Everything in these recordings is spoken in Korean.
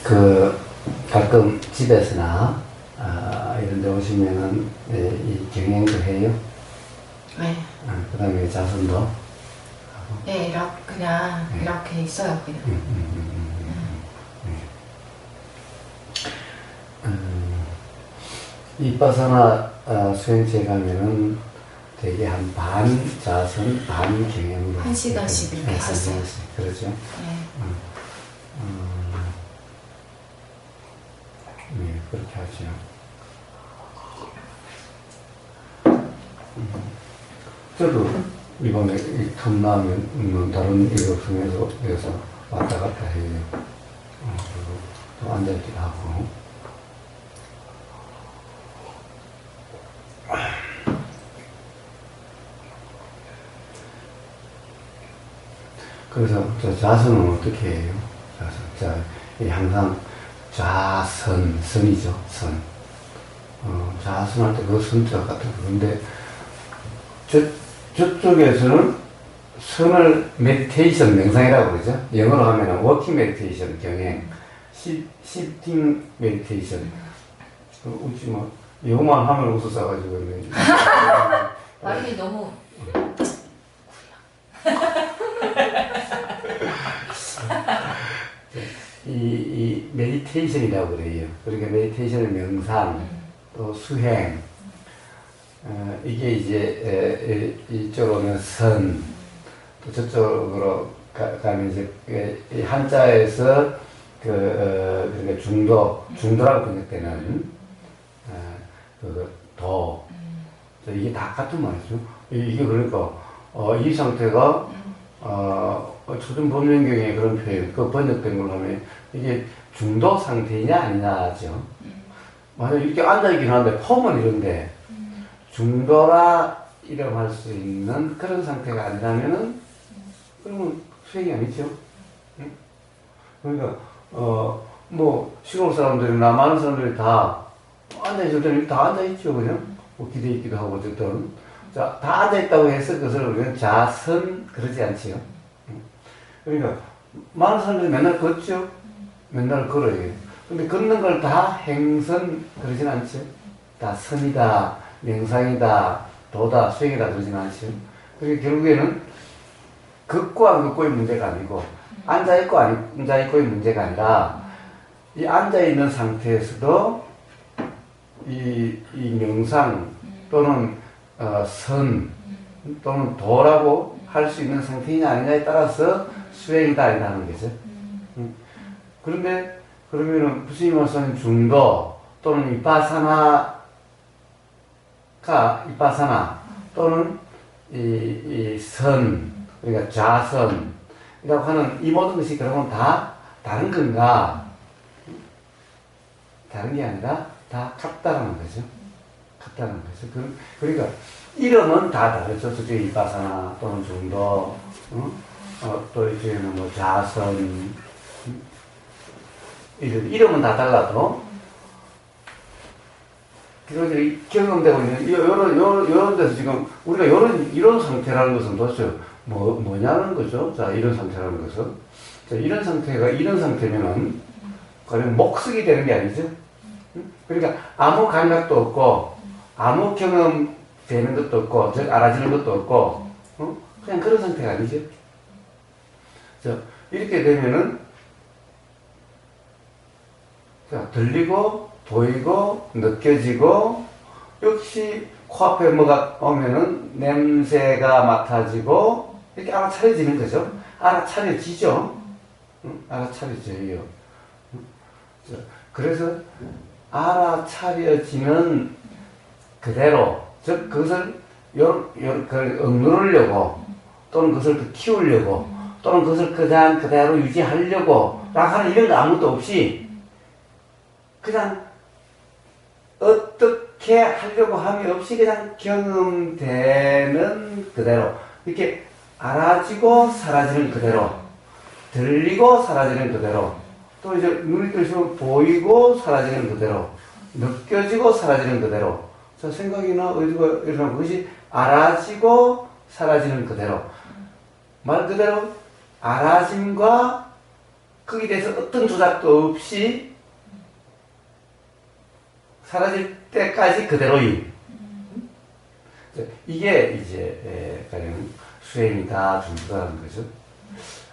그 가끔 집에서나 이런 데 오시면은 이 경행도 해요. 네. 그 다음에 자선도 하고. 네, 이렇게 그냥 네. 이렇게 있어요, 그냥. 이빠사나 수행체 가면은 되게 한 반 자선, 반 경행으로 1시간씩 이렇게 했었어요. 1시간씩, 그렇죠. 네. 네, 그렇게 하죠. 저도 이번에 탐나면 다른 이력성에서 왔다 갔다 해요. 그리고 또 앉아있기도 하고. 그래서 저 자선은 어떻게 해요? 자선. 자, 항상 자선, 선이죠, 선. 자선할 때 그 선자 같은 거. 근데 저쪽에서는 선을 메디테이션 명상이라고 그러죠. 영어로 하면 워킹 메디테이션 경행, 시팅 메디테이션. 웃지 마. 영어만 하면 웃어싸가지고. 발음이 너무. 이 메디테이션이라고 그래요. 그러니까 메디테이션은 명상, 또 수행, 이게 이제 이쪽으로는 선, 또 저쪽으로 가면 이제 이 한자에서 그러니까 중도라고 번역되는 도. 이게 다 같은 말이죠. 이게 그러니까 이 상태가 초전 법륜경에 그런 표현, 그 번역된 걸로 하면 이게 중도 상태냐 아니냐죠. 만약 이렇게 앉아있긴 한데 폼은 이런데 중도라 이라고 할 수 있는 그런 상태가 아니라면은 그러면 수행이 아니죠. 응? 그러니까 뭐 시골 사람들이나 많은 사람들이 다 앉아있을 때는 다 앉아있죠. 그냥 뭐 기대 있기도 하고 어쨌든 자, 다 앉아있다고 해서 그것을 우리는 자선 그러지 않지요. 그러니까 많은 사람들이 맨날 걷죠. 맨날 걸어요. 근데 걷는 걸 다 행선 그러진 않죠. 다 선이다, 명상이다, 도다, 수행이다 그러진 않죠. 그러니까 결국에는 걷고 안 걷고의 문제가 아니고 앉아있고 안 앉아있고의 문제가 아니라 이 앉아있는 상태에서도 이 명상 또는 선 또는 도라고 할 수 있는 상태이냐 아니냐에 따라서 수행이다 아니다 하는 거죠. 그런데 그러면은 부처님 말씀하신 중도 또는 이빠사나 또는 이 선, 그러니까 자선이라고 하는 이 모든 것이 그러면 다 다른 건가? 다른 게 아니라 다 같다라는 거죠. 같다는 거죠. 그러니까 이름은 다 다르죠. 저쪽에 이빠사나 또는 중도, 또 이쪽에는 뭐 자선, 이름은 다 달라도 그리고 경험되고 있는 요런 데서 지금 우리가 이런 상태라는 것은 도대체 뭐냐는 거죠. 자, 이런 상태라는 것은 자, 이런 상태면은 과연 목석이 되는 게 아니죠. 그러니까 아무 감각도 없고 아무 경험 되는 것도 없고 즉 알아지는 것도 없고 그냥 그런 상태가 아니죠. 자, 이렇게 되면은 자, 들리고 보이고 느껴지고 역시 코앞에 뭐가 오면은 냄새가 맡아지고 이렇게 알아차려지는 거죠. 알아차려지죠. 알아차려져요. 그래서 알아차려지는 그대로 즉 그것을 억누르려고 또는 그것을 더 키우려고 또는 그것을 그대로 유지하려고 하는 이런 거 아무것도 없이 그냥 어떻게 하려고 함이 없이 그냥 경험되는 그대로 이렇게 알아지고 사라지는 그대로 들리고 사라지는 그대로 또 이제 눈이 뜨시면 보이고 사라지는 그대로 느껴지고 사라지는 그대로 저 생각이나 의도가 일어나는 것이 알아지고 사라지는 그대로 말 그대로 알아짐과 거기에 대해서 어떤 조작도 없이 사라질 때까지 그대로임. 이게 이제 가령 수행이다, 중도다라는 거죠.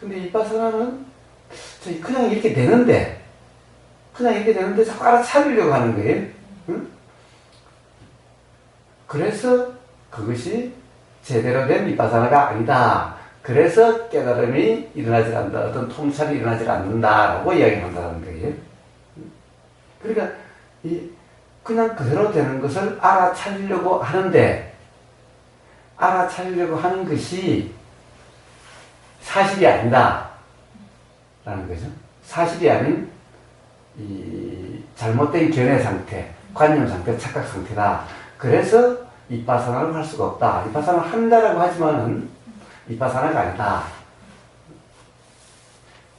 근데 이빠사나는 그냥 이렇게 되는데 자꾸 알아차리려고 하는 거예요. 응? 그래서 그것이 제대로 된 이빠사나가 아니다. 그래서 깨달음이 일어나지 않는다. 어떤 통찰이 일어나지 않는다라고 이야기한다는 거예요. 그러니까 그냥 그대로 되는 것을 알아차리려고 하는데 알아차리려고 하는 것이 사실이 아니다. 라는 거죠. 사실이 아닌 이 잘못된 견해 상태, 관념 상태, 착각 상태다. 그래서 이빠사나를 할 수가 없다. 이빠사나를 한다라고 하지만은 이빠사나가 아니다.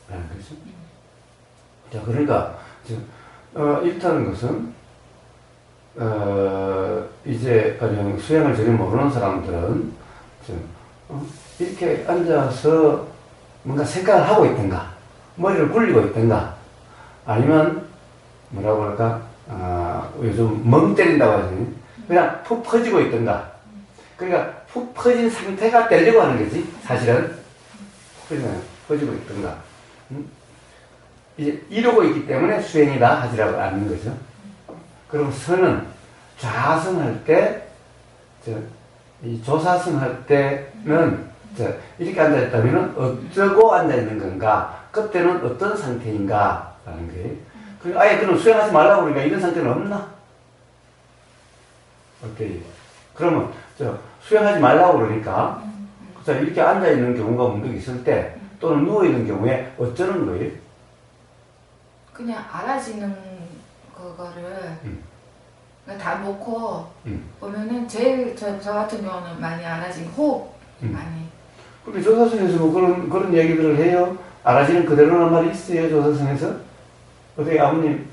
라는 거죠. 자, 그러니까 일단은 것은 이제 가령 수행을 전혀 모르는 사람들은 이렇게 앉아서 뭔가 생각을 하고 있던가, 머리를 굴리고 있던가, 아니면 뭐라고 할까, 요즘 멍 때린다고 하지, 그냥 푹 퍼지고 있던가. 그러니까 푹 퍼진 상태가 되려고 하는 거지, 사실은. 그냥 퍼지고 있던가. 이제 이러고 있기 때문에 수행이다 하지라고 하는 거죠. 그럼 선은 좌선할 때, 이 조사선 할 때는 이렇게 앉아있다면 어쩌고 앉아있는 건가? 그때는 어떤 상태인가? 라는 거예요. 그러니까 아예 그럼 수행하지 말라고 그러니까 이런 상태는 없나? 어때요? 그러면 수행하지 말라고 그러니까 이렇게 앉아있는 경우가 문득 있을 때 또는 누워있는 경우에 어쩌는 거예요? 그냥 알아지는 그거를 그냥 다 놓고 보면은 제일 저 같은 경우는 많이 알아지는 호흡 많이. 근데 조사선에서 뭐 그런 얘기들을 해요? 알아지는 그대로란 말이 있어요, 조사선에서? 어떻게 아버님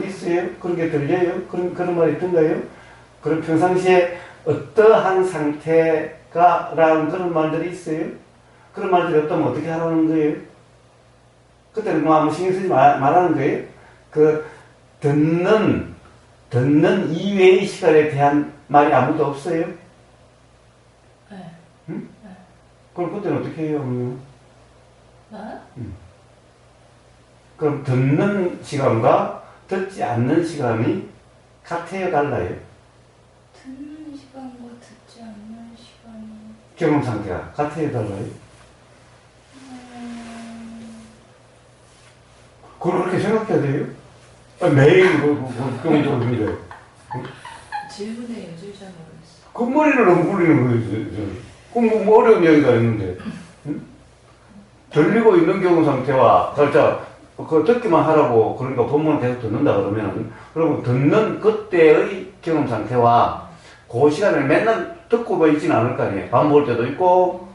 있어요? 그런 게 들려요? 그런 말이 있던가요? 그럼 평상시에 어떠한 상태가 라는 그런 말들이 있어요? 그런 말들이 없다면 어떻게 하라는 거예요? 그때는 뭐 아무 신경 쓰지 말라는 거예요? 듣는 이외의 시간에 대한 말이 아무도 없어요? 네. 응? 네. 그럼 그때는 어떻게 해요, 어머니? 그럼 듣는 시간과 듣지 않는 시간이 같아요, 달라요? 듣는 시간과 듣지 않는 시간이 경험 상태가 같아요, 달라요? 그걸 그렇게 생각해야 돼요? 매일 경험적입니다. 질문의 여지를 잘 모르겠어. 그 머리를 너무 굴리는 거예요. 그럼 뭐 어려운 이야기가 아닌데. 응? 들리고 있는 경험 상태와 살짝 듣기만 하라고 그러니까 본문을 계속 듣는다 그러면 듣는 그때의 경험 상태와 그 시간을 맨날 듣고 있지는 않을 거 아니에요. 밥 먹을 때도 있고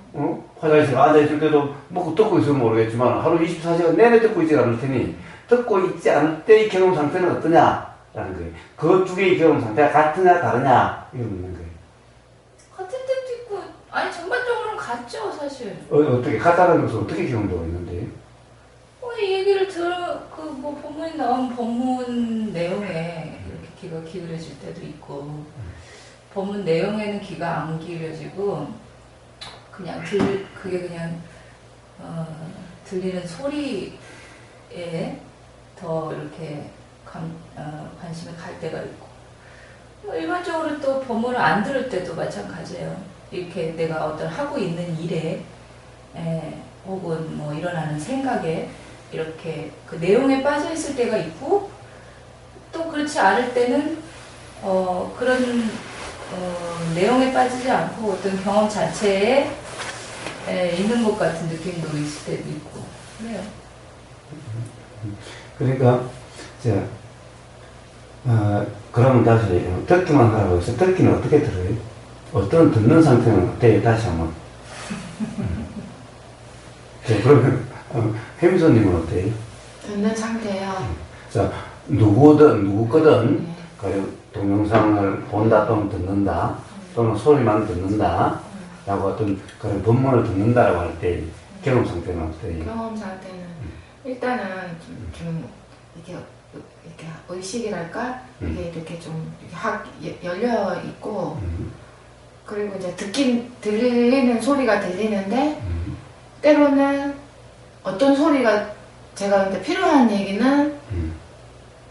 화장실에 앉아있을 때도 뭐 듣고 있으면 모르겠지만 하루 24시간 내내 듣고 있지 않을 테니 듣고 있지 않을 때의 경험 상태는 어떠냐라는 거예요. 그 두 개의 경험 상태가 같으냐 다르냐 이런 거예요. 같은 때도 있고 아니 전반적으로는 같죠 사실. 어떻게 같다는 것은 어떻게 경험되고 있는데? 이 얘기를 뭐 본문에 나온 본문 내용에 이렇게 귀가 기울여질 때도 있고 본문 내용에는 귀가 안 기울여지고 그냥 그게 그냥 들리는 소리에 더 이렇게 관심이 갈 때가 있고 일반적으로 또 본문을 안 들을 때도 마찬가지예요. 이렇게 내가 어떤 하고 있는 일에 혹은 뭐 일어나는 생각에 이렇게 그 내용에 빠져 있을 때가 있고 또 그렇지 않을 때는 그런 내용에 빠지지 않고 어떤 경험 자체에 있는 것 같은 느낌도 있을 때도 있고 그래요. 그러니까 그러면 다시 듣기만 하라고 해서 듣기는 어떻게 들어요? 어떤 듣는 상태는 어때요? 다시 한번. 그러면 혜미선님은 어때요? 듣는 상태예요. 자, 누구거든 가령 동영상을 본다 또는 듣는다 또는 소리만 듣는다 라고 어떤 그런 본문을 듣는다라고 할 때 경험 상태는 어때요? 경험 상태는 일단은 좀 이게 이렇게 의식이랄까 이게 이렇게 좀 이렇게 열려 있고 그리고 이제 들리는 소리가 들리는데 때로는 어떤 소리가 제가 근데 필요한 얘기는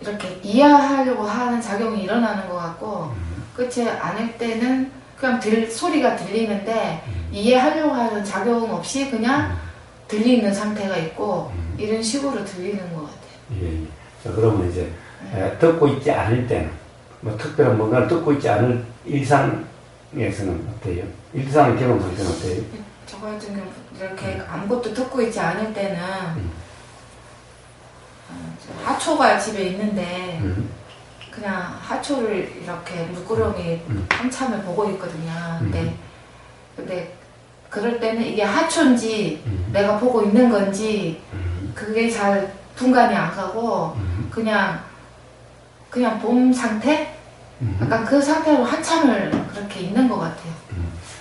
이렇게 이해하려고 하는 작용이 일어나는 것 같고 그렇지 않을 때는 그냥 소리가 들리는데 이해하려고 하는 작용 없이 그냥 들리는 상태가 있고 이런 식으로 들리는 것 같아요. 예, 예. 자, 그러면 이제 듣고 있지 않을 때는 뭐 특별한 뭔가를 듣고 있지 않을 일상에서는 어때요? 일상 경험 상태는 어때요? 저 같은 경우 이렇게 아무것도 듣고 있지 않을 때는 하초가 집에 있는데 그냥 하초를 이렇게 물구렁이 한참을 보고 있거든요. 근데 그럴 때는 이게 하초인지 내가 보고 있는 건지 그게 잘 분간이 안 가고 그냥 봄 상태? 약간 그 상태로 한참을 그렇게 있는 것 같아요.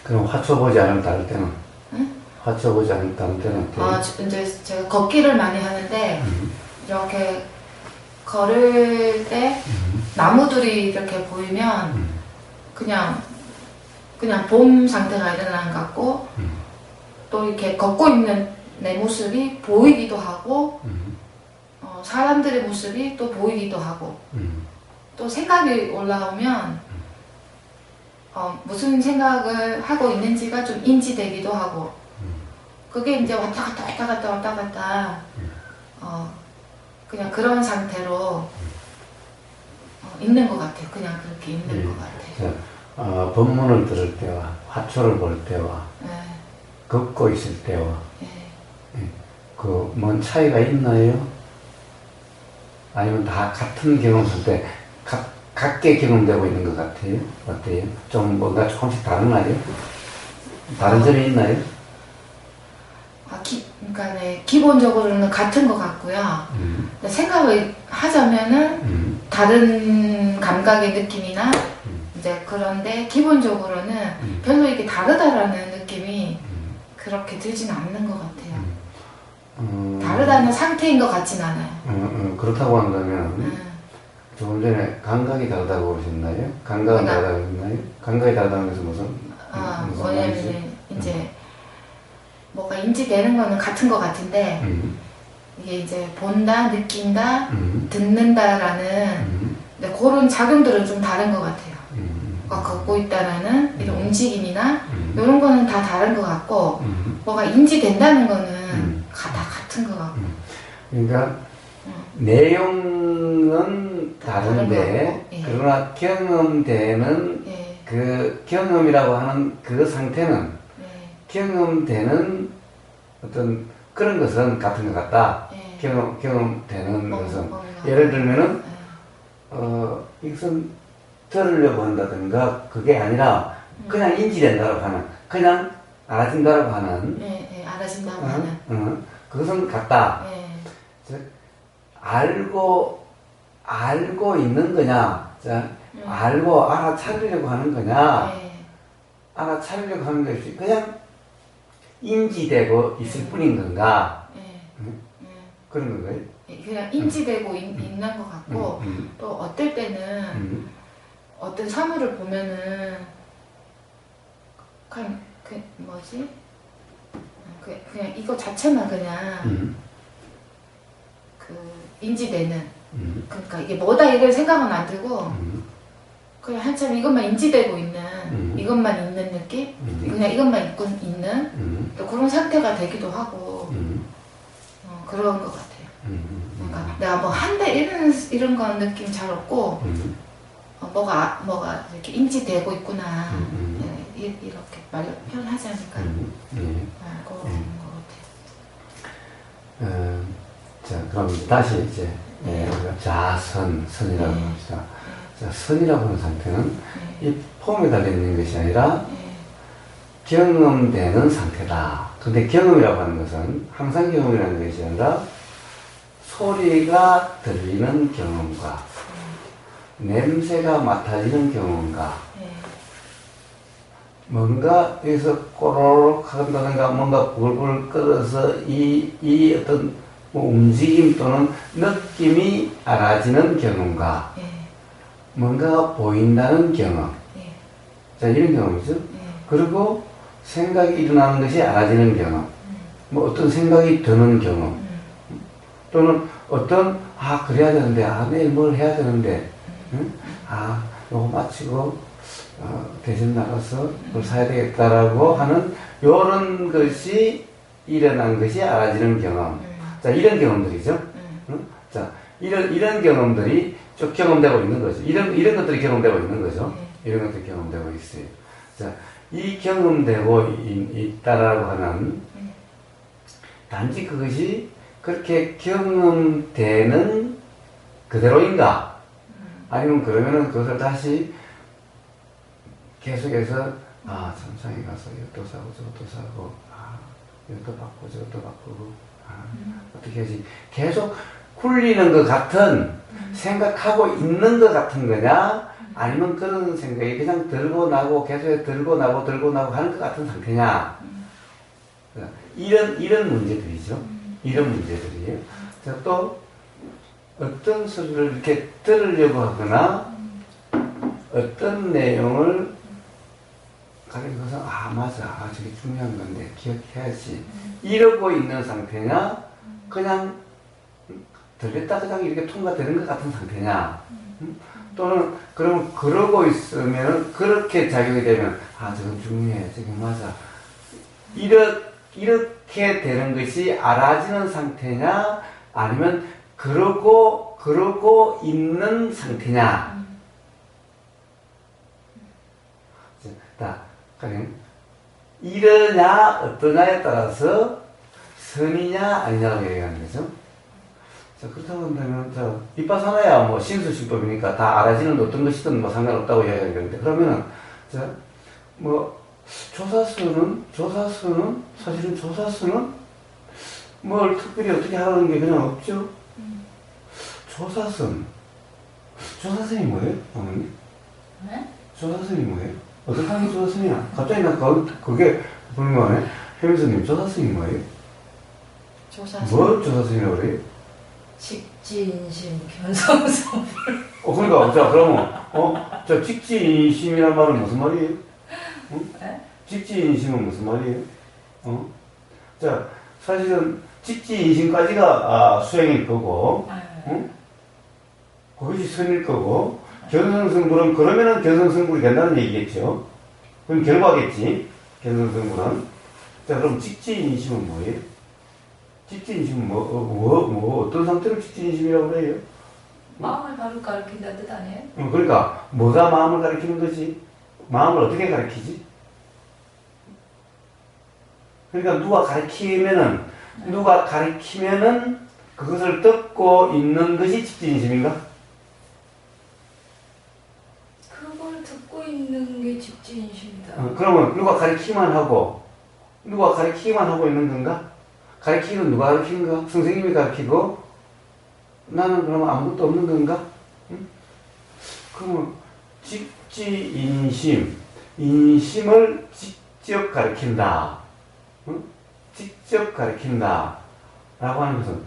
그럼 화초 보지 않으면 다를 때는? 응? 화초 보지 않으면 다를 때는 어때요? 이제 제가 걷기를 많이 하는데 이렇게 걸을 때 나무들이 이렇게 보이면 그냥 봄 상태가 일어나는 것 같고 또 이렇게 걷고 있는 내 모습이 보이기도 하고 사람들의 모습이 또 보이기도 하고 또 생각이 올라오면 무슨 생각을 하고 있는지가 좀 인지되기도 하고 그게 이제 왔다 갔다 그냥 그런 상태로 있는 것 같아요. 그냥 그렇게 있는 것 같아요. 자, 법문을 들을 때와 화초를 볼 때와 네. 걷고 있을 때와 네. 그 뭔 차이가 있나요? 아니면 다 같은 경험 상태, 같게 경험되고 있는 것 같아요? 어때요? 좀 뭔가 조금씩 다르나요? 다른 점이 있나요? 그러니까 네, 기본적으로는 같은 것 같고요. 생각을 하자면은 다른 감각의 느낌이나 이제 그런데 기본적으로는 별로 이게 다르다라는 느낌이 그렇게 들지는 않는 것 같아요. 다르다는 상태인 것 같진 않아요. 그렇다고 한다면 조금 전에 감각이 다르다고 그러셨나요? 감각은 다르다고 그러셨나요? 감각이 다르다는 것은 무슨 말이죠? 왜냐면 이제 뭐가 인지되는 거는 같은 것 같은데 이게 이제 본다, 느낀다, 듣는다라는 그런 작용들은 좀 다른 것 같아요. 걷고 있다라는 이런 움직임이나 이런 거는 다 다른 것 같고 뭐가 인지된다는 거는 다 같은 것 같고 그러니까 내용은 다른데 예. 그러나 경험되는 예. 그 경험이라고 하는 그 상태는 예. 경험되는 어떤 그런 것은 같은 것 같다. 예. 경험되는 것은 예를 들면은 이것은 들으려고 한다든가 그게 아니라 그냥 인지된다고 하는 그냥 알아진다고 하는 예. 알아진다고 하는 그것은 같다. 예. 즉 알고 있는 거냐, 자, 알고 알아차리려고 하는 거냐, 예. 알아차리려고 하는 것이 그냥 인지되고 있을 뿐인 건가, 예. 그런 건가요? 그냥 인지되고 있는 것 같고 또 어떨 때는 어떤 사물을 보면은 그냥 뭐지? 그냥 이거 자체만 그냥 그 인지되는 그러니까 이게 뭐다 이럴 생각은 안 들고 그냥 한참 이것만 인지되고 있는 이것만 있는 느낌? 그냥 이것만 있고 있는 또 그런 상태가 되기도 하고 그런 것 같아요. 그러니까 내가 뭐 한다 이런 건 느낌 잘 없고 뭐가 이렇게 인지되고 있구나 이렇게 표현하지 않을까 그런 것 같아요. 자, 그럼 다시 이제 우리가 선이라고 합시다. 자, 선이라고 하는 상태는 이 폼에 달려있는 것이 아니라 경험되는 상태다. 근데 경험이라고 하는 것은 항상 경험이라는 것이 아니라 소리가 들리는 경험과 냄새가 맡아지는 경험과 뭔가 여기서 꼬르륵 한다든가 뭔가 불불 끓어서 이 어떤 뭐 움직임 또는 느낌이 알아지는 경험과 예. 뭔가가 보인다는 경험. 예. 자, 이런 경험이죠. 예. 그리고 생각이 일어나는 것이 알아지는 경험. 뭐 어떤 생각이 드는 경험. 또는 어떤, 그래야 되는데, 내일 뭘 해야 되는데, 응? 요거 마치고, 대전 나가서 뭘 사야 되겠다라고 하는, 요런 것이 일어난 것이 알아지는 경험. 자, 이런 경험들이죠. 응? 자, 이런 경험들이 쭉 경험되고 있는 거죠. 이런 것들이 경험되고 있는 거죠. 이런 것들이 경험되고 있어요. 자, 이 경험되고 있다라고 하는, 단지 그것이 그렇게 경험되는 그대로인가? 아니면 그러면은 그것을 다시 계속해서, 천상에 가서 이것도 사고 저것도 사고, 이것도 바꾸고 저것도 바꾸고, 어떻게 하지? 계속 굴리는 것 같은, 생각하고 있는 것 같은 거냐? 아니면 그런 생각이 그냥 들고 나고, 계속 들고 나고 하는 것 같은 상태냐? 이런 문제들이죠. 이런 문제들이에요. 자, 또, 어떤 소리를 이렇게 들으려고 하거나, 어떤 내용을 가리켜서, 맞아. 저게 중요한 건데, 기억해야지. 이러고 있는 상태냐, 그냥, 들렸다 그냥 이렇게 통과되는 것 같은 상태냐, 또는, 그럼 그러고 있으면, 그렇게 작용이 되면, 저건 중요해. 저게 맞아. 이렇게 되는 것이 알아지는 상태냐, 아니면 그러고 있는 상태냐. 자, 그럼 이러냐 어떠냐에 따라서 선이냐 아니냐라고 얘기하는 거죠. 자, 그렇다고 한다면 이빠사나야 뭐 신수신법이니까 다 알아지는 어떤 것이든 뭐 상관없다고 이야기하는 건데, 그러면은 사실은 조사수는 뭘 특별히 어떻게 하는 게 그냥 없죠. 조사선이 뭐예요, 어머니? 네? 조사선이 뭐예요? 어떻게 하는 게 조사선이야? 갑자기 그게 불만해. 혜민선님, 조사선이 뭐예요? 뭘 조사선이라고 그래요? 직지인심 견성성. 그러니까, 자, 그러면, 직지인심이란 말은 무슨 말이에요? 네? 직지인심은 무슨 말이에요? 자, 사실은 직지인심까지가 수행일 거고, 그것이 선일 거고, 견성성불은 그러면은 견성성불이 된다는 얘기겠죠. 그럼 결과겠지. 견성성불은. 자, 그럼 직지인심은 뭐예요? 직지인심은 어떤 상태를 직지인심이라고 그래요? 마음을 바로 가르친다는 뜻 아니에요? 그러니까 뭐가 마음을 가리키는 거지? 마음을 어떻게 가리키지? 그러니까 누가 가리키면은 그것을 듣고 있는 것이 직지인심인가? 그걸 듣고 있는 게 직지인심이다. 그러면 누가 가리키기만 하고 있는 건가? 가리키기는 누가 가리키는가? 선생님이 가리키고 나는 그러면 아무것도 없는 건가? 응? 그러면 인심을 직접 가리킨다. 응? 직접 가리킨다. 라고 하는 것은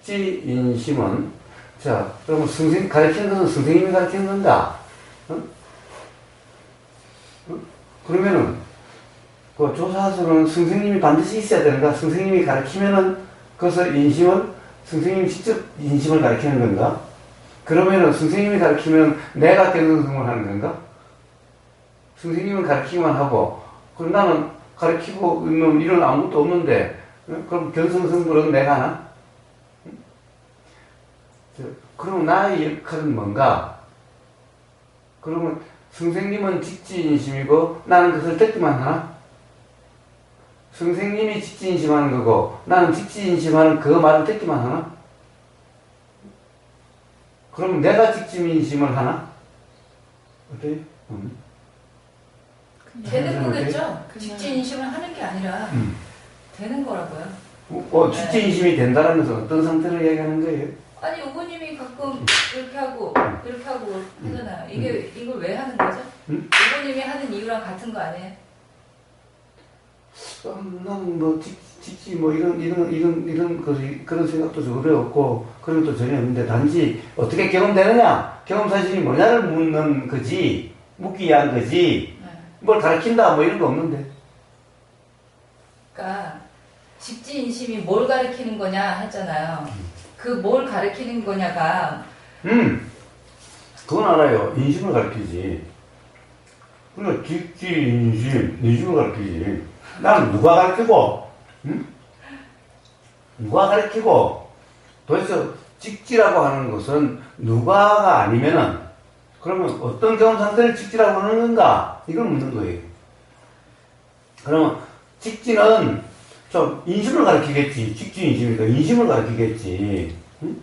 직지인심은, 자, 그러면 가르치는 것은 선생님이 가르치는 건가? 응? 그러면은, 그 조사서는 선생님이 반드시 있어야 되는가? 선생님이 가르치면은, 그것을 선생님이 직접 인심을 가르치는 건가? 그러면은 선생님이 가르치면 내가 견성성을 하는 건가? 선생님은 가르치기만 하고, 그럼 나는 가르치고 있는 일은 아무것도 없는데, 그럼 견성성불은 내가 하나? 그럼 나의 역할은 뭔가? 그러면 선생님은 직지인심이고 나는 그것을 듣기만 하나? 선생님이 직지인심하는 거고 나는 직지인심하는 그 말을 듣기만 하나? 그럼 내가 직지인심을 하나? 어때요? 되는 거겠죠? 직지인심을 하는 게 아니라 되는 거라고요. 직지인심이 된다는 것은 어떤 상태를 얘기하는 거예요? 아니 어머님이 가끔 이렇게 하고 하잖아요. 이걸 왜 하는 거죠? 어머님이 하는 이유랑 같은 거 아니에요? 나는 찍지 뭐 이런 그런 생각도 전혀 없고 그런 것도 전혀 없는데 단지 어떻게 경험되느냐 경험 사실이 뭐냐를 묻는 거지 묻기 위한 거지 뭘 가르친다 뭐 이런 거 없는데. 그러니까 직지인심이 뭘 가리키는 거냐 했잖아요. 그 뭘 가리키는 거냐가 그건 알아요. 인심을 가르치지. 그러니까 직지인심 인심을 가르치지. 나는 누가 가르치고 누가 가르치고 도대체 직지라고 하는 것은 누가가 아니면은 그러면 어떤 경험 상태를 직지라고 하는 건가? 이걸 묻는 거예요. 그러면 직지는 좀 인심을 가르치겠지. 직지인심이니까 인심을 가르치겠지. 응?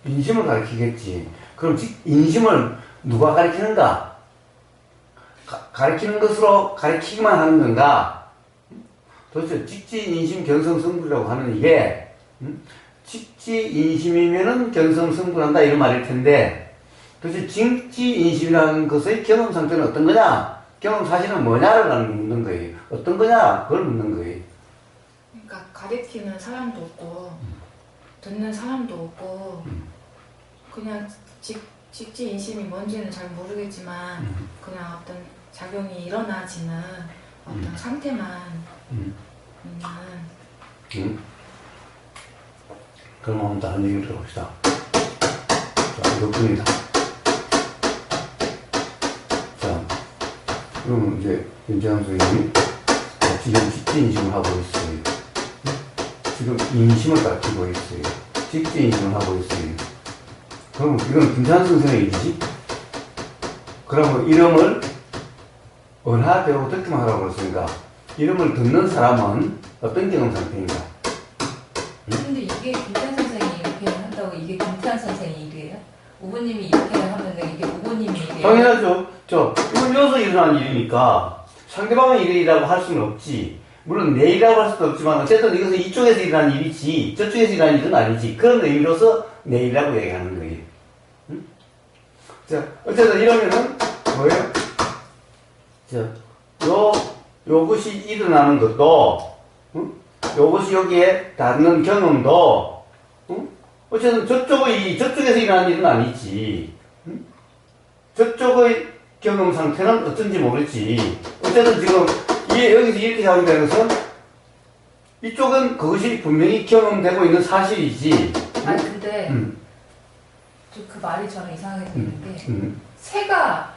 인심을 가르치겠지. 그럼 인심을 누가 가르치는가? 가르치는 것으로 가르치기만 하는 건가? 도대체 직지인심 견성성불이라고 하는 이게 직지인심이면은 견성성불한다 이런 말일 텐데 도대체 직지인심이라는 것의 경험 상태는 어떤 거냐? 경험 사실은 뭐냐를 묻는 거예요. 어떤 거냐? 그걸 묻는 거예요. 그러니까 가르치는 사람도 없고 듣는 사람도 없고 그냥 직지인심이 뭔지는 잘 모르겠지만 그냥 어떤 작용이 일어나지는 어떤 상태만 있는. 그럼 한번 다른 얘기를 들어봅시다. 자, 이것뿐이다. 자, 그럼 이제 윤재환 선생님이 지금 직지인심을 하고 있어요. 지금 인심을 가르치고 있어요. 직지인심을 하고 있어요. 그럼 이건 김찬 선생의 일이지? 그러면 이름을 언하 배우고 듣기만 하라고 그랬으니까 이름을 듣는 사람은 어떤 경험 상태인가? 근데 이게 김태환 선생이 이렇게 한다고 이게 김태환 선생이 일이에요? 우부님이 이렇게 하면 이게 우부님이 일이에요? 당연하죠. 이건 여기서 일어난 일이니까 상대방의 일이라고 할 수는 없지. 물론 내 일이라고 할 수도 없지만 어쨌든 이것은 이쪽에서 일어난 일이지 저쪽에서 일어난 일은 아니지. 그런 의미로서 내 일이라고 얘기하는 거예요. 응? 자, 어쨌든 이러면은 뭐예요? 자, 요것이 일어나는 것도 응? 요것이 여기에 닿는 경험도 응? 어쨌든 저쪽에서 일어난 일은 아니지. 응? 저쪽의 경험 상태는 어떤지 모르지. 어쨌든 지금 여기서 이렇게 작용되는 것은 이쪽은 그것이 분명히 경험되고 있는 사실이지. 아니 근데 그 말이 저는 이상하게 들리는 게 새가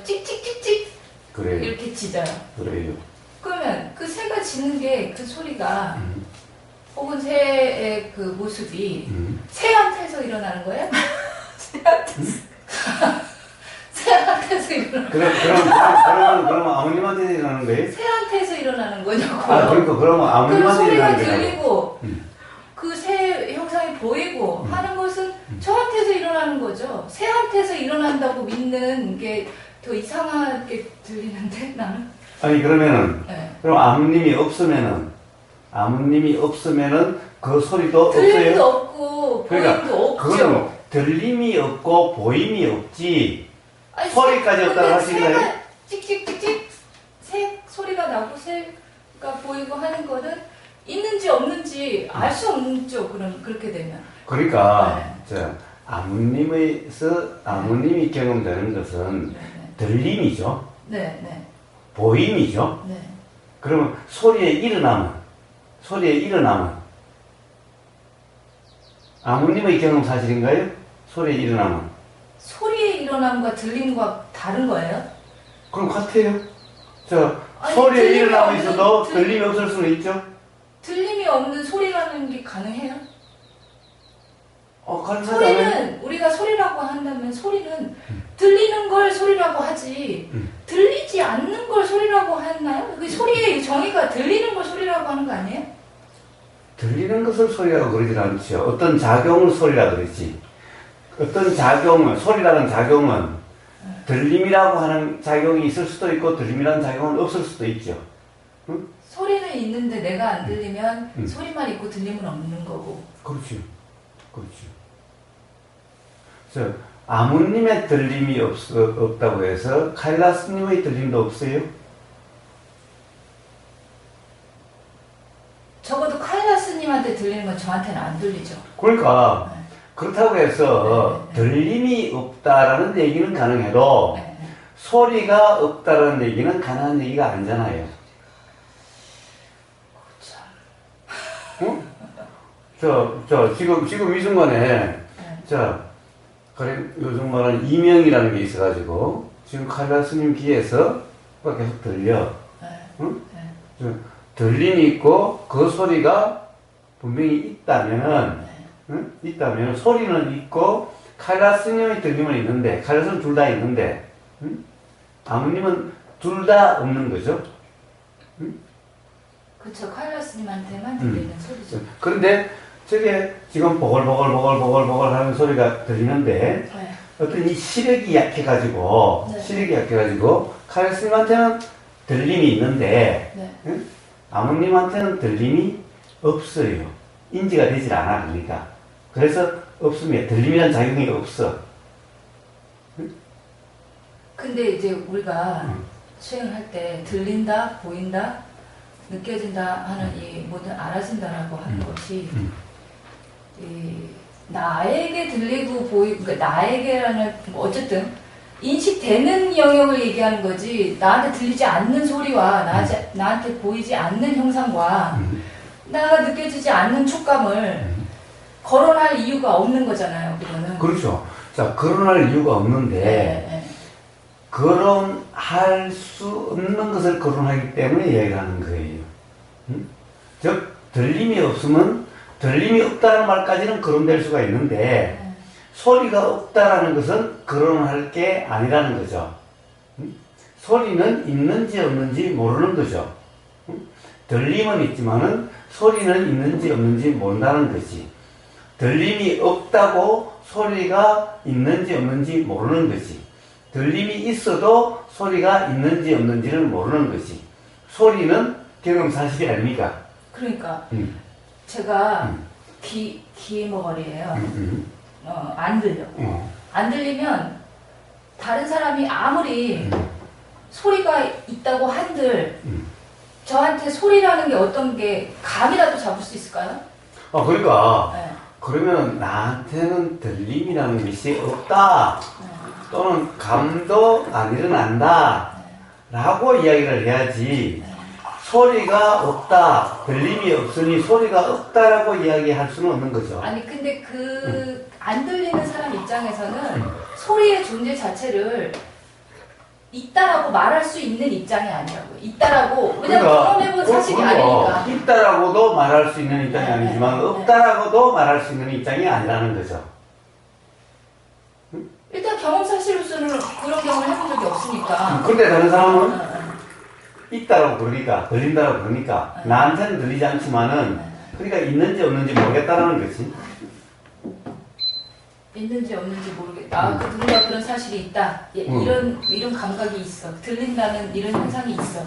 찍찍찍찍 그래요. 이렇게 짖어요. 그래요. 그러면 그 새가 짖는 게 그 소리가 혹은 새의 그 모습이 새한테서 일어나는 거예요? 새한테서 일어나는 거예요? 그러면 아버님한테 일어나는 거예요? 새한테서 일어나는 거냐고요. 아, 그러니까 그러면 그 아버님한테 소리가 일어나는 거냐고. 들리고 그 새 형상이 보이고 하는 것은 저한테서 일어나는 거죠. 새한테서 일어난다고 믿는 게 더 이상하게 들리는데 나는. 아니 그러면은 네. 그럼 아버님이 없으면은 그 소리도 들림도 없어요? 없고 그러니까 보임도 그거는 없죠. 들림이 없고 보임이 없지. 아니, 소리까지 없다고 할 수 있나요? 새가 찍찍찍찍 새 소리가 나고 새가 보이고 하는 거는 있는지 없는지 알 수 없죠. 그럼 그렇게 되면. 그러니까 아버님이 경험되는 것은 네, 들림이죠. 네, 네, 보임이죠. 네. 그러면 소리의 일어남은 아버님의 경험 사실인가요? 소리의 일어남은? 소리의 일어남과 들림과 다른 거예요? 그럼 같아요. 아니, 소리의 들림이 일어남이 없는 있어도 들림이 없을 수는 있죠. 들림이 없는 소리라는 게 가능해요? 가능하다면 소리는 우리가 소리라고 한다면 소리는 들리는 걸 소리라고 하지 들리지 않는 걸 소리라고 하나요? 그 소리의 정의가 들리는 걸 소리라고 하는 거 아니에요? 들리는 것을 소리라고 그러질 않죠. 어떤 작용을 소리라고 그러지. 어떤 작용을, 소리라는 작용은 들림이라고 하는 작용이 있을 수도 있고 들림이라는 작용은 없을 수도 있죠. 응? 소리는 있는데 내가 안 들리면 소리만 있고 들림은 없는 거고. 그렇지. 그래서 아무님의 들림이 없다고 해서 카일라스님의 들림도 없어요? 들리는 건 저한테는 안 들리죠. 그러니까 네. 그렇다고 해서 네. 들림이 없다라는 얘기는 가능해도 네. 소리가 없다라는 얘기는 가능한 얘기가 아니잖아요. 참. 응? 지금 이 순간에 네. 자, 그래 요즘 말하는 이명이라는 게 있어가지고 지금 카리라 스님 귀에서 계속 들려. 네. 응? 네. 들림이 있고 그 소리가 분명히 있다면은 네. 응? 있다면 소리는 있고 카리라 스님의 들림은 있는데 카리라 스님 둘 다 있는데 응? 아버님은 둘 다 없는 거죠. 그쵸. 카일라 스님한테만 들리는 소리죠. 그런데 저게 지금 보글보글 하는 소리가 들리는데 네. 어떤 이 시력이 약해가지고 네. 카리라 스님한테는 들림이 있는데 네. 응? 아버님한테는 들림이 없어요. 인지가 되질 않아. 그러니까 그래서 없으면 들림이란 작용이 없어. 근데 이제 우리가 수행할 때 들린다, 보인다, 느껴진다 하는 이 모든 알아진다라고 하는 것이 이 나에게 들리고 보이고 그러니까 나에게라는 뭐 어쨌든 인식되는 영역을 얘기하는 거지 나한테 들리지 않는 소리와 나한테 보이지 않는 형상과 나가 느껴지지 않는 촉감을 거론할 이유가 없는 거잖아요. 그거는. 그렇죠. 자, 거론할 이유가 없는데 네. 거론할 수 없는 것을 거론하기 때문에 이야기를 하는 거예요. 즉 들림이 없으면 들림이 없다는 말까지는 거론될 수가 있는데 소리가 없다라는 것은 거론할 게 아니라는 거죠. 소리는 있는지 없는지 모르는 거죠. 들림은 있지만은 소리는 있는지 없는지 모른다는 거지. 들림이 없다고 소리가 있는지 없는지 모르는 거지. 들림이 있어도 소리가 있는지 없는지를 모르는 거지. 소리는 경험 사실이 아닙니까? 그러니까 제가 귀머거리예요. 안 들려. 안 들리면 다른 사람이 아무리 소리가 있다고 한들 저한테 소리라는 게 어떤 게 감이라도 잡을 수 있을까요? 그러니까 네. 그러면 나한테는 들림이라는 것이 없다 또는 감도 안 일어난다 라고 이야기를 해야지 소리가 없다, 들림이 없으니 소리가 없다라고 이야기할 수는 없는 거죠. 아니 근데 안 들리는 사람 입장에서는 소리의 존재 자체를 있다라고 말할 수 있는 입장이 아니라고요. 있다라고 왜냐면 경험해본 사실이 아니니까. 있다라고도 말할 수 있는 입장이 네, 아니지만 네, 없다라고도 말할 수 있는 입장이 아니라는 거죠. 일단 경험 사실로서는 그런 경험을 해본 적이 없으니까. 근데 다른 사람은 있다라고 그러니까 들린다라고 그러니까 나한테는 들리지 않지만은 그러니까 있는지 없는지 모르겠다라는 거지. 있는지 없는지 모르겠다. 누군가 그런 사실이 있다. 이런 감각이 있어. 들린다는 이런 현상이 있어.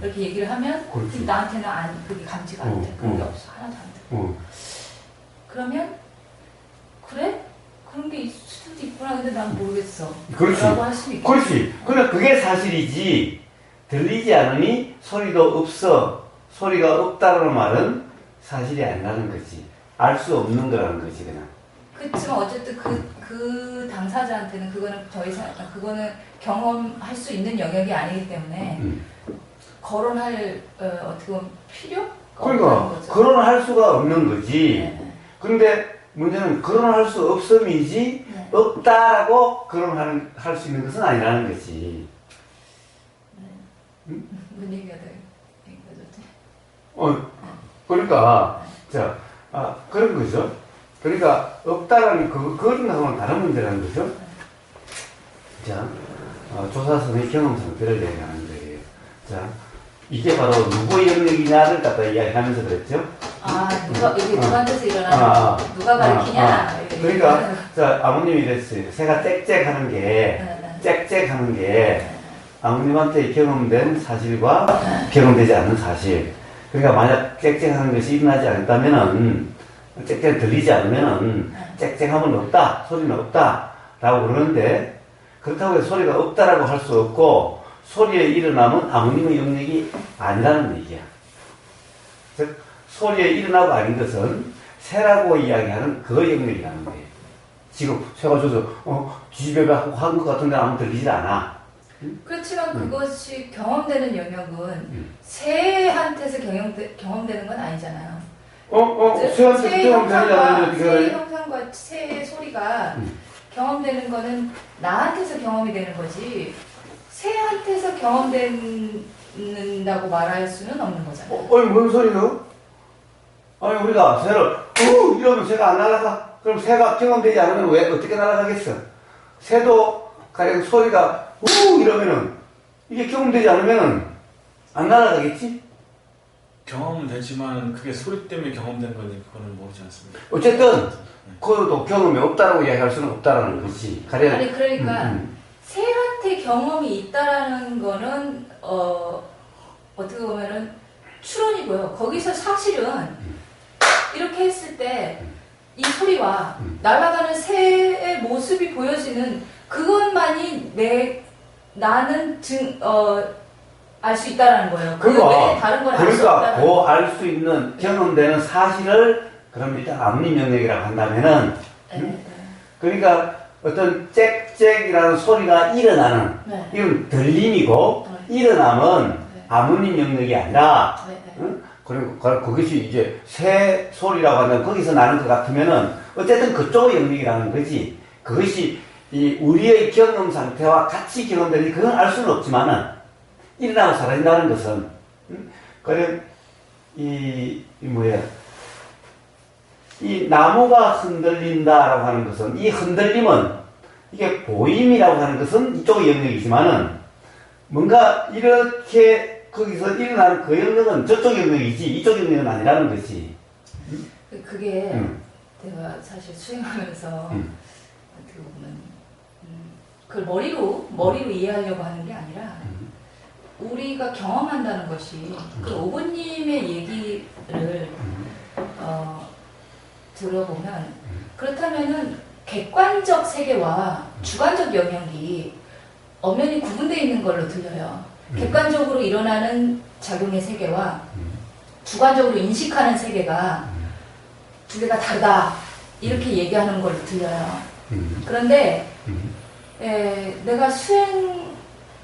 이렇게 얘기를 하면 그렇지. 나한테는 그게 감지가 안 돼. 그런 게 없어. 하나도 안 돼. 그러면 그래? 그런 게 있을 수도 있구나. 근데 난 모르겠어. 그렇지. 라고 할 수 있겠지. 그렇지. 그러니까 그게 사실이지. 들리지 않으니 소리도 없어. 소리가 없다라는 말은 사실이 아니라는 거지. 알 수 없는 거라는 거지, 그냥. 그렇지만 어쨌든 그 당사자한테는 그거는 더 이상 그거는 경험할 수 있는 영역이 아니기 때문에 거론할 어떻게 보면 필요가 없는 그러니까 거죠. 거론할 수가 없는 거지. 네. 그런데 문제는 거론할 수 없음이지 네. 없다라고 거론할 수 있는 것은 아니라는 거지. 뭔 얘기가 된 거죠? 그러니까 그런 거죠. 그러니까 없다라는 그런 거는 다른 문제라는 거죠. 자, 조사선의 경험 상태를 얘기하는 거예요. 자, 이게 바로 누구의 영역이냐를 갖다 이야기하면서 그랬죠. 이게 누구한테서 일어나는 누가 가르치냐. 그러니까 자, 아버님이 이랬어요. 새가 짹짹하는 게 아버님한테 경험된 사실과 경험되지 않는 사실. 그러니까 만약 짹짹하는 것이 일어나지 않았다면은 짹짹 들리지 않으면은 짹짹함은 없다, 소리는 없다 라고 그러는데 그렇다고 해서 소리가 없다라고 할 수 없고 소리의 일어남은 아버님의 영역이 아니라는 얘기야. 즉 소리의 일어나고 아닌 것은 새라고 이야기하는 그 영역이라는 거예요. 지금 새가 줘서 뒤집어 한것 같은데 아무 들리질 않아. 그렇지만 그것이 경험되는 영역은 새한테서 경험되는 건 아니잖아요. 새한테 새의 경험되지 않는데 어떻게 새의 알아요? 형상과 새의 소리가 경험되는 거는 나한테서 경험이 되는 거지 새한테서 경험된다고 말할 수는 없는 거잖아요. 뭔 소리요? 아니 우리가 새를 이러면 새가 안 날아가? 그럼 새가 경험되지 않으면 왜 어떻게 날아가겠어? 새도 가령 소리가 이러면은 이게 경험되지 않으면은 안 날아가겠지? 경험은 되지만 그게 소리 때문에 경험된 건지 그거는 모르지 않습니다. 어쨌든 그것도 경험이 없다라고 이야기할 수는 없다라는 거지. 가령 아니 그러니까 새한테 경험이 있다라는 거는 어떻게 보면은 추론이고요. 거기서 사실은 이렇게 했을 때 이 소리와 날아가는 새의 모습이 보여지는 그것만이 나는 알 수 있다라는 거예요. 그 외에 다른 걸 알 수 그러니까 없다는 그 알 수 있는 경험되는 사실을 그럼 일단 암립 영역이라고 한다면은 그러니까 어떤 짹짹이라는 소리가 일어나는 네. 이건 들림이고 일어남은 암립 영역이 아니라 그리고 그것이 이제 새 소리라고 하면 거기서 나는 것 같으면은 어쨌든 그쪽 영역이라는 거지. 그것이 이 우리의 경험 상태와 같이 경험되니 그건 알 수는 없지만은 일어나고 사라진다는 것은 그래 이 나무가 흔들린다라고 하는 것은 이 흔들림은 이게 보임이라고 하는 것은 이쪽의 영역이지만은 뭔가 이렇게 거기서 일어나는 그 영역은 저쪽 영역이지 이쪽 영역은 아니라는 거지. 그게 내가 사실 수행하면서 어떻게 보면 그걸 머리로 이해하려고 하는 게 아니라 우리가 경험한다는 것이 그 오보님의 얘기를 들어보면 그렇다면은 객관적 세계와 주관적 영역이 엄연히 구분되어 있는 걸로 들려요. 객관적으로 일어나는 작용의 세계와 주관적으로 인식하는 세계가 두 개가 다르다 이렇게 얘기하는 걸로 들려요. 그런데 내가 수행을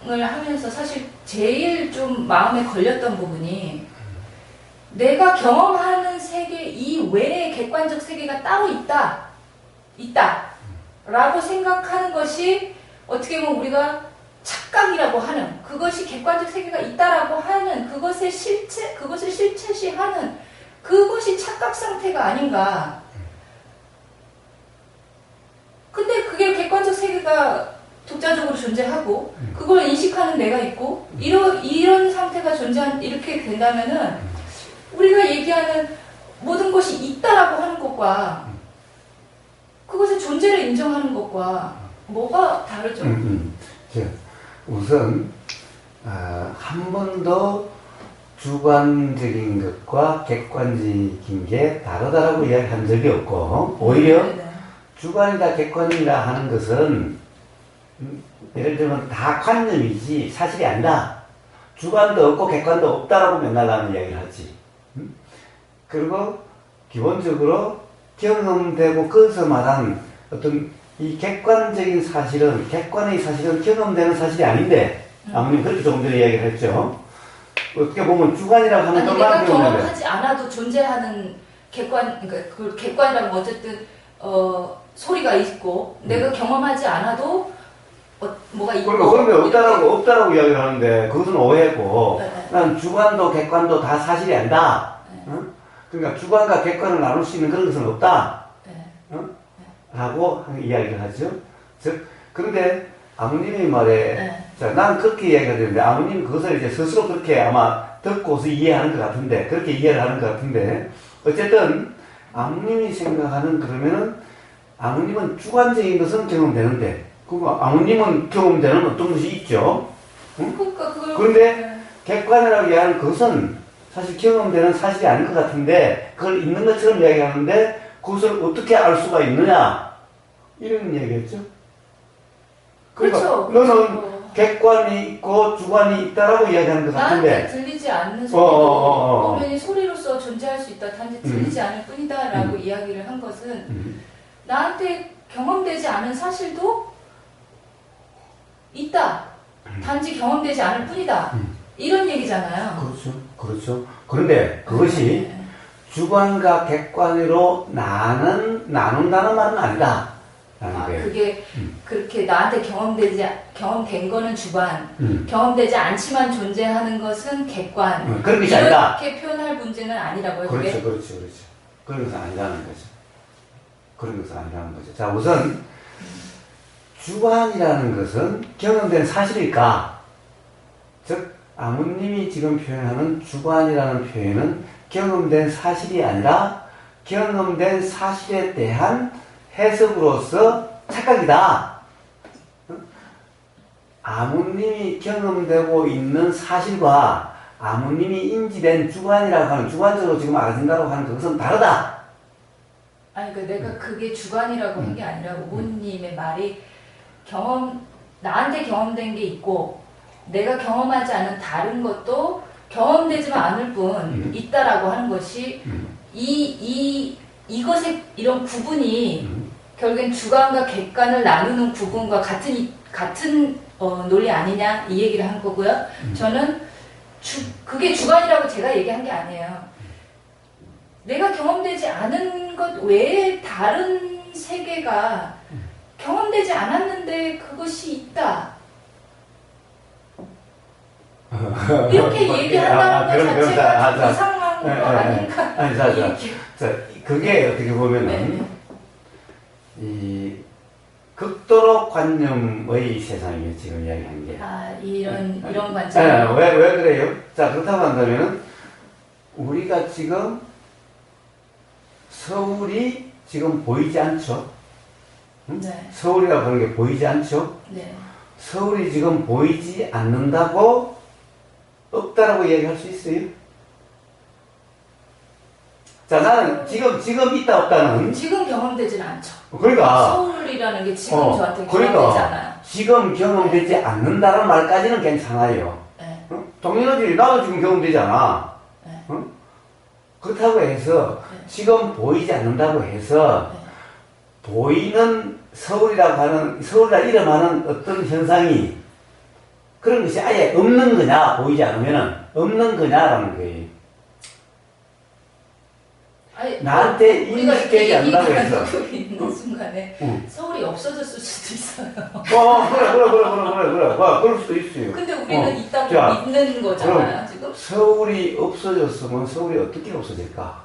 하면서 사실 제일 좀 마음에 걸렸던 부분이 내가 경험하는 세계 이외의 객관적 세계가 따로 있다 라고 생각하는 것이 어떻게 보면 우리가 착각이라고 하는 그것이 객관적 세계가 있다라고 하는 그것을 실체시하는 그것이 착각 상태가 아닌가. 근데 그게 객관적 세계가 독자적으로 존재하고 그걸 인식하는 내가 있고 이런 상태가 이렇게 된다면은 우리가 얘기하는 모든 것이 있다라고 하는 것과 그것의 존재를 인정하는 것과 뭐가 다르죠? 우선 한 번도 주관적인 것과 객관적인 게 다르다라고 이야기한 적이 없고 오히려 주관이다 객관이다 하는 것은 예를 들면 다 관념이지 사실이 아니다. 주관도 없고 객관도 없다라고 맨날 나는 이야기를 하지. 그리고 기본적으로 경험되고 거기서 말한 어떤 이 객관적인 사실은 객관의 사실은 경험되는 사실이 아닌데 아무님 그렇게 조금 전에 이야기를 했죠. 어떻게 보면 주관이라고 하는 것만 내가 경험하지 않아도 존재하는 그러니까 그 객관이라는 건 어쨌든 소리가 있고 내가 경험하지 않아도 뭐가 있고 그러면 없다라고 이야기를 하는데 그것은 오해고 난 주관도 객관도 다 사실이 아니다. 그러니까 주관과 객관을 나눌 수 있는 그런 것은 없다. 라고 이야기를 하죠. 그런데 아버님의 말에 난 그렇게 이야기가 되는데 아버님 그것을 이제 스스로 그렇게 아마 듣고서 이해하는 것 같은데 그렇게 이해를 하는 것 같은데 어쨌든 아버님이 생각하는 그러면은 아버님은 주관적인 것은 경험되는데 그리고 아버님은 경험되는 어떤 것이 있죠. 그런데 객관이라고 이야기하는 것은 사실 경험되는 사실이 아닌 것 같은데 그걸 있는 것처럼 이야기하는데 그것을 어떻게 알 수가 있느냐 이런 얘기겠죠. 그러니까 그렇죠. 너는 객관이 있고 주관이 있다라고 이야기하는 것 나한테 같은데. 들리지 않는 소리도 엄연히 소리로서 존재할 수 있다. 단지 들리지 않을 뿐이다라고 이야기를 한 것은 나한테 경험되지 않은 사실도 있다. 단지 경험되지 않을 뿐이다. 이런 얘기잖아요. 그렇죠. 그렇죠. 그런데 그것이 주관과 객관으로 나눈다는 말은 아니다. 아, 그게 그렇게 나한테 경험된 거는 주관, 경험되지 않지만 존재하는 것은 객관. 그런 것이 아니다. 이렇게 표현할 문제는 아니라고요. 그렇죠, 그게? 그렇죠, 그렇죠. 그런 것은 아니라는 거죠. 그런 것은 아니라는 거죠. 자, 우선 주관이라는 것은 경험된 사실일까? 즉, 아무님이 지금 표현하는 주관이라는 표현은 경험된 사실이 아니라 경험된 사실에 대한 해석으로서 착각이다. 아무님이 경험되고 있는 사실과 아무님이 인지된 주관이라고 하는, 주관적으로 지금 알아진다고 하는 그것은 다르다. 아니, 그러니까 내가 그게 주관이라고 한 게 아니라 우보님의 말이 나한테 경험된 게 있고 내가 경험하지 않은 다른 것도 경험되지만 않을 뿐 있다라고 하는 것이 이것의 이런 구분이 결국엔 주관과 객관을 나누는 구분과 같은 논리 아니냐 이 얘기를 한 거고요. 저는 그게 주관이라고 제가 얘기한 게 아니에요. 내가 경험되지 않은 것 외에 다른 세계가 경험되지 않았는데 그것이 있다. 이렇게 얘기한다는 것 자체가 이상한 거 아닌가? 아니, 자, 그게 어떻게 보면은 이 극도로 관념의 세상이에요. 지금 이야기한 게. 아, 이런 관점. 왜 그래요? 자, 그렇다고 한다면은 우리가 지금 서울이 지금 보이지 않죠? 응? 네. 서울이라고 하는 게 보이지 않죠? 네. 서울이 지금 보이지 않는다고 없다라고 얘기할 수 있어요? 자, 나는 지금 있다 없다는 지금 경험되지는 않죠. 그러니까 서울이라는 게 지금 저한테 그러니까 경험되지 않아요. 지금 경험되지 않는다는 말까지는 괜찮아요. 네. 어? 당연하지. 나도 지금 경험되지 않아. 네. 어? 그렇다고 해서 네. 지금 보이지 않는다고 해서 네. 보이는 서울이라 이름하는 어떤 현상이 그런 것이 아예 없는 거냐, 보이지 않으면은 없는 거냐라는 거예요. 아니, 나한테 우리가 인식되지 이렇게 않는다고 얘기하는 해서. 있는 순간에 서울이 없어졌을 수도 있어요. 그래. 그럴 수도 있어요. 근데 우리는 있다고 자, 믿는 거잖아요, 지금. 서울이 없어졌으면 서울이 어떻게 없어질까?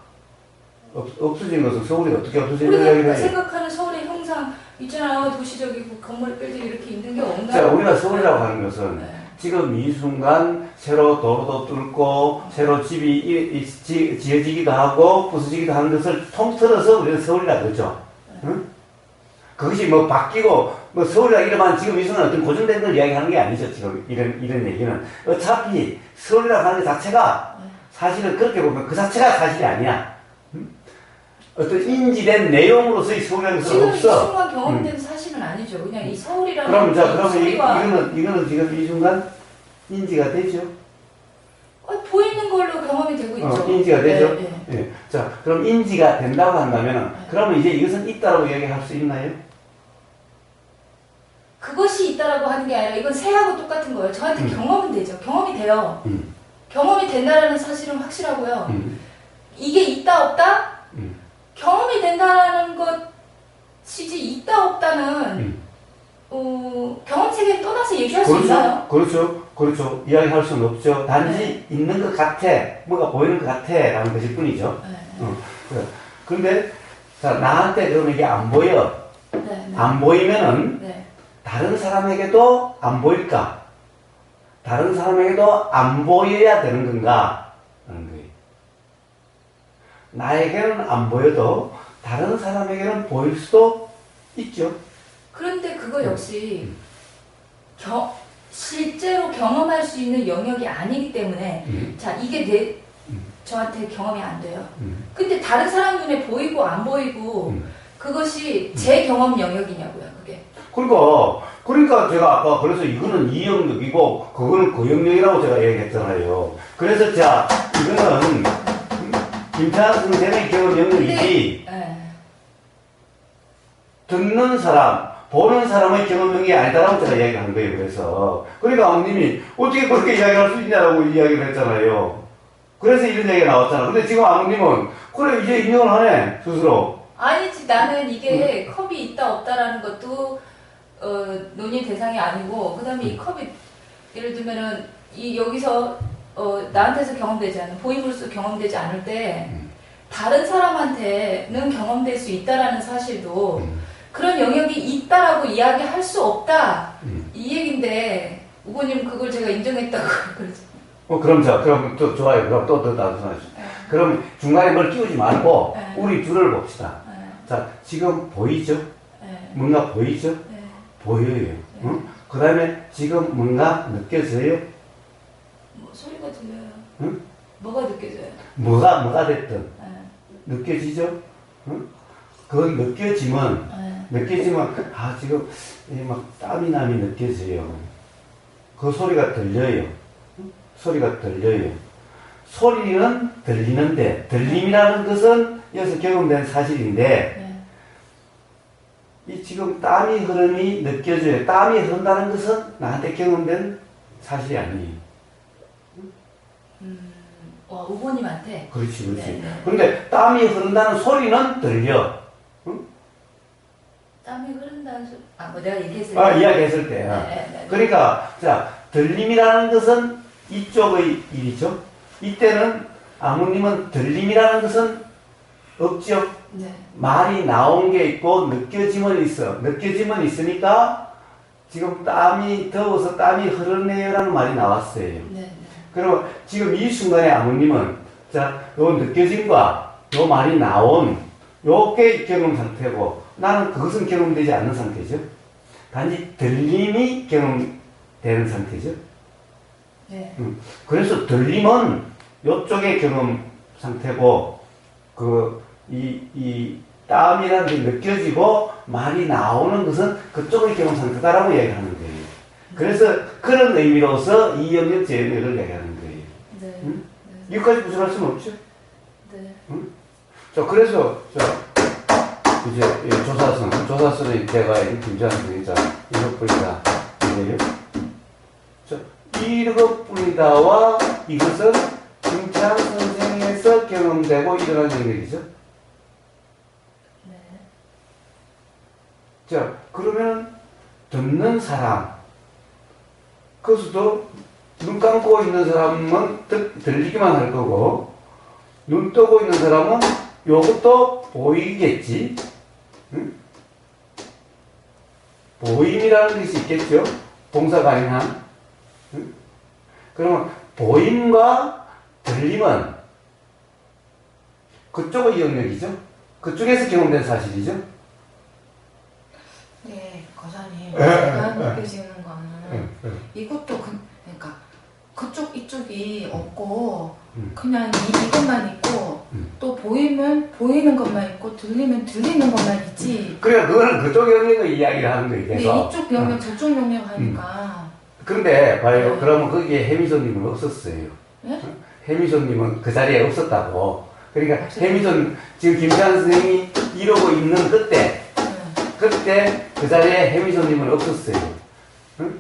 없어진 것은 서울이 어떻게 없어지는 우리가 이야기를 해요. 생각하는 서울의 형상 있잖아요. 도시적이고 건물 빌딩 이렇게 있는 게 없나요? 자, 우리가 서울이라고 하는 것은 네. 지금 이 순간 새로 도로도 뚫고 새로 집이 지어지기도 하고 부서지기도 하는 것을 통틀어서 우리는 서울이라고 그러죠. 응? 그것이 뭐 바뀌고 뭐 서울이라 이러면 지금 이 순간 어떤 고정된 걸 이야기하는 게 아니죠. 지금 이런 얘기는 어차피 서울이라고 하는 것 자체가 사실은 그렇게 보면 그 자체가 사실이 아니야. 응? 어떤 인지된 내용으로서의 서울이라는 것은 지금 없어. 이 순간 경험된 사실은 아니죠. 그냥 이 서울이라는 그러면 소리가 이거는 지금 이 순간 인지가 되죠. 보이는 걸로 경험이 되고 있죠. 인지가 되죠. 네, 네. 예. 자, 그럼 인지가 된다고 한다면, 그러면 이제 이것은 있다라고 얘기할 수 있나요? 그것이 있다라고 하는 게 아니라 이건 새하고 똑같은 거예요. 저한테 경험은 되죠. 경험이 돼요. 경험이 된다라는 사실은 확실하고요. 이게 있다 없다? 경험이 된다라는 것이지 있다 없다는 경험 세계를 떠나서 얘기할 수 있나요? 그렇죠. 이야기할 수는 없죠. 단지 있는 것 같아, 뭐가 보이는 것 같아라는 것일 뿐이죠. 그래. 그런데 자, 나한테 그러면 이게 안 보여. 안 보이면은 다른 사람에게도 안 보일까? 다른 사람에게도 안 보여야 되는 건가? 하는 거예요. 나에게는 안 보여도 다른 사람에게는 보일 수도 있죠. 그런데 그거 역시 실제로 경험할 수 있는 영역이 아니기 때문에 자, 이게 저한테 경험이 안 돼요. 근데 다른 사람 눈에 보이고 안 보이고 그것이 제 경험 영역이냐고요, 그게. 그러니까 제가 아까 그래서 이거는 이 영역이고 그거는 그 영역이라고 제가 얘기했잖아요. 그래서 자 이거는 김태환 선생의 경험 영역이지 예. 듣는 사람, 보는 사람의 경험 영역이 아니다라고 제가 이야기한 거예요. 그래서 그러니까 아버님이 어떻게 그렇게 이야기할 수 있냐라고 이야기를 했잖아요. 그래서 이런 얘기가 나왔잖아. 근데 지금 아버님은 그래 이제 인정을 하네 스스로. 아니지, 나는 이게 컵이 있다 없다라는 것도 논의 대상이 아니고, 그 다음에 이 컵이 예를 들면은 이 여기서 나한테서 경험되지 않은 보임으로써 경험되지 않을 때 다른 사람한테는 경험될 수 있다라는 사실도 그런 영역이 있다라고 이야기할 수 없다 이 얘긴데, 우고님 그걸 제가 인정했다고 그러죠. 그럼 또 좋아요. 그럼 또 나눠주세요. 그럼 중간에 뭘 끼우지 말고 우리 둘을 봅시다. 자, 지금 보이죠? 뭔가 보이죠? 보여요. 응? 그 다음에 지금 뭔가 느껴져요? 뭐 소리가 들려요. 응? 뭐가 느껴져요? 뭐가 됐든 느껴지죠? 응? 그 느껴지면 지금 막 땀이 남이 느껴져요. 그 소리가 들려요. 응? 소리가 들려요. 소리는 들리는데 들림이라는 것은 여기서 경험된 사실인데 이 지금 땀이 흐름이 느껴져요. 땀이 흐른다는 것은 나한테 경험된 사실이 아니에요. 우고님한테. 그렇지. 네. 그런데 땀이 흐른다는 소리는 들려. 응? 땀이 흐른다는 소리. 뭐 내가 얘기했을 때. 이야기했을 때. 네. 그러니까, 자, 들림이라는 것은 이쪽의 일이죠. 이때는 아무님은 들림이라는 것은 없죠. 네. 말이 나온 게 있고 느껴짐은 있어. 느껴짐은 있으니까 지금 땀이 더워서 땀이 흐르네요라는 말이 나왔어요. 네. 그리고 지금 이 순간에 아버님은 자, 요 느껴짐과 요 말이 나온 요게 경험 상태고 나는 그것은 경험되지 않는 상태죠. 단지 들림이 경험되는 상태죠. 네. 그래서 들림은 요쪽의 경험 상태고 이 땀이라는 게 느껴지고 말이 나오는 것은 그쪽의 경험 상태다라고 얘기하는 거예요. 그래서 그런 의미로서 이 영역, 제 영역을 얘기하는 거예요. 네. 응? 여기까지 부정할 수는 없죠. 네. 응? 자, 그래서 이제 조사선은 제가 김재환 선생님 이것뿐이다. 이래요. 자, 이것뿐이다와 이것은 김재환 선생에서 경험되고 일어난 영역이죠. 네. 자, 그러면 듣는 사람, 그것도 눈 감고 있는 사람은 들리기만 할 거고, 눈 뜨고 있는 사람은 요것도 보이겠지. 응? 보임이라는 것이 있겠죠. 동사 가능한. 응? 그러면 보임과 들림은 그쪽의 영역이죠. 그쪽에서 경험된 사실이죠. 네, 거사님. 제가 느껴지는 거는 이것도 그러니까 그쪽 이쪽이 없고 그냥 이것만 있고 또 보이면 보이는 것만 있고 들리면 들리는 것만 있지. 그러니까 그거는 그쪽 영역의 이야기를 하는 거예요. 근데 그래서. 이쪽 영역 저쪽 영역 하니까. 그런데 봐요. 그러면 거기에 해미손님은 없었어요. 네? 해미손님은 그 자리에 없었다고. 그러니까 없었어요. 해미손 지금 김태환 선생님이 이러고 있는 그때 그 자리에 해미손님은 없었어요. 응?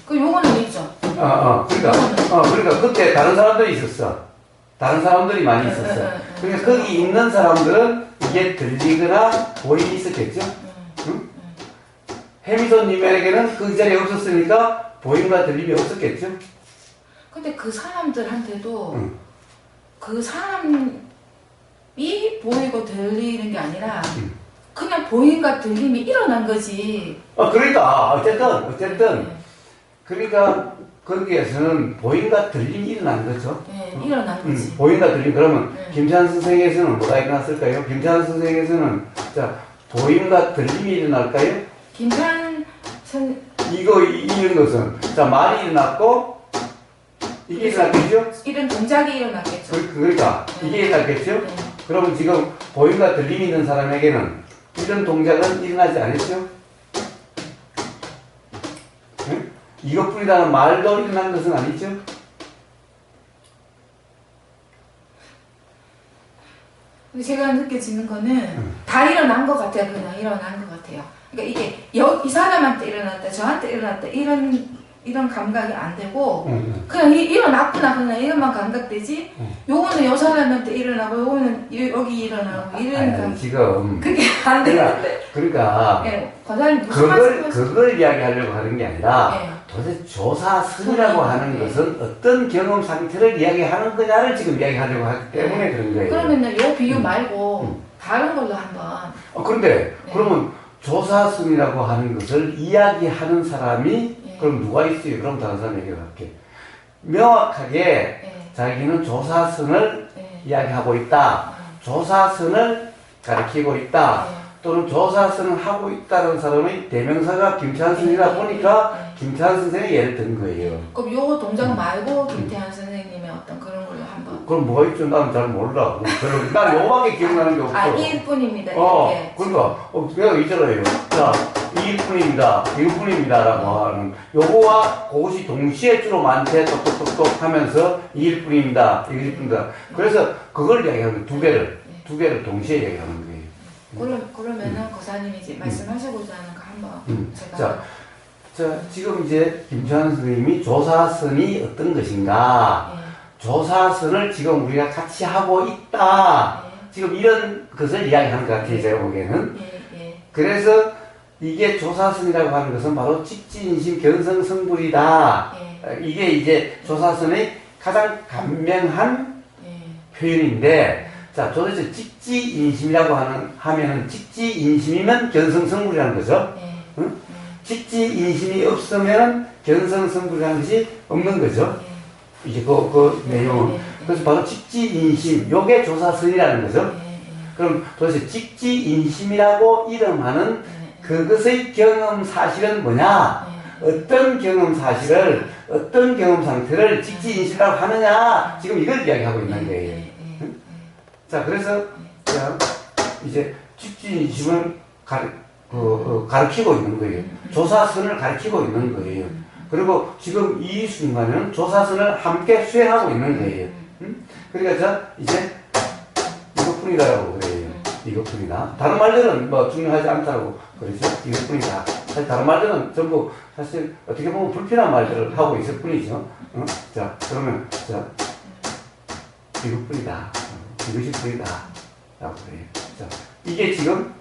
그 요거는 있죠. 그러니까 그때 다른 사람들이 있었어. 다른 사람들이 많이 있었어. 그러니까 거기 있는 사람들은 이게 들리거나 보임이 있었겠죠. 응? 해미손님에게는 그 자리에 없었으니까 보임과 들림이 없었겠죠. 근데 그 사람들한테도 응. 그 사람이 보이고 들리는 게 아니라 그냥 보임과 들림이 일어난 거지. 그러니까 어쨌든 그러니까 거기에서는 보임과 들림이 일어난 거죠. 네, 일어난 거지. 보임과 들림. 그러면 네. 김태환 선생에서는 뭐가 일어났을까요? 김태환 선생에서는 자 보임과 들림이 일어날까요? 김태환 선 이런 것은 자 말이 일어났고 이게 일어났겠죠? 이런 동작이 일어났겠죠. 그러니까 네. 이게 일어났겠죠? 네. 그러면 지금 보임과 들림이 있는 사람에게는 이런 동작은 일어나지 않았죠? 응? 이것뿐이라는 말도 일어난 것은 아니죠? 근데 제가 느껴지는 거는 다 일어난 것 같아요. 그냥 일어난 것 같아요. 그러니까 이게 이 사람한테 일어났다, 저한테 일어났다 이런 감각이 안 되고 그냥 일어났구나 그냥 이것만 감각되지. 요거는 요 사람한테 일어나고 요거는 여기 일어나고 이런 감각. 지금 그게 안 되는데. 그러니까 예, 과장님 무슨 말씀하시는 그걸 이야기하려고 하는 게 아니라 예. 도대체 조사선이라고 하는 것은 어떤 경험 상태를 이야기하는 거냐를 지금 이야기하려고 하기 때문에 그런 거예요. 그러면은 요 비유 말고 다른 걸로 한번. 그런데 네. 그러면 조사선이라고 하는 것을 이야기하는 사람이 예. 그럼 누가 있어요? 그럼 다른 사람 얘기할게. 명확하게 예. 자기는 조사선을 예. 이야기하고 있다. 조사선을 가리키고 있다. 예. 또는 조사선을 하고 있다는 사람의 대명사가 김찬선이다 보니까 김찬선 선생이 예를 든 거예요. 그럼 요 동작 말고 김태환 선생님의 어떤 그런 걸로 한번. 그럼 뭐가 있죠? 나는 잘 몰라. 난 요밖에 기억나는 게 없어. 아, 1분입니다. 예. 그러니까 내가 있잖아요. 자, 2일뿐입니다. 1분입니다라고 하는 요거와 그것이 동시에 주로 많대 똑똑똑똑 하면서 2일뿐입니다. 2일뿐입니다. 그래서 그걸 이야기하는 거예요. 두 개를 동시에 이야기하는 거예요. 그러면은 거사님이 이제 말씀하시고자 하는 거 한번 제가. 자, 지금 이제 김찬 선생님이 조사선이 어떤 것인가? 예. 조사선을 지금 우리가 같이 하고 있다. 예. 지금 이런 것을 이야기하는 것 같아요, 제가 보기에는. 예. 그래서 이게 조사선이라고 하는 것은 바로 직지인심 견성성불이다. 예. 이게 이제 조사선의 가장 간명한 예. 표현인데, 자, 도대체 직지인심이라고 하면은 직지인심이면 견성성불이라는 거죠. 예. 응? 직지인심이 없으면 견성성불이라는 것이 없는 거죠. 이제 그 내용은. 그래서 바로 직지인심, 요게 조사선이라는 거죠. 그럼 도대체 직지인심이라고 이름하는 그것의 경험 사실은 뭐냐? 어떤 경험 사실을, 어떤 경험 상태를 직지인심이라고 하느냐? 지금 이걸 이야기하고 있는 거예요. 자, 그래서, 자, 이제 직지인심을 가르치고 있는 거예요. 조사선을 가르치고 있는 거예요. 그리고 지금 이 순간에는 조사선을 함께 수행하고 있는 거예요. 그러니까 자, 이제 이것뿐이다라고 그래요. 이것뿐이다. 다른 말들은 뭐 중요하지 않다고 그러죠. 이것뿐이다. 사실 다른 말들은 전부 사실 어떻게 보면 불필요한 말들을 하고 있을 뿐이죠. 자, 그러면 자, 이것뿐이다. 이것이 뿐이다. 라고 그래요. 자, 이게 지금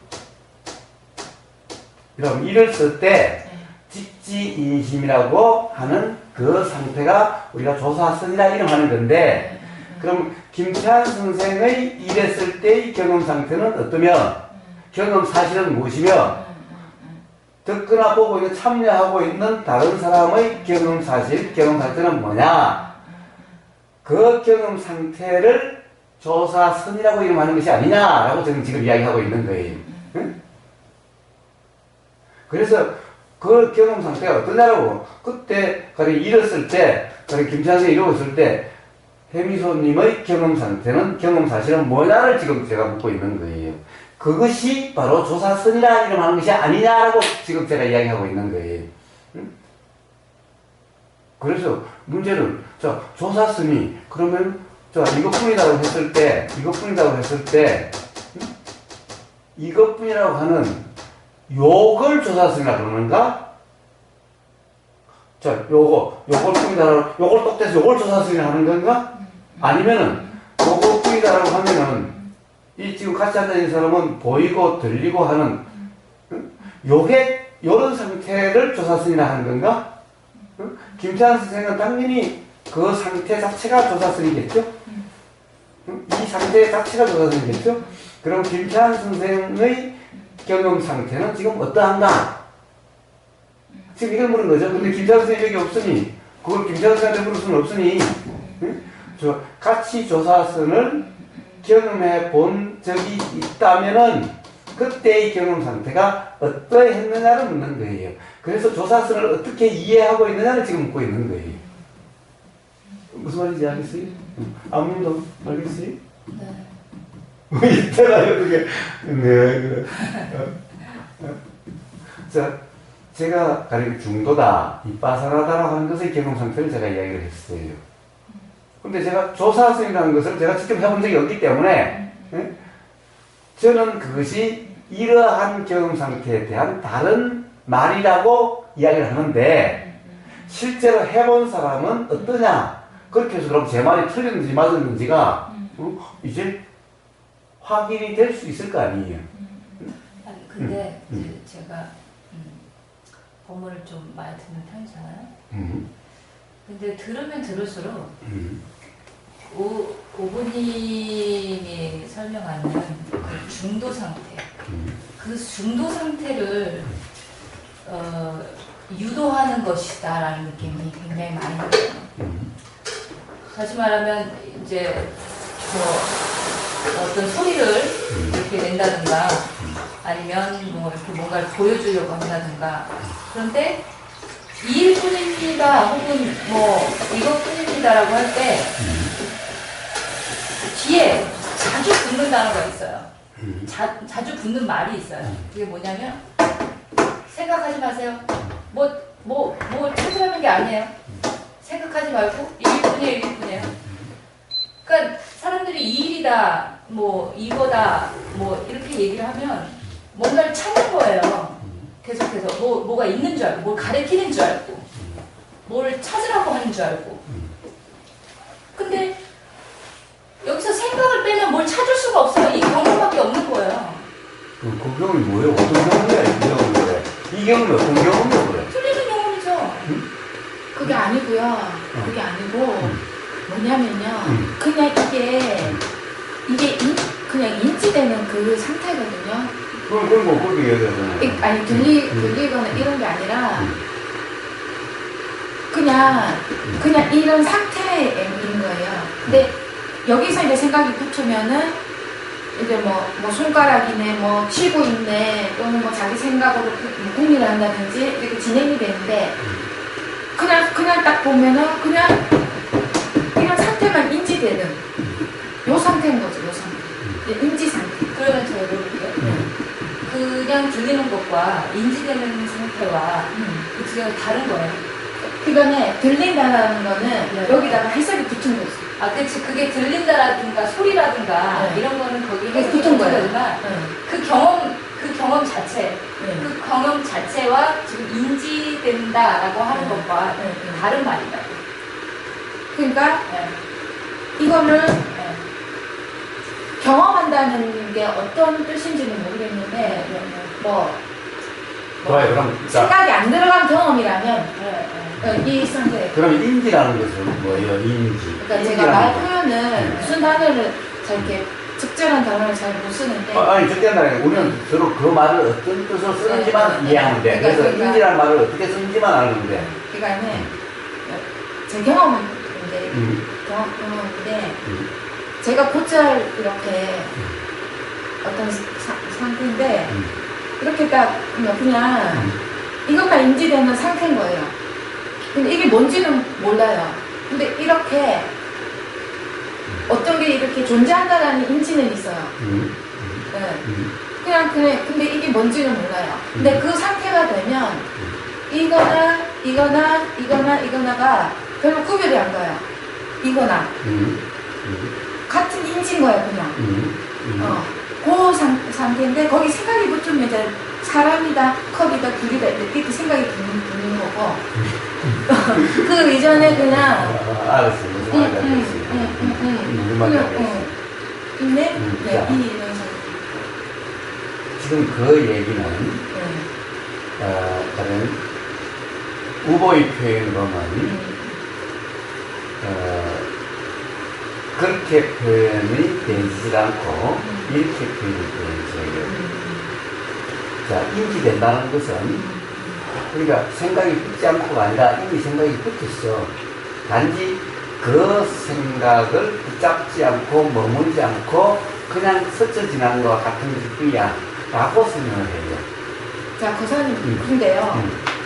그럼 이를 쓸 때 직지인심이라고 하는 그 상태가 우리가 조사선이라 이름하는 건데, 그럼 김태환 선생의 이랬을 때의 경험 상태는 어떠면 경험 사실은 무엇이며 듣거나 보고 있는 참여하고 있는 다른 사람의 경험 사실, 경험 상태는 뭐냐? 그 경험 상태를 조사선이라고 이름하는 것이 아니냐라고 저는 지금 이야기하고 있는 거예요. 응? 그래서 그 경험 상태가 어떠냐라고 그때 가령 이랬을 때 가령 김찬선이 이러고 있을 때 해미소님의 경험 상태는 경험 사실은 뭐냐를 지금 제가 묻고 있는 거예요. 그것이 바로 조사선이라 이름하는 것이 아니냐라고 지금 제가 이야기하고 있는 거예요. 응? 그래서 문제는 자 조사선이 그러면 자 이것뿐이라고 했을 때 응? 이것뿐이라고 하는 요걸 조사선이라 그러는가? 자, 요걸 뿐이다라고, 요걸 똑대서 요걸 조사선이라 하는 건가? 아니면은, 요걸 뿐이다라고 하면은, 이 지금 같이 앉아있는 사람은 보이고 들리고 하는, 요게, 요런 상태를 조사선이라 하는 건가? 김찬 선생은 당연히 그 상태 자체가 조사선이겠죠? 이 상태 자체가 조사선이겠죠? 그럼 김찬 선생의 경험 상태는 지금 어떠한가? 지금 이걸 물은 거죠. 근데 김찬 선생이 여기 없으니, 그걸 김찬 선생한테 물을 수는 없으니, 저 같이 조사선을 경험해 본 적이 있다면은, 그때의 경험 상태가 어떠했느냐를 묻는 거예요. 그래서 조사선을 어떻게 이해하고 있느냐를 지금 묻고 있는 거예요. 무슨 말인지 알겠어요? 아무도 알겠어요? 네. 이때가 그게 네. 자, 제가 가령 중도다, 이 빠사라다라고 하는 것의 경험 상태를 제가 이야기를 했어요. 근데 제가 조사학생이라는 것을 제가 직접 해본 적이 없기 때문에 예? 저는 그것이 이러한 경험 상태에 대한 다른 말이라고 이야기를 하는데 실제로 해본 사람은 어떠냐? 그렇게 해서 그럼 제 말이 틀렸는지 맞았는지가 이제 확인이 될 수 있을 거 아니에요. 아니, 근데 이제 제가 법문을 좀 많이 듣는 편이잖아요. 근데 들으면 들을수록 오부님이 설명하는 그 중도 상태, 그 중도 상태를 유도하는 것이다라는 느낌이 굉장히 많이 들어요. 다시 말하면 이제 뭐 어떤 소리를 이렇게 낸다든가 아니면 뭐 이렇게 뭔가를 보여주려고 한다든가 그런데 이 일뿐입니다 혹은 뭐 이것뿐입니다라고 할 때 뒤에 자주 붙는 단어가 있어요. 자주 붙는 말이 있어요. 그게 뭐냐면 생각하지 마세요. 뭐 찾으라는 게 아니에요. 생각하지 말고 일뿐이에요, 일뿐이에요. 그러니까 사람들이 이 일이다, 뭐 이거다, 뭐 이렇게 얘기를 하면 뭔가를 찾는 거예요. 계속해서 뭐가 있는 줄 알고, 뭘 가리키는 줄 알고, 뭘 찾으라고 하는 줄 알고. 근데 여기서 생각을 빼면 뭘 찾을 수가 없어요. 이 경험밖에 없는 거예요. 그 경험이 뭐예요? 어떤 경험이야? 이 경험이 그래? 이 경험이 어떤 경험이야? 그래? 틀리는 경험이죠. 그게 아니고요. 그게 아니고 뭐냐면요. 그냥 이게 그냥 인지되는 그 상태거든요. 그걸 뭐 그렇게 얘기하잖아요. 아니 들리거나 이런 게 아니라 그냥 이런 상태인 거예요. 근데 여기서 이제 생각이 붙으면은 이제 뭐 손가락이네, 뭐 치고 있네, 또는 뭐 자기 생각으로 궁리를 한다든지 이렇게 진행이 되는데 그냥 딱 보면은 그냥 이런 상태만 인지되는 요 상태인 거죠, 요 상태. 인지 상태. 그러면 제가 물어볼게요. 그냥 들리는 것과 인지되는 상태와 그 두 개가 다른 거예요. 그거는 들린다라는 거는 여기다가 해석이 붙은 거지. 아, 그치. 그게 들린다라든가 소리라든가 이런 거는 거기에 해석이 붙은 거예요. 거지만 그 경험 자체, 그 경험 자체와 지금 인지된다라고 하는 것과 다른 말이라고. 그러니까 네. 이거는 네. 경험한다는 게 어떤 뜻인지는 모르겠는데 좋아요. 그럼 생각이 안 들어간 경험이라면 이 상태. 그럼 인지라는 것은 뭐예요? 인지. 그러니까 제가 말 표현을 무슨 단어를 잘 이렇게 적절한 단어를 잘 못 쓰는데. 아니 적절한 단어가 우리는 서로 그 말을 어떤 뜻으로 쓰는지만 이해하면 돼. 그래서 인지라는 말을 어떻게 쓰는지만 알면 돼. 그러니까는 제 경험인데 경험인데 제가 곧잘 이렇게 어떤 상태인데 이렇게 딱 그냥 이것만 인지되는 상태인 거예요. 근데 이게 뭔지는 몰라요. 근데 이렇게 어떤 게 이렇게 존재한다라는 인지는 있어요. 네. 근데 이게 뭔지는 몰라요. 근데 그 상태가 되면 이거나가 별로 구별이 안 가요. 이거나. 같은 인지인 거예요, 그냥. 그 상태인데, 거기 생각이 붙으면 이제 사람이다, 컵이다, 귤이다, 이렇게 생각이 드는 거고. 그 이전에 그냥. 알았어. 무슨 말인지 알겠어. 무슨 말인지 알겠어. 근데, 이런 상태. 지금 그 얘기는, 다른 우보의 표현으로는, 그렇게 표현이 되지 않고 이렇게 표현이 되죠. 자, 인지된다는 것은 우리가 생각이 붙지 않고가 아니라 이미 생각이 붙었어. 단지 그 생각을 붙잡지 않고 머물지 않고 그냥 스쳐 지나는 것과 같은 것뿐이야 라고 설명을 해요. 자, 고사님, 근데요.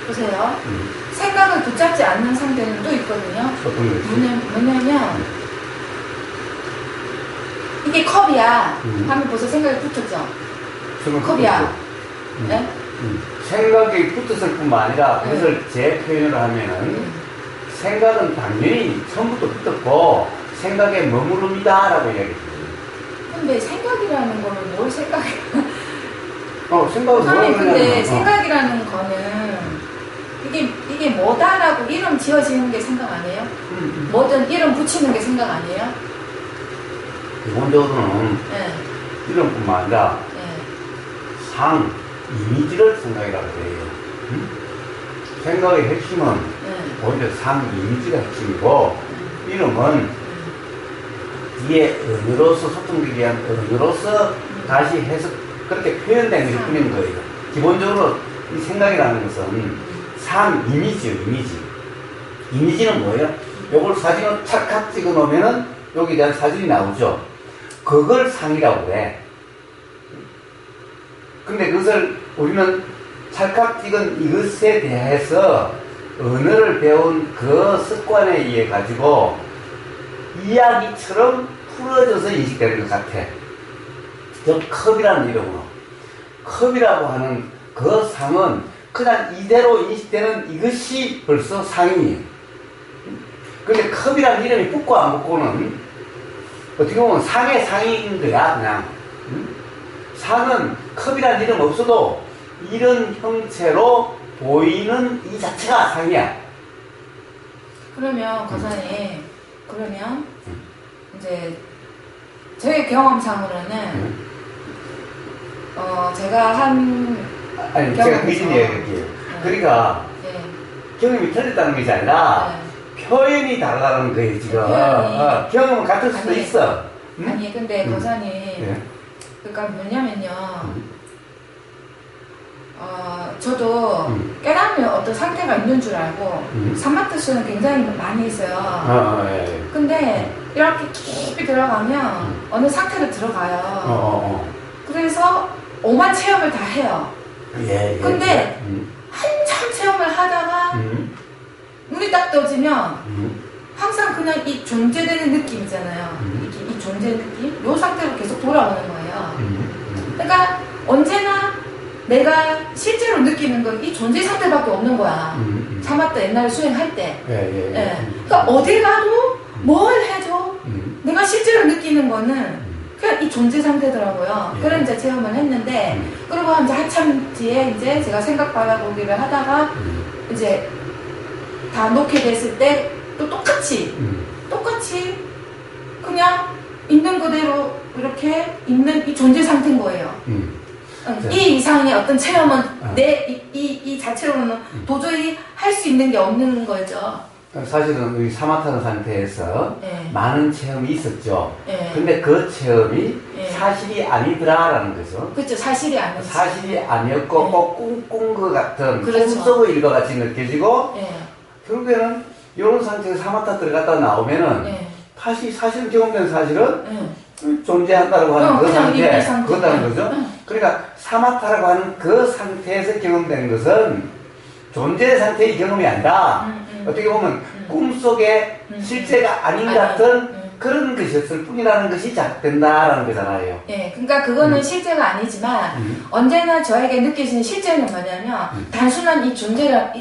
보세요. 생각을 붙잡지 않는 상태는 또 있거든요. 어떤 거지? 뭐냐면 이게 컵이야 음. 하면 벌써 생각이 붙었죠. 생각 컵이야. 붙었죠. 네? 생각이 붙었을 뿐만 아니라 그것을 제 표현으로 하면은 생각은 당연히 처음부터 붙었고 생각에 머무릅니다라고 이야기했어요. 근데 생각이라는 거는 뭘 생각해? 생각은 선생님 근데 뭐냐면 생각이라는 거는 이게 뭐다라고 이름 지어지는 게 생각 아니에요? 뭐든 이름 붙이는 게 생각 아니에요? 기본적으로는 네. 이런뿐만 아니라 네. 상, 이미지를 생각이라고 해요. 생각의 핵심은 네. 오히려 상, 이미지가 핵심이고 이름은 뒤에 언어로서 소통되기 위한 언어로서 다시 해석 그렇게 표현된 것일 뿐인 거예요. 기본적으로 이 생각이라는 것은 상, 이미지요, 이미지. 이미지는 뭐예요? 요걸 사진을 찰칵 찍어 놓으면은 여기에 대한 사진이 나오죠. 그걸 상이라고 해. 근데 그것을 우리는 찰칵 찍은 이것에 대해서 언어를 배운 그 습관에 의해 가지고 이야기처럼 풀어져서 인식되는 것 같아. 저 컵이라는 이름으로. 컵이라고 하는 그 상은 그냥 이대로 인식되는 이것이 벌써 상이에요. 근데 컵이라는 이름이 붙고 안 붙고는 어떻게 보면 상의 상인 거야, 그냥. 상은 컵이라는 이름 없어도 이런 형체로 보이는 이 자체가 상이야. 그러면 거사님 그러면 이제 저의 경험상으로는 제가 한 아니, 제가 그 신 이야기할게요. 그러니까 네. 경험이 틀렸다는 것이 아니라 네. 표현이 다르다는 거예요, 지금. 표현이. 경험은 같을 수도 아니, 있어. 아니 근데 거사님 네. 그러니까 뭐냐면요 저도 깨닫는 어떤 상태가 있는 줄 알고 사마트스는 굉장히 많이 있어요. 예. 근데 이렇게 깊이 들어가면 어느 상태로 들어가요. 그래서 오만 체험을 다 해요. 예. 근데 한참 체험을 하다가 눈이 딱 떠지면 항상 그냥 이 존재되는 느낌 있잖아요. 이 존재 느낌? 이 상태로 계속 돌아오는 거예요. 그러니까 언제나 내가 실제로 느끼는 건 이 존재 상태밖에 없는 거야. 사마트 옛날에 수행할 때. 예. 그러니까 어딜 가도 뭘 해도 내가 실제로 느끼는 거는 그냥 이 존재 상태더라고요. 예. 그런 이제 체험을 했는데 그리고 이제 한참 뒤에 이제 제가 생각 바라보기를 하다가 이제 다 놓게 됐을 때 또 똑같이 그냥 있는 그대로 이렇게 있는 이 존재 상태인 거예요. 이 이상의 어떤 체험은 이 자체로는 도저히 할 수 있는 게 없는 거죠. 사실은 우리 사마타는 상태에서 네. 많은 체험이 있었죠. 네. 근데 그 체험이 네. 사실이 아니더라라는 거죠. 그렇죠. 사실이 아니죠. 사실이 아니었고 네. 꼭 꿈꾼 것 같은 그렇죠. 꿈속의 일과 같이 느껴지고 네. 결국에는 이런 상태에서 사마타 들어갔다 나오면은 네. 사실 경험된 사실은 네. 존재한다고 하는 그 그냥 이 상태, 그렇다는 거죠. 네. 그러니까 사마타라고 하는 그 상태에서 경험된 것은 존재 상태의 경험이 아니라 어떻게 보면 꿈속의 실제가 아닌 같은 그런 것이었을 뿐이라는 것이 자각된다라는 거잖아요. 예, 그러니까 그거는 실제가 아니지만 언제나 저에게 느껴지는 실제는 뭐냐면 단순한 이 존재라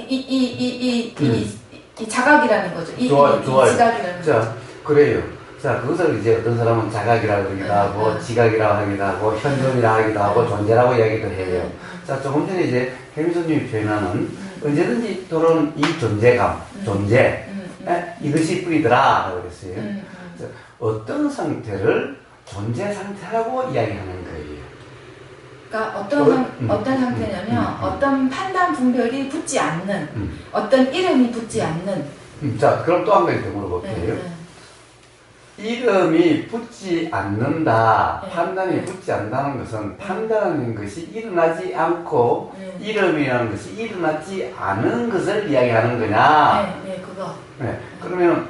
이 자각이라는 거죠. 좋아요. 이 지각이라는 거죠. 자, 그래요. 자, 그것을 이제 어떤 사람은 자각이라고 하기도 하고, 지각이라고 하기도 하고, 현존이라고 하기도 하고, 존재라고 이야기도 해요. 자, 조금 전에 이제 혜미소님이 표현하는 언제든지 돌아오는 이 존재감, 존재, 이것이 뿐이더라라고 그랬어요. 자, 어떤 상태를 존재 상태라고 이야기하는 거예요. 그러니까 어떤 상태냐면 어떤 판단 분별이 붙지 않는 어떤 이름이 붙지 않는 자, 그럼 또 한 가지 더 물어볼게요. 이름이 붙지 않는다, 판단이 붙지 않는다는 것은 판단하는 것이 일어나지 않고 이름이라는 것이 일어나지 않은 것을 이야기하는 거냐? 네, 그거. 네, 그러면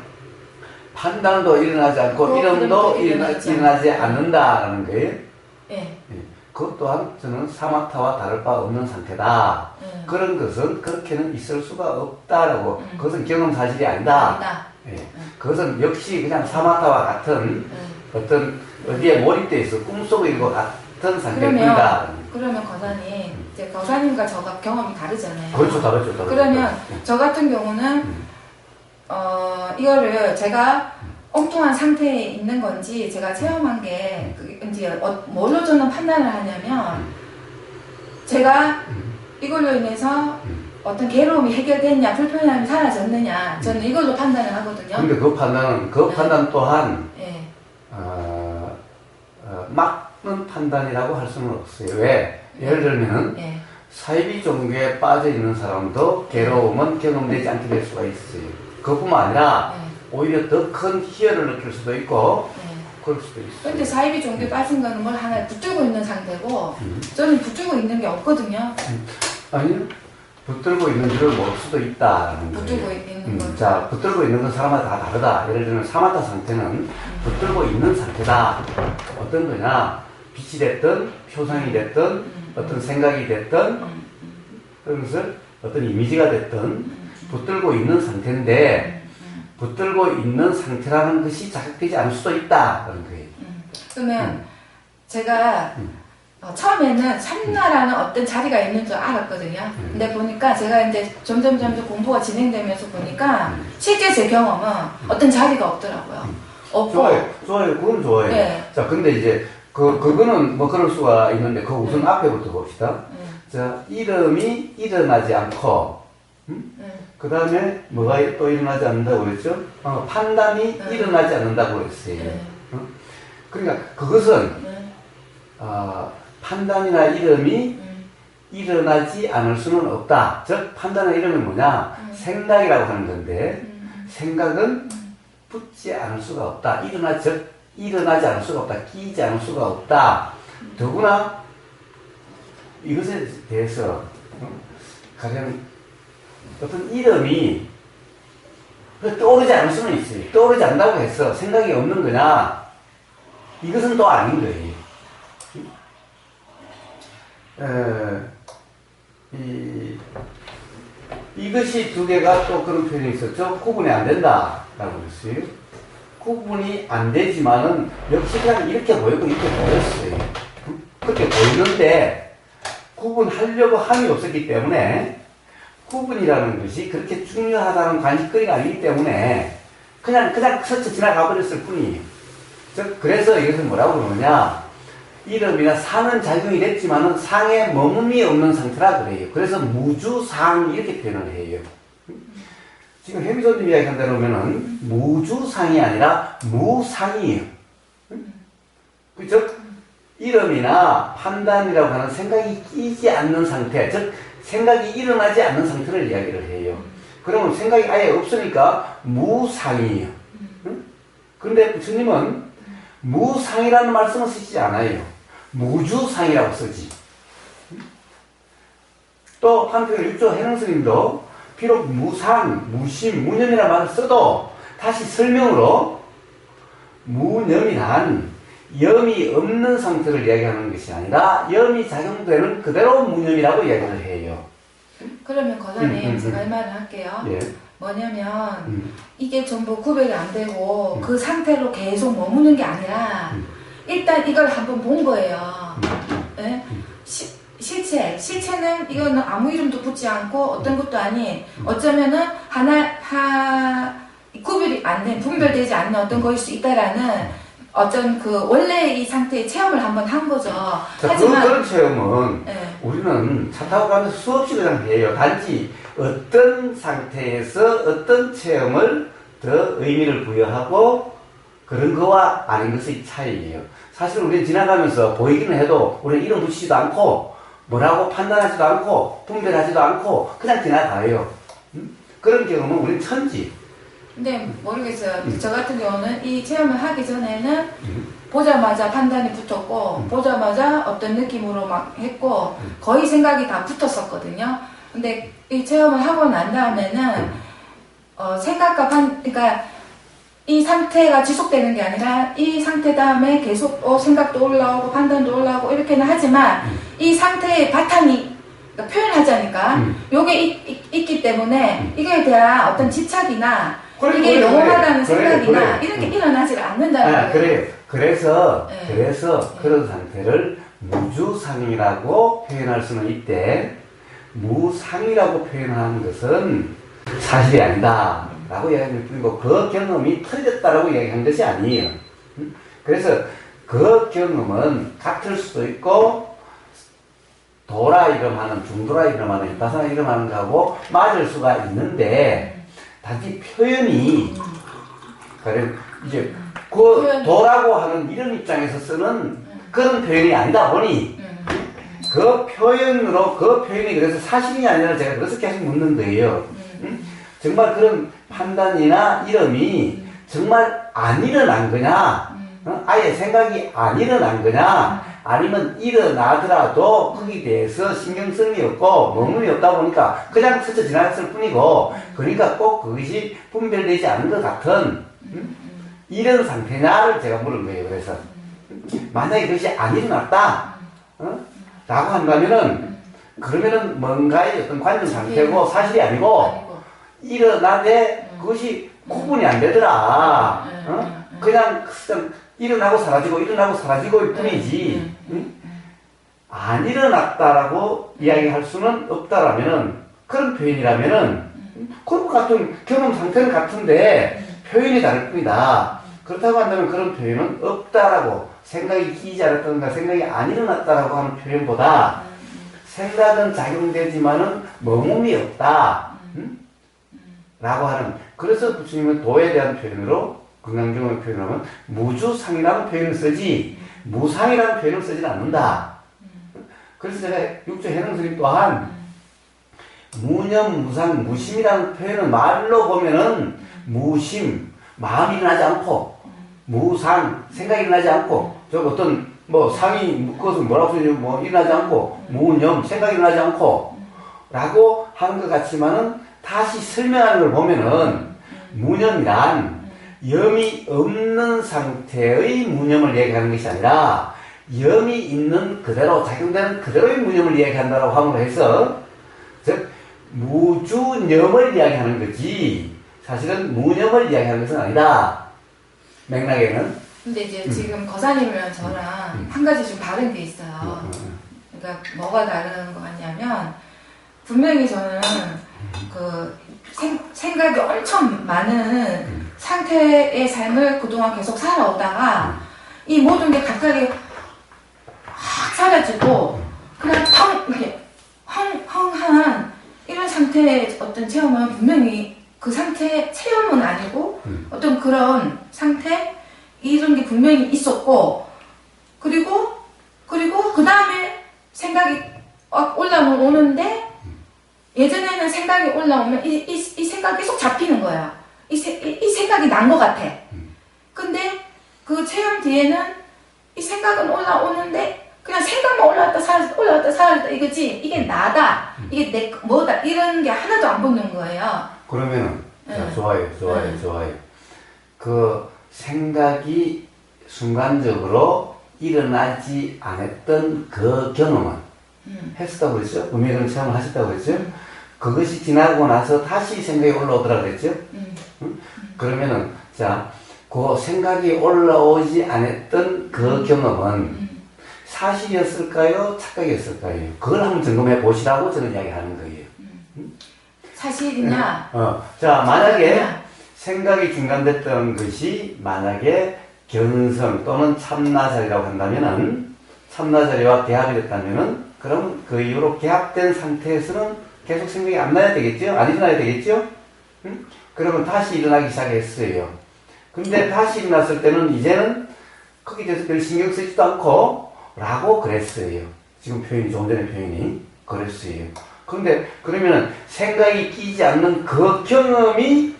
판단도 일어나지 않고 이름도 일어나지 않는다라는 거예요. 네. 그것 또한 저는 사마타와 다를 바 없는 상태다. 그런 것은 그렇게는 있을 수가 없다라고. 그것은 경험 사실이 아니다. 아니다. 그것은 역시 그냥 사마타와 같은 어떤 어디에 몰입돼 있어. 꿈속에 있는 것 같은 상태일 뿐이다. 그러면 거사님, 이제 거사님과 저가 경험이 다르잖아요. 그렇죠, 다르죠. 그러면 저 같은 경우는 이거를 제가 엉뚱한 상태에 있는 건지 제가 체험한 게 이제 뭘로 저는 판단을 하냐면 제가 이걸로 인해서 어떤 괴로움이 해결됐냐, 불편함이 사라졌느냐, 저는 이걸로 판단을 하거든요. 근데 그 판단 또한 예. 막는 판단이라고 할 수는 없어요. 왜? 예를 들면은 예. 사이비 종교에 빠져 있는 사람도 괴로움은 경험되지 않게 될 수가 있어요. 그뿐만 아니라 예. 오히려 더 큰 희열을 느낄 수도 있고 예. 그럴 수도 있어요. 근데 사이비 종교에 빠진 거는 뭘 하나 붙들고 있는 상태고 저는 붙들고 있는 게 없거든요. 아니요. 붙들고 있는 줄을 모를 수도 있다는 거예요. 붙들고 있는 거. 자, 붙들고 있는 건 사람마다 다 다르다. 예를 들면 사마타 상태는 붙들고 있는 상태다. 어떤 거냐? 빛이 됐든 표상이 됐든 어떤 생각이 됐든 그런 것을 어떤 이미지가 됐든 붙들고 있는 상태인데 붙들고 있는 상태라는 것이 자극되지 않을 수도 있다는 거예요. 그러면 제가 처음에는 삼나라는 어떤 자리가 있는 줄 알았거든요. 근데 보니까 제가 이제 점점 공부가 진행되면서 보니까 실제 제 경험은 어떤 자리가 없더라고요. 없고. 좋아요. 그건 좋아요. 네. 자, 근데 이제 그거는 뭐 그럴 수가 있는데 그 우선 앞에부터 봅시다. 자, 이름이 일어나지 않고 그 다음에 뭐가 또 일어나지 않는다고 그랬죠? 판단이 일어나지 않는다고 그랬어요. 그러니까 그것은 판단이나 이름이 일어나지 않을 수는 없다. 즉 판단이나 이름은 뭐냐? 생각이라고 하는 건데 생각은 붙지 않을 수가 없다. 일어나지 않을 수가 없다. 끼지 않을 수가 없다. 더구나 이것에 대해서 가령 어떤 이름이 떠오르지 않을 수는 있어요. 떠오르지 않는다고 해서 생각이 없는 거냐? 이것은 또 아닌 거예요. 이것이 두 개가 또 그런 표현이 있었죠. 구분이 안 된다라고 그랬어요. 구분이 안 되지만은 역시 그냥 이렇게 보이고 이렇게 보였어요. 그렇게 보이는데 구분하려고 함이 없었기 때문에 구분이라는 것이 그렇게 중요하다는 관심거리가 아니기 때문에 그냥 스쳐 지나가 버렸을 뿐이에요. 즉 그래서 이것을 뭐라고 그러느냐, 이름이나 상은 작용이 됐지만은 상에 머금이 없는 상태라 그래요. 그래서 무주상 이렇게 표현을 해요. 지금 혜미소님 이야기한 대로 보면은 무주상이 아니라 무상이에요. 즉 이름이나 판단이라고 하는 생각이 끼지 않는 상태, 즉 생각이 일어나지 않는 상태를 이야기를 해요. 그러면 생각이 아예 없으니까 무상이에요. 그런데 스님은 무상이라는 말씀을 쓰지 않아요. 무주상이라고 쓰지. 또 한편 육조 해능 스님도 비록 무상, 무심, 무념이라는 말을 써도 다시 설명으로 무념이란 염이 없는 상태를 이야기하는 것이 아니라 염이 작용되는 그대로 무념이라고 이야기를 해요. 그러면 거사님 제가 이 말을 할게요. 예. 뭐냐면 이게 전부 구별이 안 되고 그 상태로 계속 머무는 게 아니라 일단 이걸 한번 본 거예요. 네? 실체는 이거는 아무 이름도 붙지 않고 어떤 것도 아닌 어쩌면은 구별이 안 된, 분별되지 않는 어떤 것일 수 있다라는 어떤 그 원래 이 상태의 체험을 한번 한 거죠. 자, 하지만 그런 체험은 네. 우리는 차 타고 가면서 수없이 그냥 해요. 단지 어떤 상태에서 어떤 체험을 더 의미를 부여하고 그런 거와 아닌 것의 차이예요. 사실 우리는 지나가면서 보이기는 해도 우리는 이름 붙이지도 않고 뭐라고 판단하지도 않고 분별하지도 않고 그냥 지나가요. 그런 경험은 우리는 천지. 근데 모르겠어요. 저 같은 경우는 이 체험을 하기 전에는 보자마자 판단이 붙었고 보자마자 어떤 느낌으로 막 했고 거의 생각이 다 붙었었거든요. 근데 이 체험을 하고 난 다음에는 생각과 그러니까 이 상태가 지속되는 게 아니라 이 상태 다음에 계속 생각도 올라오고 판단도 올라오고 이렇게는 하지만 이 상태의 바탕이 그러니까 표현하자니까 요게 있기 때문에 이거에 대한 어떤 집착이나 그래, 이게 그래, 영원하다는 그래, 생각이나 그래. 이렇게 일어나질 않는다는 아, 거예요. 그래. 그래서 네. 그래서 그런 상태를 무주상이라고 표현할 수는 있대. 무상이라고 표현하는 것은 사실이 아니다 라고 이야기할 뿐이고 그 경험이 틀렸다라고 이야기한 것이 아니에요. 그래서 그 경험은 같을 수도 있고 도라 이름하는 중도라 이름하는 이빠사나 이름하는 거하고 맞을 수가 있는데 단지 표현이 그래 이제 그 도라고 하는 이런 입장에서 쓰는 그런 표현이 아니다 보니 그 표현으로 그 표현이 그래서 사실이 아니라 제가 그래서 계속 묻는 거예요. 정말 그런 판단이나 이름이 정말 안 일어난 거냐? 아예 생각이 안 일어난 거냐? 아니면 일어나더라도 거기에 대해서 신경성이 없고 머물이 없다 보니까 그냥 스쳐 지나갔을 뿐이고 그러니까 꼭 그것이 분별되지 않은 것 같은 이런 상태냐를 제가 물은 거예요. 그래서 만약에 그것이 안 일어났다 라고 한다면은 그러면은 뭔가의 어떤 관념 상태고 사실이 아니고 일어나되 그것이 구분이 안 되더라. 그냥 일어나고 사라지고 일어나고 사라지고일 뿐이지. 안 일어났다라고 이야기할 수는 없다라면은 그런 표현이라면은 그런 같은 경험 상태는 같은데 표현이 다를 뿐이다. 그렇다고 한다면 그런 표현은 없다라고 생각이 끼지 않았다든가 생각이 안 일어났다라고 하는 표현보다 생각은 작용되지만은 머금이 없다. 라고 하는 그래서 부처님은 도에 대한 표현으로 건강경험을 표현하면 무주상이라는 표현을 쓰지 무상이라는 표현을 쓰지 않는다. 그래서 제가 육조 해능스님 또한 무념, 무상, 무심이라는 표현은 말로 보면은 무심, 마음이 일어나지 않고 무상, 생각이 일어나지 않고 저 어떤 뭐 상이 묶어서 뭐라고 쓰냐 뭐 일어나지 않고 무념, 생각이 일어나지 않고 라고 하는 것 같지만은 다시 설명하는 걸 보면은 무념이란 염이 없는 상태의 무념을 얘기하는 것이 아니라 염이 있는 그대로 작용되는 그대로의 무념을 이야기한다고 함으로 해서 즉 무주념을 이야기하는 거지 사실은 무념을 이야기하는 것은 아니다. 맥락에는. 근데 이제 지금 거사님이랑 저랑 한 가지 좀 다른 게 있어요. 그러니까 뭐가 다른 거 같냐면 분명히 저는 그 생각이 엄청 많은 상태의 삶을 그동안 계속 살아오다가 이 모든 게 갑자기 확 사라지고 그냥 이렇게 헝헝한 이런 상태의 어떤 체험은 분명히 그 상태의 체험은 아니고 어떤 그런 상태 이런 게 분명히 있었고 그리고 그 다음에 생각이 올라오는데 예전에는 생각이 올라오면 이 생각이 계속 잡히는 거야. 이 생각이 난 것 같아. 근데 그 체험 뒤에는 이 생각은 올라오는데 그냥 생각만 올라왔다 사라졌다 이거지. 이게 나다. 이게 내 뭐다. 이런 게 하나도 안 붙는 거예요. 그러면은 네. 자, 좋아요. 그 생각이 순간적으로 일어나지 않았던 그 경험은 했었다고 그랬죠? 분명히 그런 체험을 하셨다고 그랬죠? 그것이 지나고 나서 다시 생각이 올라오더라 그랬죠? 그러면은, 자, 그 생각이 올라오지 않았던 그 경험은 사실이었을까요? 착각이었을까요? 그걸 한번 점검해 보시라고 저는 이야기하는 거예요. 사실이냐? 자, 만약에 생각이 중단됐던 것이 만약에 견성 또는 참나자리라고 한다면은 참나자리와 개합이 됐다면은 그럼 그 이후로 개합된 상태에서는 계속 생각이 안 나야 되겠죠? 안 일어나야 되겠죠? 그러면 다시 일어나기 시작했어요. 근데 다시 일어났을 때는 이제는 거기에 대해서 별 신경 쓰지도 않고 라고 그랬어요. 지금 표현이 조금 전에 표현이 그랬어요. 그런데 그러면은 생각이 끼지 않는 그 경험이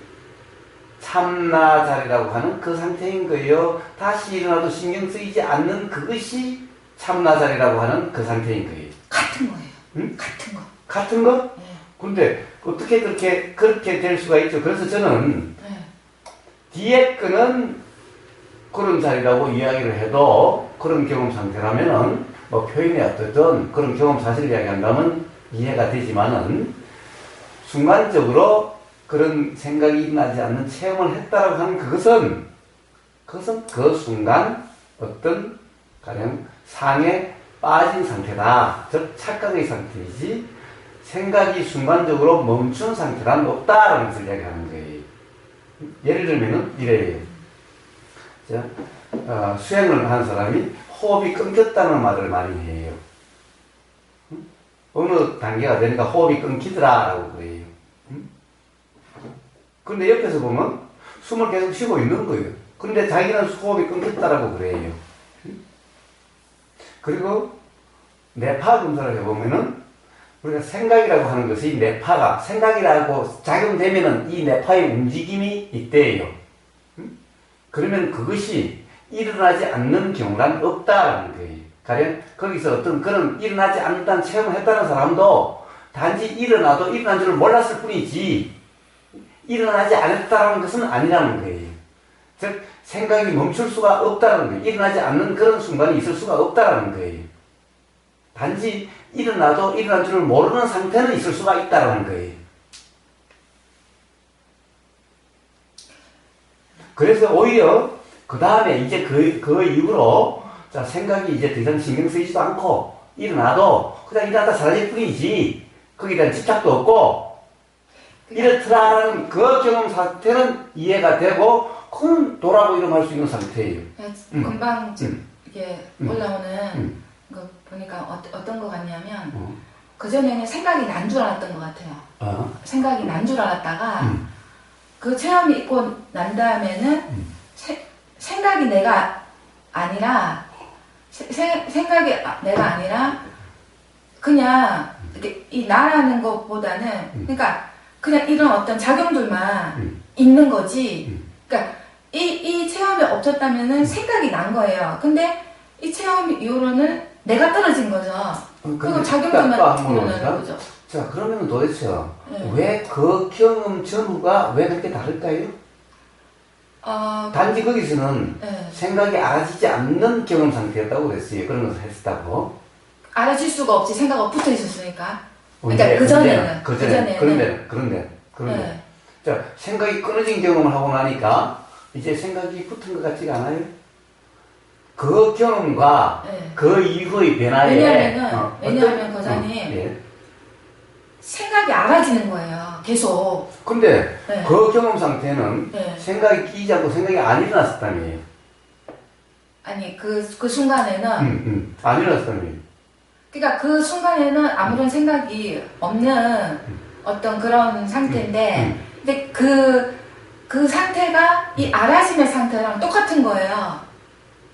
참나자리라고 하는 그 상태인 거예요. 다시 일어나도 신경 쓰이지 않는 그것이 참나자리라고 하는 그 상태인 거예요. 같은 거예요. 같은 거. 같은 거? 네. 근데 어떻게 그렇게 될 수가 있죠? 그래서 저는 네. 뒤에 거는 그런 자리라고 이야기를 해도 그런 경험 상태라면은 뭐 표현이 어떻든 그런 경험 사실을 이야기한다면 이해가 되지만은 순간적으로 그런 생각이 일어나지 않는 체험을 했다라고 하는 그것은 그 순간 어떤 가령 상에 빠진 상태다. 즉 착각의 상태이지 생각이 순간적으로 멈춘 상태란 없다라는 것을 이야기하는 거예요. 예를 들면은 이래요. 자, 수행을 한 사람이 호흡이 끊겼다는 말을 많이 해요. 어느 단계가 되니까 호흡이 끊기더라라고 그래요. 근데 옆에서 보면 숨을 계속 쉬고 있는 거예요. 근데 자기는 호흡이 끊겼다라고 그래요. 그리고 뇌파 검사를 해보면은 우리가 생각이라고 하는 것이 뇌파가 생각이라고 작용되면은 이 뇌파의 움직임이 있대요. 그러면 그것이 일어나지 않는 경우란 없다라는 거예요. 가령 거기서 어떤 그런 일어나지 않는다는 체험을 했다는 사람도 단지 일어나도 일어난 줄을 몰랐을 뿐이지 일어나지 않았다는 것은 아니라는 거예요. 즉 생각이 멈출 수가 없다는 거예요. 일어나지 않는 그런 순간이 있을 수가 없다는 거예요. 단지 일어나도 일어난 줄을 모르는 상태는 있을 수가 있다는 거예요. 그래서 오히려 그 다음에 이제 그 이후로 자, 생각이 이제 더 이상 신경 쓰이지도 않고 일어나도 그냥 일어나다 사라질 뿐이지 거기에 대한 집착도 없고 이렇더라는 그 경험 상태는 이해가 되고 그건 돌아보고 일어날 수 있는 상태예요. 금방 이게 올라오는 거 보니까 어떤 거 같냐면 그전에는 생각이 난 줄 알았던 것 같아요. 생각이 난 줄 알았다가 그 체험이 있고 난 다음에는 생각이 내가 아니라 생각이 내가 아니라 그냥 이렇게 이 나라는 것보다는 그러니까 그냥 이런 어떤 작용들만 있는 거지. 그러니까 이 체험이 없었다면은 생각이 난 거예요. 근데 이 체험 이후로는 내가 떨어진 거죠. 그리고 작용들만 일어나는 거죠. 자, 그러면 도대체 왜 그 경험 전후가 왜 그렇게 다를까요? 단지 거기서는 생각이 알아지지 않는 경험 상태였다고 그랬어요. 그런 것을 했다고. 알아질 수가 없지. 생각하고 붙어 있었으니까. 그러니까 그전에는. 그런데. 자, 생각이 끊어진 경험을 하고 나니까 이제 생각이 붙은 것 같지가 않아요? 그 경험과 그 이후의 변화에 왜냐하면 거장님 생각이 알아지는 거예요. 계속. 근데 그 경험 상태는 생각이 끼지 않고 생각이 안 일어났었다며요. 아니 그 순간에는 안 일어났었다며요. 그러니까 그 순간에는 아무런 생각이 없는 어떤 그런 상태인데 근데 그 상태가 이 알아짐의 상태랑 똑같은 거예요.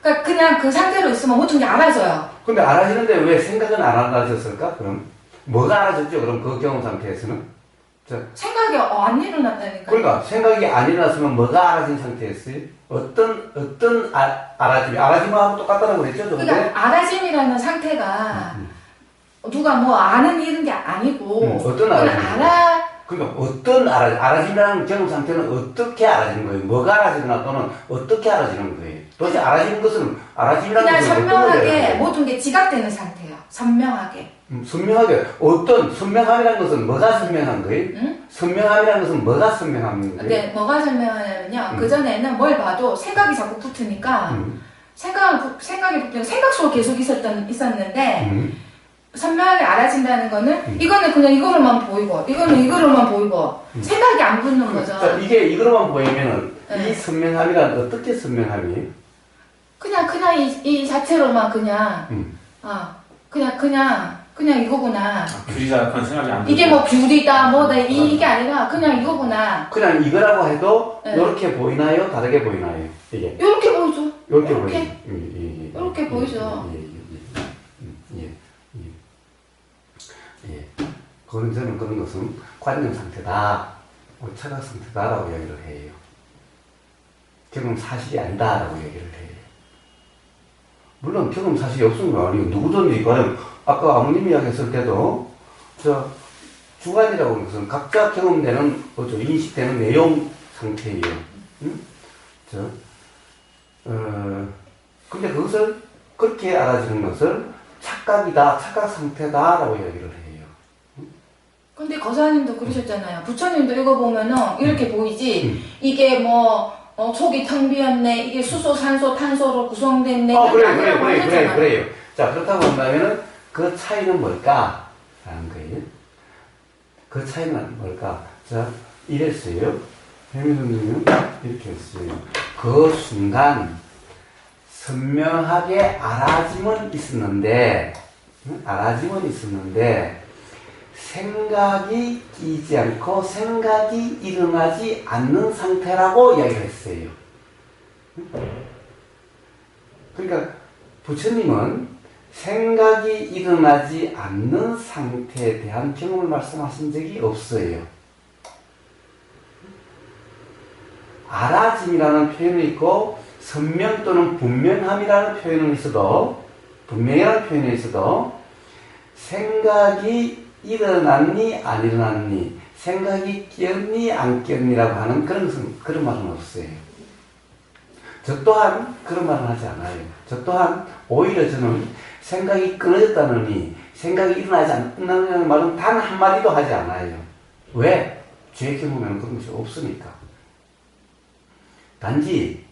그러니까 그냥 그 상태로 있으면 모든 게 알아져요. 근데 알아지는데 왜 생각은 안 알아졌을까? 그럼 뭐가 알아졌죠? 그럼 그 경험 상태에서는? 생각이 안 일어났다니까요. 그러니까 생각이 안 일어났으면 뭐가 알아진 상태였어요? 어떤 알아짐하고 똑같다고 그랬죠? 그러니까 알아짐이라는 상태가 누가 뭐 아는 이런 게 아니고 어떤 알아짐? 그러니까 어떤 알아짐이라는 경험 상태는 어떻게 알아지는 거예요? 뭐가 알아지거나 또는 어떻게 알아지는 거예요? 도대체 알아지는 것은 알아짐이라는 그냥 것은 선명하게 모든 게 지각되는 상태예요. 선명하게. 선명하게 어떤 선명함이라는 것은 뭐가 선명한 거예요? 선명함이라는 것은 뭐가 선명한 거예요? 네, 뭐가 선명하냐면요. 그 전에는 뭘 봐도 생각이 자꾸 붙으니까 생각이 붙으니까 생각 속에 계속 있었는데 선명하게 알아진다는 거는 이거는 그냥 이거로만 보이고 이거는 이거로만 보이고 생각이 안 붙는 거죠. 자, 이게 이거로만 보이면은 이 선명함이란 어떻게 선명함이에요? 그냥 이 자체로만 그냥 그냥 이거구나. 귤이다 그런 생각이 안 이게 뭐 귤이다 뭐다 이게 아니라 그냥 이거구나. 그냥 이거라고 해도 이렇게 보이나요? 다르게 보이나요? 이게 이렇게 보이죠. 이렇게 보이죠. 이렇게 보이죠. 그건 저는 그런 것은 관념 상태다, 착각 상태다라고 이야기를 해요. 경험 사실이 아니다라고 얘기를 해요. 물론 경험 사실이 없으면 아니고 누구든지 가령 아까 아버님 이야기했을 때도 주관이라고 하는 것은 각자 경험되는 인식되는 내용 상태예요. 근데 그것을 그렇게 알아지는 것을 착각이다, 착각 상태다라고 이야기를 해요. 근데 거사님도 그러셨잖아요. 부처님도 이거 보면은 이렇게 보이지. 이게 속이 텅 비었네. 이게 수소, 산소, 탄소로 구성됐네. 그래요. 자, 그렇다고 한다면은 그 차이는 뭘까? 라는 거예요. 그 차이는 뭘까? 자, 이랬어요. 해미선님은 이렇게 했어요. 그 순간 선명하게 알아짐은 있었는데, 생각이 끼지 않고 생각이 일어나지 않는 상태라고 이야기를 했어요. 그러니까 부처님은 생각이 일어나지 않는 상태에 대한 경험을 말씀하신 적이 없어요. 알아짐이라는 표현이 있고 선명 또는 분명함이라는 표현은 있어도, 분명이라는 표현이 있어도 생각이 일어났니 안 일어났니, 생각이 꼈니 안 꼈니라고 하는 그런 말은 없어요. 저 또한 그런 말은 하지 않아요. 저 또한 오히려 저는 생각이 끊어졌다느니 생각이 일어나지 않는다는 말은 단 한마디도 하지 않아요. 왜? 제 경험에는 그런 것이 없으니까. 단지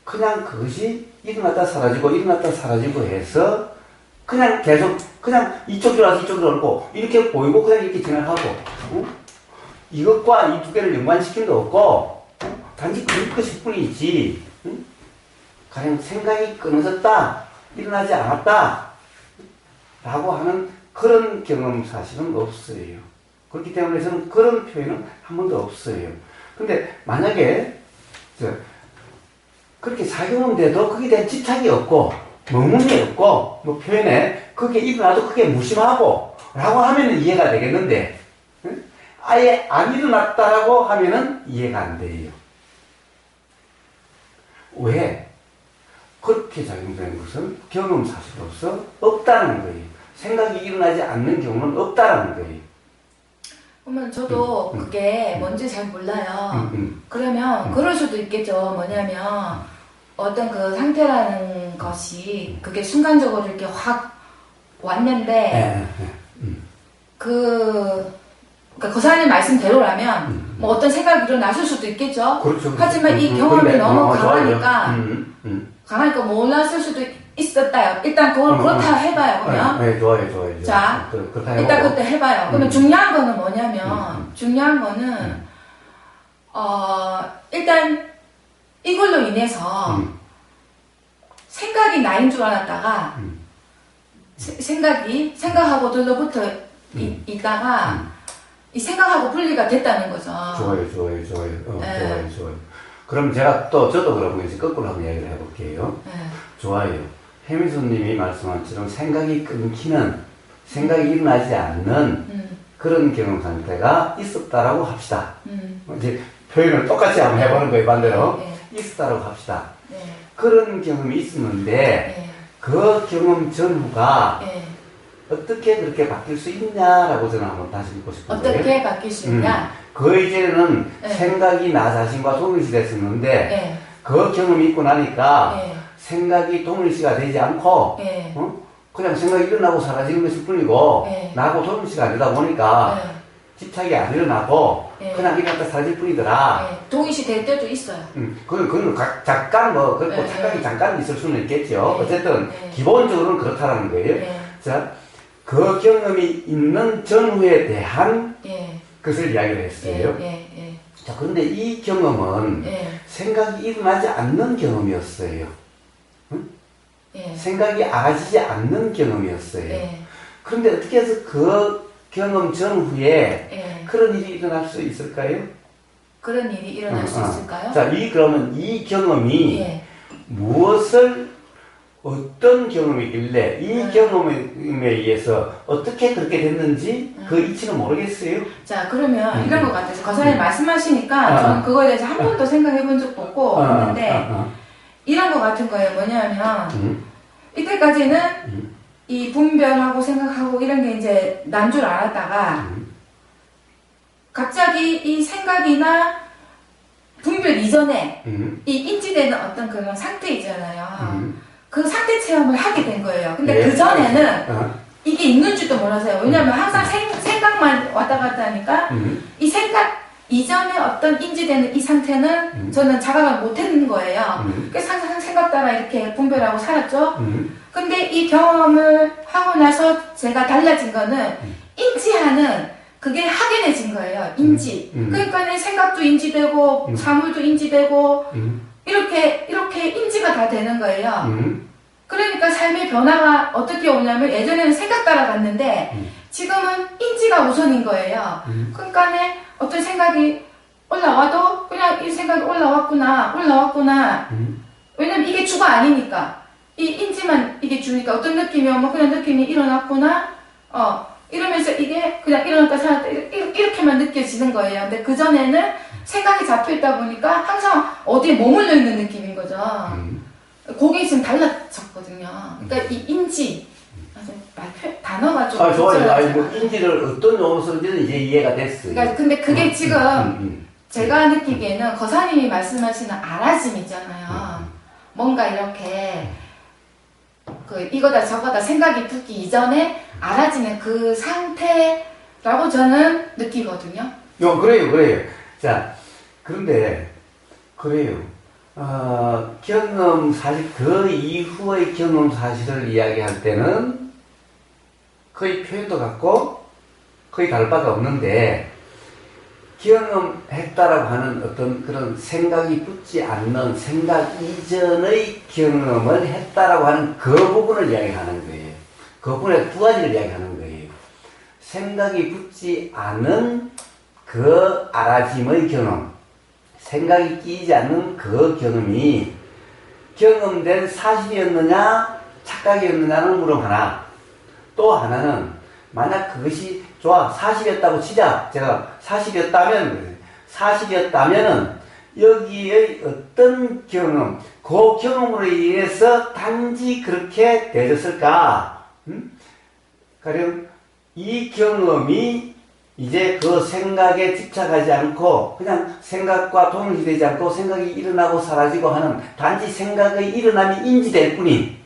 그냥 그것이 일어났다 사라지고 해서 그냥 계속 그냥 이쪽으로 와서 이쪽으로 오고 이렇게 보이고 그냥 이렇게 지나가고 이것과 이 두 개를 연관시킨 거 없고 단지 그것일 뿐이지 가령 생각이 끊어졌다 일어나지 않았다 라고 하는 그런 경험 사실은 없어요. 그렇기 때문에 저는 그런 표현은 한 번도 없어요. 근데 만약에 그렇게 작용인데도 거기에 대한 집착이 없고 머문이 없고 뭐 표현에 그게 일어나도 그게 무심하고 라고 하면은 이해가 되겠는데 아예 안 일어났다라고 하면은 이해가 안 돼요. 왜? 그렇게 작용되는 것은 경험 사실로서 없다는 거예요. 생각이 일어나지 않는 경우는 없다는 거예요. 그러면 저도 그게 뭔지 잘 몰라요. 그러면 그럴 수도 있겠죠. 뭐냐면 어떤 그 상태라는 것이 그게 순간적으로 이렇게 확 왔는데 그러니까 거사님 말씀대로라면 뭐 어떤 생각이 일어나실 수도 있겠죠. 그렇죠. 하지만 이 경험이 너무 강하니까 강하니까 몰랐을 수도 있었다요. 일단 그걸 그렇다 해봐요. 그러면 네, 좋아요. 자, 그렇다 일단 그때 해봐요. 그러면 중요한 거는 뭐냐면 중요한 거는 일단 이걸로 인해서 생각이 나인 줄 알았다가 생각하고 들러붙어 있다가 이 생각하고 분리가 됐다는 거죠. 좋아요. 네. 좋아요. 그럼 저도 그러면 이제 거꾸로 한번 이야기를 해볼게요. 네. 좋아요. 해미소님이 말씀한 것처럼 생각이 끊기는, 생각이 일어나지 않는 그런 경험 상태가 있었다라고 합시다. 이제 표현을 똑같이 한번 해보는 거예요, 반대로. 네. 있었다라고 합시다. 네. 그런 경험이 있었는데, 네. 그 경험 전후가 네. 어떻게 그렇게 바뀔 수 있냐라고 저는 한번 다시 묻고 싶은 거예요. 어떻게 바뀔 수 있냐? 그 이제는 네. 생각이 나 자신과 동일시 됐었는데, 네. 그 경험이 있고 나니까 네. 생각이 동일시가 되지 않고, 네. 그냥 생각이 일어나고 사라지는 것일 뿐이고, 네. 나하고 동일시가 안 되다 보니까, 네. 집착이 안 일어나고, 네. 그냥 일어났다 사라질 뿐이더라. 네. 동의시 될 때도 있어요. 그건 잠깐 네. 착각이 잠깐 있을 수는 있겠죠. 네. 어쨌든, 네. 기본적으로는 그렇다라는 거예요. 네. 자, 그 경험이 있는 전후에 대한 예. 것을 이야기를 했어요. 예. 자, 그런데 이 경험은 예. 생각이 일어나지 않는 경험이었어요. 예. 생각이 알아지지 않는 경험이었어요. 예. 그런데 어떻게 해서 그 경험 전후에 예. 그런 일이 일어날 수 있을까요? 그런 일이 일어날 수 있을까요? 자, 그러면 이 경험이 예. 어떤 경험이길래 이 경험에 의해서 어떻게 그렇게 됐는지 그 이치는 모르겠어요. 자, 그러면 이런 것 같아서 거사님 말씀하시니까 저는 그거에 대해서 한 번도 생각해 본 적도 없고 있는데 이런 것 같은 거예요. 뭐냐면 이때까지는 이 분별하고 생각하고 이런 게 이제 난 줄 알았다가 갑자기 이 생각이나 분별 이전에 이 인지되는 어떤 그런 상태 있잖아요. 그 상태 체험을 하게 된 거예요. 근데 예. 그 전에는 이게 있는 줄도 몰랐어요. 왜냐면 항상 생각만 왔다 갔다 하니까 이 생각 이전에 어떤 인지되는 이 상태는 저는 자각을 못했는 거예요. 그래서 항상 생각 따라 이렇게 분별하고 살았죠. 근데 이 경험을 하고 나서 제가 달라진 거는 인지하는 그게 확연해진 거예요. 인지. 그러니까 내 생각도 인지되고 사물도 인지되고 이렇게 인지가 다 되는 거예요. 그러니까 삶의 변화가 어떻게 오냐면 예전에는 생각 따라갔는데 지금은 인지가 우선인 거예요. 그러니까 어떤 생각이 올라와도 그냥 이 생각이 올라왔구나. 왜냐면 이게 주가 아니니까. 이 인지만 이게 주니까 어떤 느낌이 오면 그냥 느낌이 일어났구나. 이러면서 이게 그냥 일어났다 살았다 이렇게만 느껴지는 거예요. 근데 그전에는 생각이 잡혀있다 보니까 항상 어디에 머물러 있는 느낌인 거죠. 그게 지금 달라졌거든요. 그러니까 이 인지, 단어가 좀. 좋아요. 뭐 인지를 어떤 용어로 쓰는지는 이제 이해가 됐어요. 그러니까 근데 그게 지금 제가 느끼기에는 거사님이 말씀하시는 알아짐 있잖아요. 뭔가 이렇게 이거다 저거다 생각이 붙기 이전에 알아지는 그 상태라고 저는 느끼거든요. 그래요. 자, 그런데 그래요. 경험 사실 그 이후의 경험 사실을 이야기할 때는 거의 표현도 같고 거의 다를 바가 없는데 경험했다라고 하는 어떤 그런 생각이 붙지 않는 생각 이전의 경험을 했다라고 하는 그 부분을 이야기하는 거예요. 그 부분의 두 가지를 이야기하는 거예요. 생각이 붙지 않은 그 알아짐의 경험, 생각이 끼지 않는 그 경험이 경험된 사실이었느냐 착각이었느냐는 물음 하나, 또 하나는 만약 그것이 좋아 사실이었다고 치자. 제가 사실이었다면은 여기에 어떤 경험, 그 경험으로 인해서 단지 그렇게 되졌을까? 가령 이 경험이 이제 그 생각에 집착하지 않고 그냥 생각과 동일시되지 않고 생각이 일어나고 사라지고 하는 단지 생각의 일어남이 인지될 뿐인,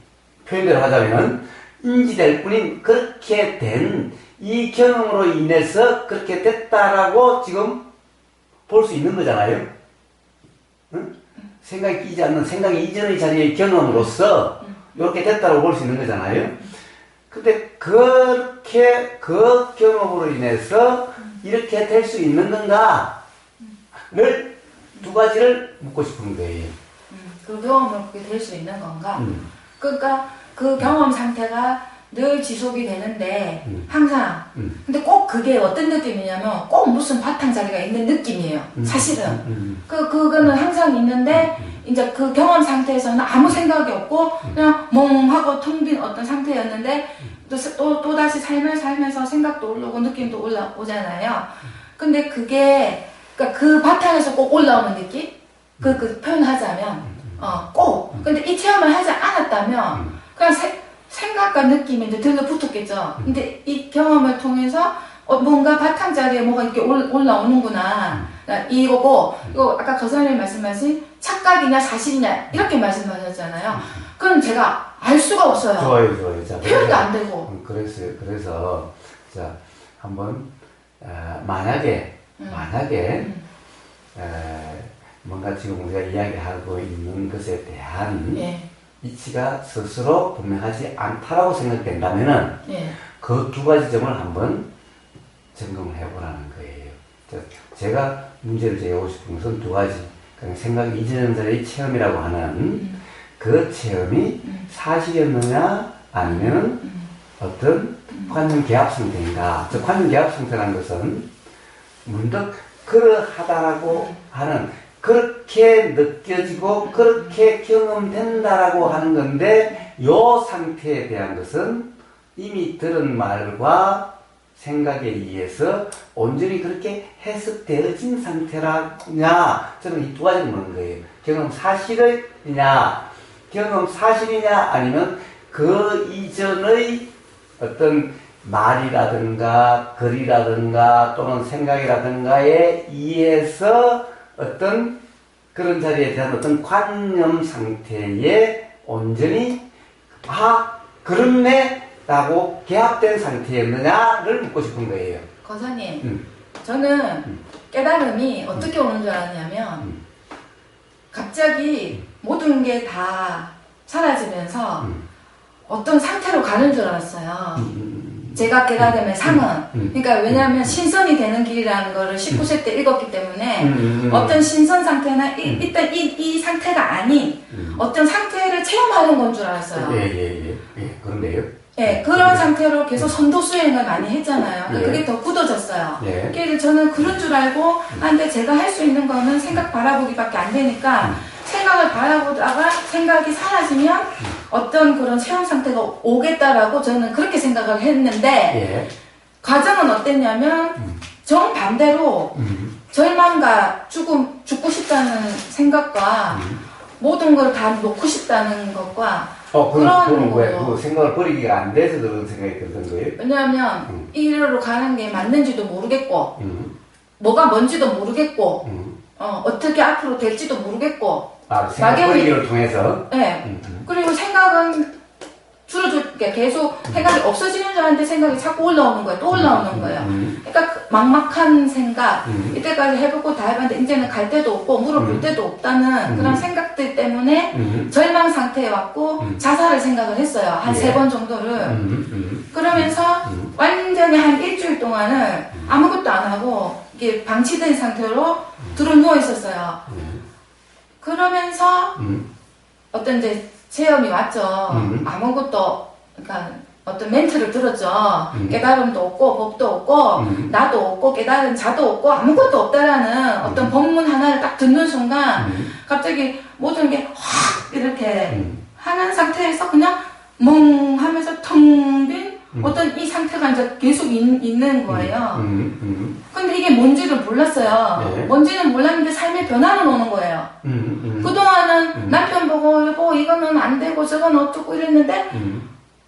표현대로 하자면 인지될 뿐인 그렇게 된 이 경험으로 인해서 그렇게 됐다라고 지금 볼 수 있는 거잖아요. 응? 생각이 끼지 않는 생각이 이전의 자리의 경험으로서 이렇게 됐다고 볼 수 있는 거잖아요. 근데 그렇게 그 경험으로 인해서 이렇게 될 수 있는 건가를 두 가지를 묻고 싶은 거예요. 그 경험으로 그게 될 수 있는 건가? 그러니까 그 경험 상태가 늘 지속이 되는데 항상 근데 꼭 그게 어떤 느낌이냐면 꼭 무슨 바탕 자리가 있는 느낌이에요. 사실은 그거는 항상 있는데 이제 그 경험 상태에서는 아무 생각이 없고 그냥 멍하고 텅 빈 어떤 상태였는데 또 다시 살면서 생각도 올라오고 느낌도 올라오잖아요. 근데 그게 그러니까 그 바탕에서 꼭 올라오는 느낌? 그 표현하자면 꼭. 근데 이 체험을 하지 않았다면 그냥 생각과 느낌이 이제 들러붙었겠죠. 근데 이 경험을 통해서 뭔가 바탕자리에 뭐가 이렇게 올라오는구나. 이거 아까 거사님 말씀하신 착각이냐 사실이냐 이렇게 말씀하셨잖아요. 그럼 제가 알 수가 없어요. 좋아요. 자, 표현도 안 되고. 그래서 자 한번 만약에 뭔가 지금 우리가 이야기하고 있는 것에 대한 이치가 스스로 분명하지 않다라고 생각된다면은 그 두 가지 점을 한번 점검을 해보라는 거예요. 제가 문제를 제기하고 싶은 것은 두 가지. 그러니까 생각 이전의 체험이라고 하는 그 체험이 사실이었느냐 아니면 어떤 관념 개합 상태인가. 저 관념 개합 상태라는 것은 문득 그러하다라고 하는 그렇게 느껴지고 그렇게 경험된다라고 하는 건데 요 상태에 대한 것은 이미 들은 말과 생각에 의해서 온전히 그렇게 해석되어진 상태라냐 저는 이 두 가지를 묻는 거예요. 경험 사실이냐 아니면 그 이전의 어떤 말이라든가 글이라든가 또는 생각이라든가에 의해서 어떤 그런 자리에 대한 어떤 관념 상태에 온전히 그렇네 상태라고 개합된 상태였느냐를 묻고 싶은 거예요. 거사님, 저는 깨달음이 어떻게 오는 줄 알았냐면 갑자기 모든 게 다 사라지면서 어떤 상태로 가는 줄 알았어요. 제가 깨달음의 상은. 그러니까 왜냐하면 신선이 되는 길이라는 거를 19세 때 읽었기 때문에 어떤 신선 상태나 일단 이 상태가 아닌 어떤 상태를 체험하는 건 줄 알았어요. 예, 그런데요? 예, 그런 상태로 계속 선도 수행을 많이 했잖아요. 그러니까 그게 더 굳어졌어요. 예. 그래서 저는 그런 줄 알고, 근데 제가 할 수 있는 거는 생각 바라보기밖에 안 되니까, 생각을 바라보다가 생각이 사라지면 어떤 그런 체험 상태가 오겠다라고 저는 그렇게 생각을 했는데, 예. 과정은 어땠냐면, 정반대로 절망과 죽고 싶다는 생각과 모든 걸 다 놓고 싶다는 것과 그건 왜, 거예요. 그 생각을 버리기가 안 돼서 그런 생각이 들던 거예요? 왜냐하면 이 길로 가는 게 맞는지도 모르겠고 뭐가 뭔지도 모르겠고 어떻게 앞으로 될지도 모르겠고 생각 막연히- 버리기를 통해서? 네. 그리고 생각은 줄어들게 계속 생각이 없어지는 줄 알았는데 생각이 자꾸 올라오는 거예요. 또 올라오는 거예요. 그러니까 그 막막한 생각 이때까지 해보고 다 해봤는데 이제는 갈 데도 없고 물어볼 데도 없다는 그런 생각들 때문에 절망 상태에 왔고 자살을 생각을 했어요. 한 예. 3번 정도를. 그러면서 완전히 한 일주일 동안을 아무것도 안 하고 이게 방치된 상태로 들어 누워 있었어요. 그러면서 어떤 이제 체험이 왔죠. 아무것도, 그러니까 어떤 멘트를 들었죠. 깨달음도 없고, 법도 없고, 나도 없고, 깨달은 자도 없고, 아무것도 없다라는 어떤 법문 하나를 딱 듣는 순간, 갑자기 모든 게 확 이렇게 하는 상태에서 그냥 멍 하면서 텅 빈 어떤 이 상태가 이제 계속 있는 거예요. 근데 이게 뭔지를 몰랐어요. 네. 뭔지는 몰랐는데 삶의 변화는 오는 거예요. 그동안은 남편 보고 여보 이거는 안 되고 저건 어쩌고 이랬는데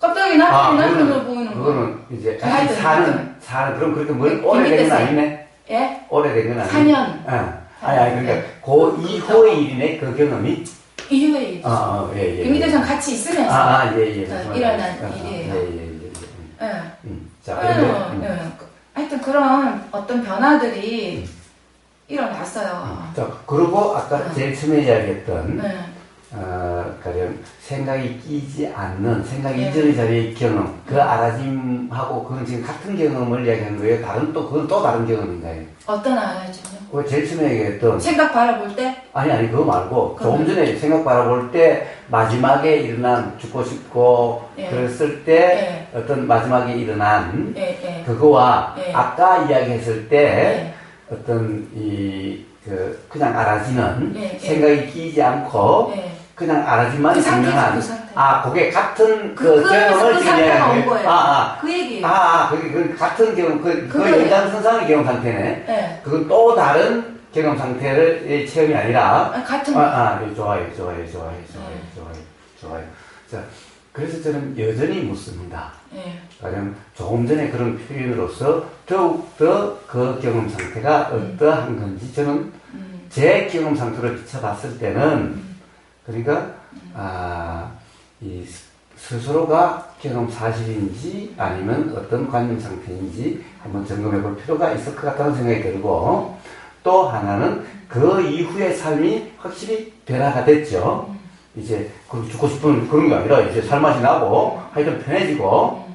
갑자기 남편이 남편으로 보이는 거예요. 그거는 이제 그 하여튼, 사는 그럼 그렇게 뭐 그 오래된 건 밑에 아니네? 예? 오래된 건 아니네? 4년. 아니 그러니까 그 이후의 일이네 그 경험이? 이후에 일이죠. 예. 김희대전 같이 있으면서 예. 일어난 일이에요. 예. 예. 자, 그런데 하여튼 그런 어떤 변화들이 일어났어요. 자, 그리고 아까 제일 처음에 이야기했던 네. 가령 생각이 끼지 않는 생각 예. 이전의 자리의 경험, 그 알아짐하고 그건 지금 같은 경험을 이야기하는 거예요? 그건 또 다른 경험인가요? 어떤 알아지요? 그 제일 처음에 얘기했던 생각 바라볼 때? 아니 그거 말고 그러면? 조금 전에 생각 바라볼 때 마지막에 일어난 죽고 싶고 예. 그랬을 때 어떤 마지막에 일어난 예. 그거와 예. 아까 이야기했을 때 예. 어떤 그냥 알아지는 예. 생각이 끼지 않고 예. 그냥 알아지만 그 상태죠, 증명한 그 상태. 그게 같은 그 경험을 상태가 지내는 온 거예요. 그 얘기예요. 그게 같은 경험 그 그거예요. 연장선상의 경험 상태네. 예. 그건 또 다른 경험 상태의 체험이 아니라 같은 예, 좋아요. 자, 그래서 저는 여전히 묻습니다. 예. 가령 조금 전에 그런 표현으로서 더욱더 그 경험 상태가 어떠한 건지 저는 제 경험 상태로 비춰봤을 때는 그러니까 이 스스로가 경험 사실인지 아니면 어떤 관념 상태인지 한번 점검해 볼 필요가 있을 것 같다는 생각이 들고 또 하나는 그 이후의 삶이 확실히 변화가 됐죠. 이제 죽고 싶은 그런 게 아니라 이제 살맛이 나고 하여튼 편해지고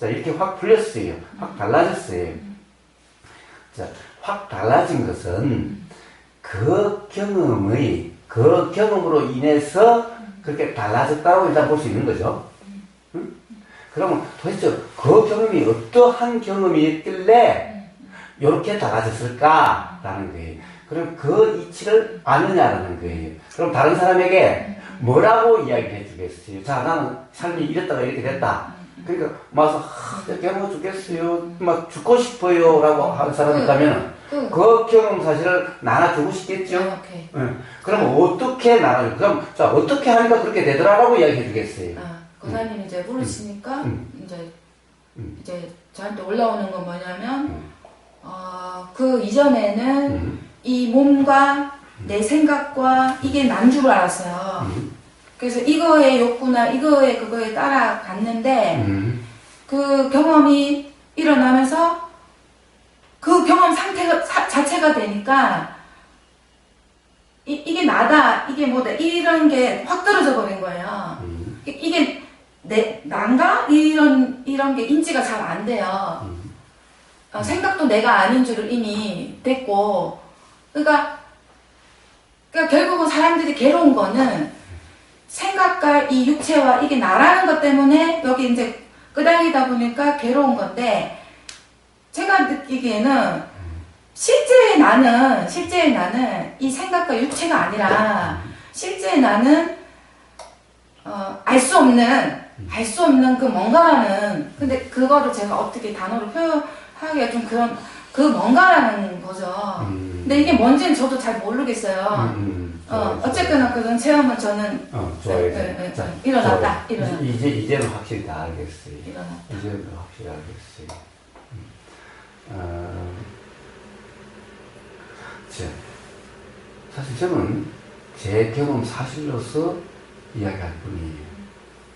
자 이렇게 확 풀렸어요. 확 달라졌어요. 자, 확 달라진 것은 그 경험으로 인해서 그렇게 달라졌다고 일단 볼 수 있는 거죠. 응? 그러면 도대체 그 경험이 어떠한 경험이었길래 이렇게 달라졌을까라는 거예요. 그럼 그 이치를 아느냐라는 거예요. 그럼 다른 사람에게 뭐라고 이야기를 해주겠어요? 자, 나는 삶이 이랬다가 이렇게 됐다. 그러니까 와서 괴로워 죽겠어요. 막 죽고 싶어요. 라고 하는 사람이 있다면 그 경험 사실을 나눠주고 싶겠죠? 오케이. 그럼 어떻게 나눠줘? 그럼 자 어떻게 하니까 그렇게 되더라라고 이야기해 주겠어요. 고사님 이제 물으시니까 이제 저한테 올라오는 건 뭐냐면 그 이전에는 이 몸과 내 생각과 이게 난 줄 알았어요. 그래서 이거의 욕구나 이거의 그거에 따라갔는데 그 경험이 일어나면서 그 경험 상태가 자체가 되니까 이게 나다, 이게 뭐다, 이런 게 확 떨어져 버린 거예요. 이게 난가? 이런 게 인지가 잘 안 돼요. 생각도 내가 아닌 줄을 이미 됐고, 그러니까 결국은 사람들이 괴로운 거는 생각과 이 육체와 이게 나라는 것 때문에 여기 이제 끄달리다 보니까 괴로운 건데, 제가 느끼기에는 실제의 나는 이 생각과 육체가 아니라 실제의 나는 알 수 없는 그 뭔가라는, 근데 그거를 제가 어떻게 단어로 표현하기가 좀 그런 그 뭔가라는 거죠. 근데 이게 뭔지는 저도 잘 모르겠어요. 어쨌거나 그런 체험은 저는 좋아요. 자, 일어났다. 이제는 확실히 다 알겠어요. 일어났다. 이제는 확실히 알겠어요. 사실 저는 제 경험 사실로서 이야기할 뿐이에요.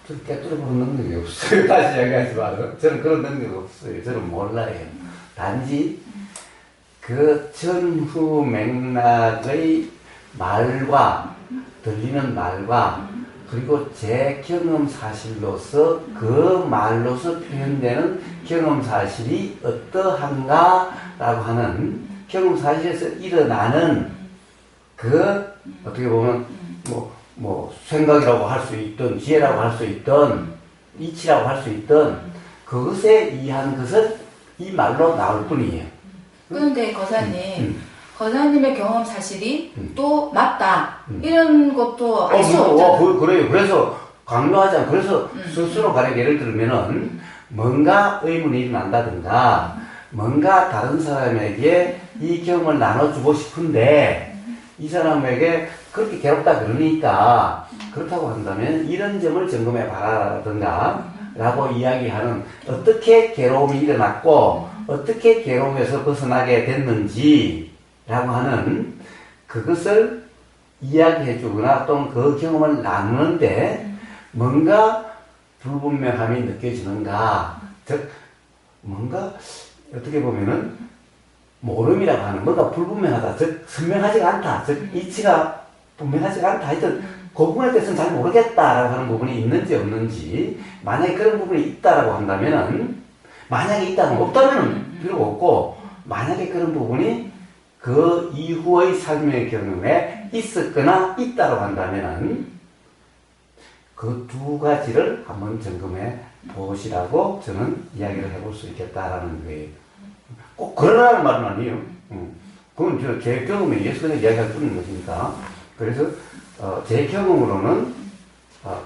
저는 깨뚫어보는 능력이 없어요. 다시 이야기하지 마세요. 저는 그런 능력이 없어요. 저는 몰라요. 단지 그 전후 맥락의 말과 들리는 말과 그리고 제 경험 사실로서 그 말로서 표현되는 경험 사실이 어떠한가라고 하는 경험 사실에서 일어나는 그 어떻게 보면 뭐 생각이라고 할 수 있든 지혜라고 할 수 있든 이치라고 할 수 있든 그것에 의한 것은 이 말로 나올 뿐이에요. 그런데 거사님의 경험 사실이 또 맞다 이런 것도 알 수 없잖아요. 그래요. 그래서 강요하잖아. 그래서 스스로 가령 예를 들면은 뭔가 의문이 일어난다든가 뭔가 다른 사람에게 이 경험을 나눠주고 싶은데 이 사람에게 그렇게 괴롭다 그러니까 그렇다고 한다면 이런 점을 점검해 봐라든가 라고 이야기하는 어떻게 괴로움이 일어났고 어떻게 괴로움에서 벗어나게 됐는지 라고 하는 그것을 이야기해 주거나 또는 그 경험을 나누는데 뭔가 불분명함이 느껴지는가, 즉 뭔가 어떻게 보면은 모름이라고 하는 뭔가 불분명하다, 즉 선명하지가 않다, 즉 이치가 분명하지가 않다 하여튼 그 부분에 대해서는 잘 모르겠다라고 하는 부분이 있는지 없는지, 만약에 그런 부분이 있다라고 한다면은, 만약에 있다면 없다면 필요가 없고, 만약에 그런 부분이 그 이후의 삶의 경험에 있었거나 있다고 한다면은 그 두 가지를 한번 점검해 보시라고 저는 이야기를 해볼 수 있겠다라는 거예요. 꼭 그러라는 말은 아니에요. 그건 제 경험에 의해서 그냥 이야기할 뿐인 것이니까. 그래서 제 경험으로는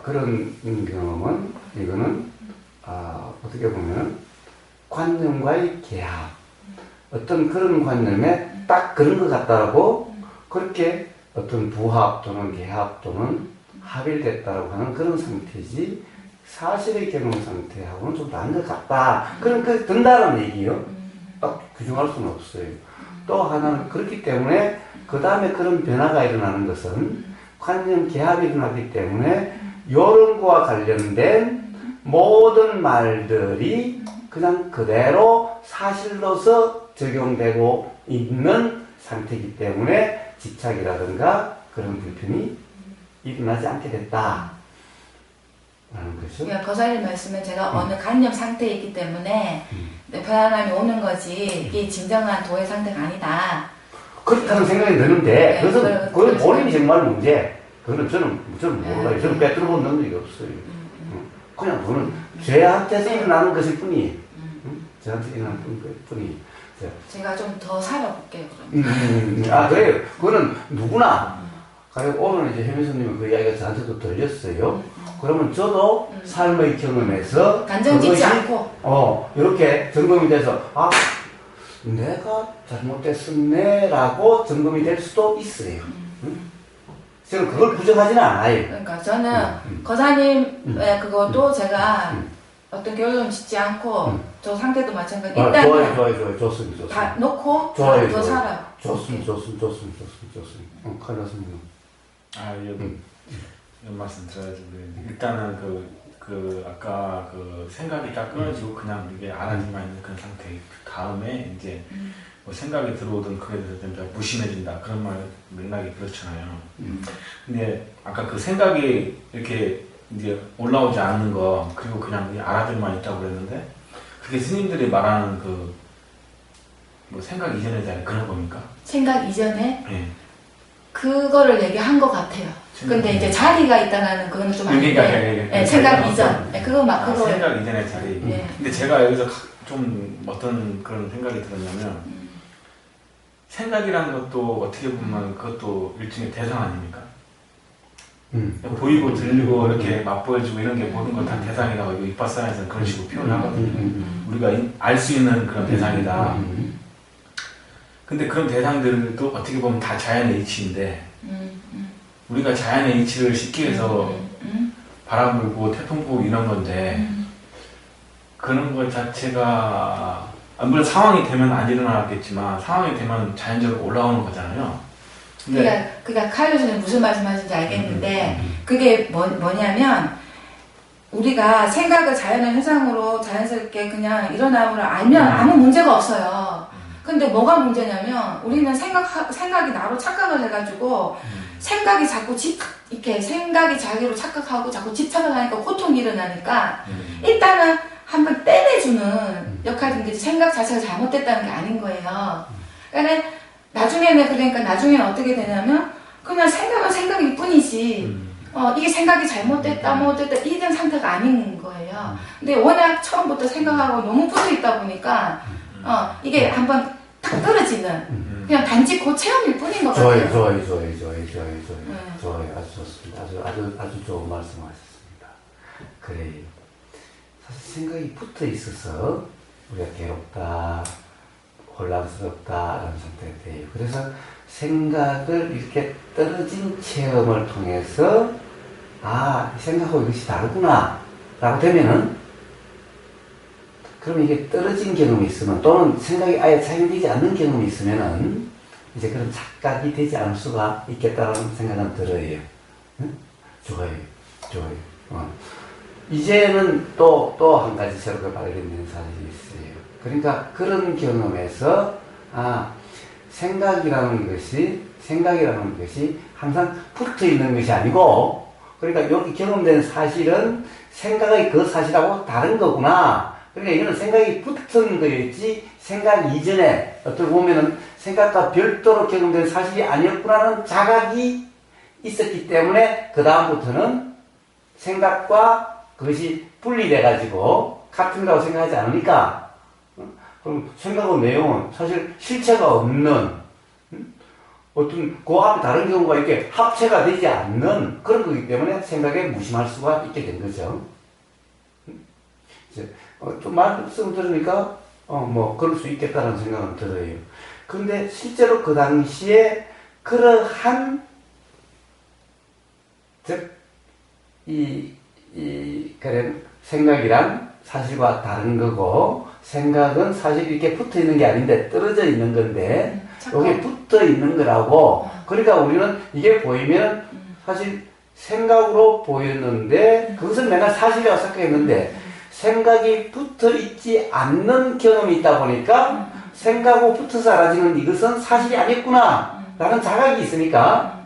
그런 경험은 이거는 어떻게 보면 관념과의 개합, 어떤 그런 관념에 딱 그런 것 같다라고 그렇게 어떤 부합 또는 개합 또는 합일됐다라고 하는 그런 상태지 사실의 경험 상태하고는 좀 다른 것 같다. 그런 그 든다는 얘기요. 딱 규정할 수는 없어요. 또 하나는 그렇기 때문에 그 다음에 그런 변화가 일어나는 것은 관념 개합이 일어나기 때문에 이런 거와 관련된 모든 말들이 그냥 그대로 사실로서 적용되고 있는 상태이기 때문에 집착이라든가 그런 불편이 일어나지 않게 됐다. 라는 거죠. 그러니까 거사님 말씀은 제가 어느 관념 상태에 있기 때문에 편안함이 오는 거지 이게 진정한 도의 상태가 아니다. 그렇다는 생각이 드는데 네, 그건 본인이 정말 문제. 그거는 저는 몰라요. 저는 빼들어 본 능력이 없어요. 그냥 그거는 죄한테서 일어나는 것일 뿐이에요. 저한테 일어나는 뿐이에요. 제가 좀 더 살아볼게요. 그럼. 그래요. 그거는 누구나. 오늘 이제 혜민수님은 그 이야기가 저한테도 들렸어요. 그러면 저도 삶의 경험에서 단정 짓지 않고 이렇게 점검이 돼서 내가 잘못됐었네라고 점검이 될 수도 있어요. 저는 그걸 부정하지는 않아요. 그러니까 저는 거사님의 그것도 제가 어떤 결론 짓지 않고 저 상태도 마찬가지. 일단 좋아요. 좋습니다. 다 놓고 좋아요. 더 살아. 좋습니다. 큰일 났습니다. 이런 말씀 드려야지. 일단은 그 그 아까 그 생각이 딱 끊어지고 그냥 이게 알아지만 있는 그런 상태. 그 다음에 이제 뭐 생각이 들어오든 그게 되든 이제 무심해진다 그런 말 맥락이 그렇잖아요. 근데 아까 그 생각이 이렇게 이제 올라오지 않는 거 그리고 그냥 알아들만 있다고 그랬는데 그게 스님들이 말하는 그 뭐 생각 이전에 대한 그런 겁니까? 생각 이전에 네. 그거를 얘기한 것 같아요. 근데 이제 자리가 있다는 그거는 좀 아닌데 네, 생각 이전 네, 그거 막 그거 생각 이전의 자리. 네. 근데 제가 여기서 좀 어떤 그런 생각이 들었냐면 생각이라는 것도 어떻게 보면 그것도 일종의 대상 아닙니까? 보이고 들리고 이렇게 맛보여지고 이런 게 모든 건 다 대상이라고 이거 윗바사에서는 그런 식으로 표현하거든요. 우리가 알 수 있는 그런 대상이다. 근데 그런 대상들도 어떻게 보면 다 자연의 이치인데 우리가 자연의 이치를 쉽게 해서 바람 불고 태풍 불고 이런 건데 그런 것 자체가 물론 상황이 되면 안 일어나겠지만 상황이 되면 자연적으로 올라오는 거잖아요. 그러니까 칼 교수님 무슨 말씀하시는지 알겠는데 그게 뭐냐면 우리가 생각을 자연의 현상으로 자연스럽게 그냥 일어나면 알면 아무 문제가 없어요. 근데 뭐가 문제냐면 우리는 생각이 나로 착각을 해가지고 생각이 자꾸 이렇게 생각이 자기로 착각하고 자꾸 집착을 하니까 고통이 일어나니까 일단은 한번 떼내주는 역할인데 생각 자체가 잘못됐다는 게 아닌 거예요. 그러니까 나중에는 어떻게 되냐면 그냥 생각은 생각일 뿐이지 이게 생각이 잘못됐다 이런 상태가 아닌 거예요. 근데 워낙 처음부터 생각하고 너무 붙어 있다 보니까 이게 한번 탁 떨어지는 그냥 단지 그 체험일 뿐인 것 같아요. 좋아요. 아주 좋습니다. 아주 좋은 말씀하셨습니다. 그래요. 사실 생각이 붙어 있어서 우리가 괴롭다, 혼란스럽다라는 상태가 돼요. 그래서 생각을 이렇게 떨어진 체험을 통해서 생각하고 이것이 다르구나 라고 되면은 그럼 이게 떨어진 경험이 있으면 또는 생각이 아예 차용되지 않는 경험이 있으면은 이제 그런 착각이 되지 않을 수가 있겠다는 생각은 들어요. 응? 좋아요. 이제는 또 한 가지 새롭게 발견된 사실이 있어요. 그러니까 그런 경험에서 생각이라는 것이 항상 붙어 있는 것이 아니고 그러니까 여기 경험된 사실은 생각의 그 사실하고 다른 거구나. 그러니까 이거는 생각이 붙은 거였지 생각 이전에 어떻게 보면은 생각과 별도로 경험된 사실이 아니었구나는 자각이 있었기 때문에 그 다음부터는 생각과 그것이 분리돼 가지고 같은 거라고 생각하지 않으니까 그럼 생각의 내용은 사실 실체가 없는 어떤 그 앞에 다른 경우가 이렇게 합체가 되지 않는 그런 거기 때문에 생각에 무심할 수가 있게 된 거죠. 이제 좀 말씀 들으니까 그럴 수 있겠다는 생각은 들어요. 그런데 실제로 그 당시에 그러한 그런 생각이란 사실과 다른 거고 생각은 사실 이렇게 붙어 있는 게 아닌데 떨어져 있는 건데 여기 붙어 있는 거라고 그러니까 우리는 이게 보이면 사실 생각으로 보였는데 그것은 맨날 사실이라고 생각했는데 생각이 붙어 있지 않는 경험이 있다 보니까 생각하고 붙어서 사라지는 이것은 사실이 아니었구나 라는 자각이 있으니까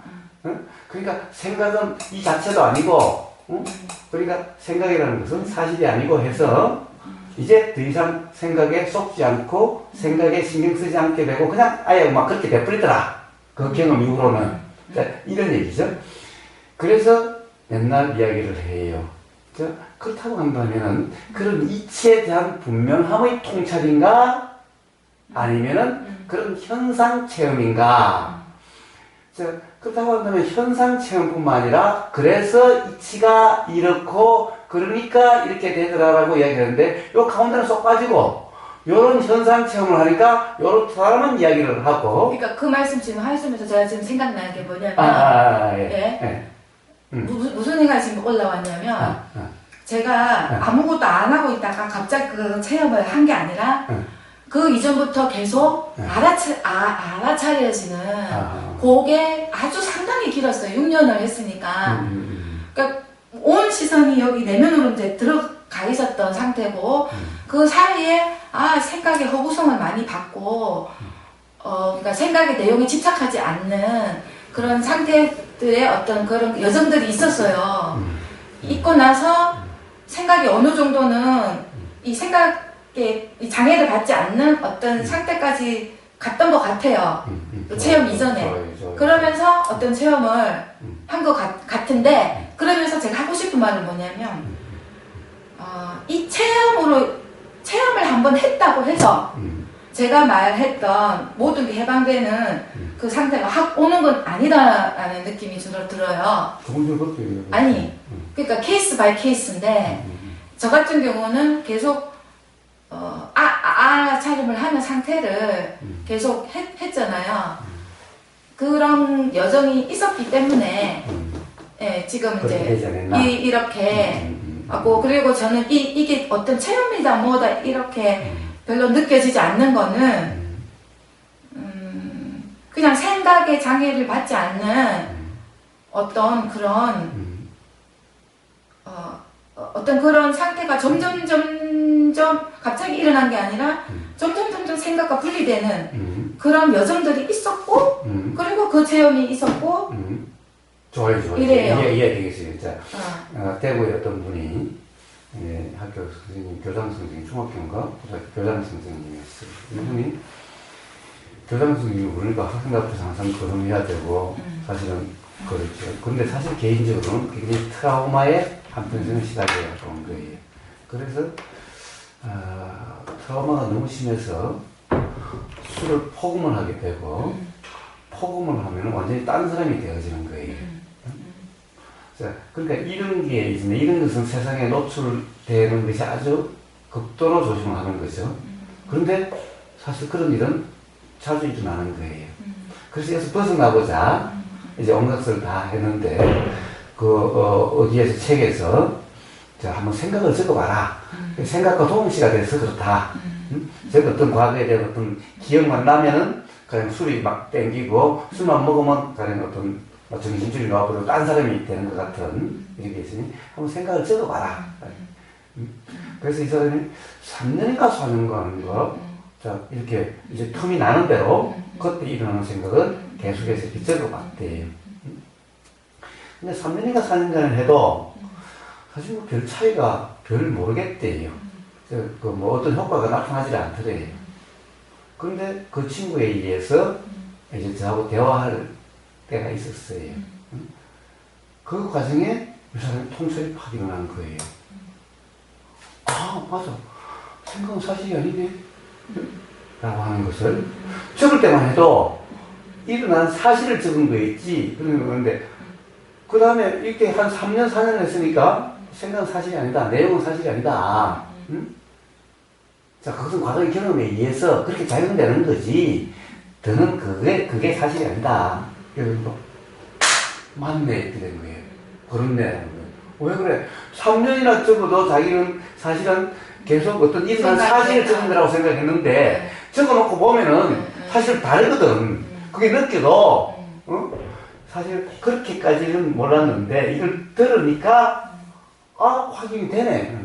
그러니까 생각은 이 자체도 아니고 그러니까 생각이라는 것은 사실이 아니고 해서 이제 더 이상 생각에 속지 않고 생각에 신경 쓰지 않게 되고 그냥 아예 막 그렇게 돼버리더라 그 경험 이후로는 이런 얘기죠. 그래서 맨날 이야기를 해요. 그렇다고 한다면은 그런 이치에 대한 분명함의 통찰인가 아니면은 그런 현상 체험인가. 그렇다고 한다면 현상 체험뿐만 아니라 그래서 이치가 이렇고 그러니까 이렇게 되더라라고 이야기하는데 요 가운데는 쏙 빠지고 요런 현상 체험을 하니까 요런 사람은 이야기를 하고 그러니까 그 말씀 지금 하시면서 제가 지금 생각나는 게 뭐냐면 무슨 얘기가 지금 올라왔냐면 제가 아무것도 안 하고 있다가 갑자기 그 체험을 한 게 아니라 그 이전부터 계속 알아차려지는 그게 아주 상당히 길었어요. 6년을 했으니까. 그러니까 온 시선이 여기 내면으로 이제 들어가 있었던 상태고 그 사이에 생각의 허구성을 많이 받고 그러니까 생각의 내용에 집착하지 않는 그런 상태들의 어떤 그런 여정들이 있었어요. 있고 나서 생각이 어느 정도는 이 생각에 이 장애를 받지 않는 어떤 상태까지 갔던 것 같아요. 그 체험 이전에. 그러면서 어떤 체험을 한 것 같은데, 그러면서 제가 하고 싶은 말은 뭐냐면, 이 체험을 한번 했다고 해서, 제가 말했던 모든 게 해방되는 그 상태가 확 오는 건 아니다라는 느낌이 들어요. 아니, 그러니까 케이스 바이 케이스인데, 저 같은 경우는 계속, 알아차림을 하는 상태를 계속 했잖아요. 그런 여정이 있었기 때문에, 예, 지금 이제 이렇게 하고, 그리고 저는 이게 어떤 체험이다 뭐다 이렇게 별로 느껴지지 않는 거는 그냥 생각의 장애를 받지 않는 어떤 그런 어떤 그런 상태가 점점 갑자기 일어난 게 아니라 점점 생각과 분리되는 그런 여정들이 있었고 그리고 그 체험이 있었고 좋아요. 이래요. 이해되겠어요. 자, 대구에 어떤 분이 학교 선생님, 교장 선생님, 중학교인가? 교장 선생님이었어요. 이분이 교장 선생님이 그러니까 학생 앞에서 항상 거름해야 되고 사실은 그렇죠. 근데 사실 개인적으로는 굉장히 트라우마의 한편에서는 시달려야 온 거예요. 그래서 트라우마가 너무 심해서 술을 포금을 하게 되고 포금을 하면 완전히 다른 사람이 되어지는 거예요. 자, 그러니까 이런 게 있는데 이런 것은 세상에 노출되는 것이 아주 극도로 조심을 하는 거죠. 그런데 사실 그런 일은 자주 일어나는 거예요. 그래서 여기서 벗어나보자 이제 온갖 것을 다 했는데 어디에서 책에서 자, 한번 생각을 적어봐라. 생각과 동시가 돼서 그렇다. 제가 어떤 과거에 대한 어떤 기억만 나면은 그냥 술이 막 땡기고 술만 먹으면 그냥 어떤 정신줄이 놓아버리고 딴 사람이 되는 것 같은 이런 게 있으니 한번 생각을 적어봐라. 그래서 이 사람이 3년인가 사는 거 자, 이렇게 이제 틈이 나는 대로 그때 일어나는 생각을 계속해서 이렇게 적어봤대요. 근데 3년인가 4년간을 해도 사실 뭐 별 차이가 별 모르겠대요. 뭐 어떤 효과가 나타나지 않더래요. 그런데 그 친구에 의해서 이제 저하고 대화할 때가 있었어요. 그 과정에 이 사람이 통찰이 확 일어난 거예요. 맞아. 생각은 사실이 아니네. 라고 하는 것을 적을 때만 해도 일어난 사실을 적은 거였지. 그런데 그 다음에 이렇게 한 3년, 4년을 했으니까 생각은 사실이 아니다. 내용은 사실이 아니다. 자, 그것은 과거의 경험에 의해서 그렇게 작용되는 거지. 더는 그게 사실이 아니다. 그래서 맞네. 이렇게 된 거예요. 그렇네. 왜 그래? 3년이나 적어도 자기는 사실은 계속 어떤 일어난 사실을 적은 거라고 생각했는데 적어놓고 보면은 사실 다르거든. 그게 느껴도 사실 그렇게까지는 몰랐는데 이걸 들으니까 확인이 되네.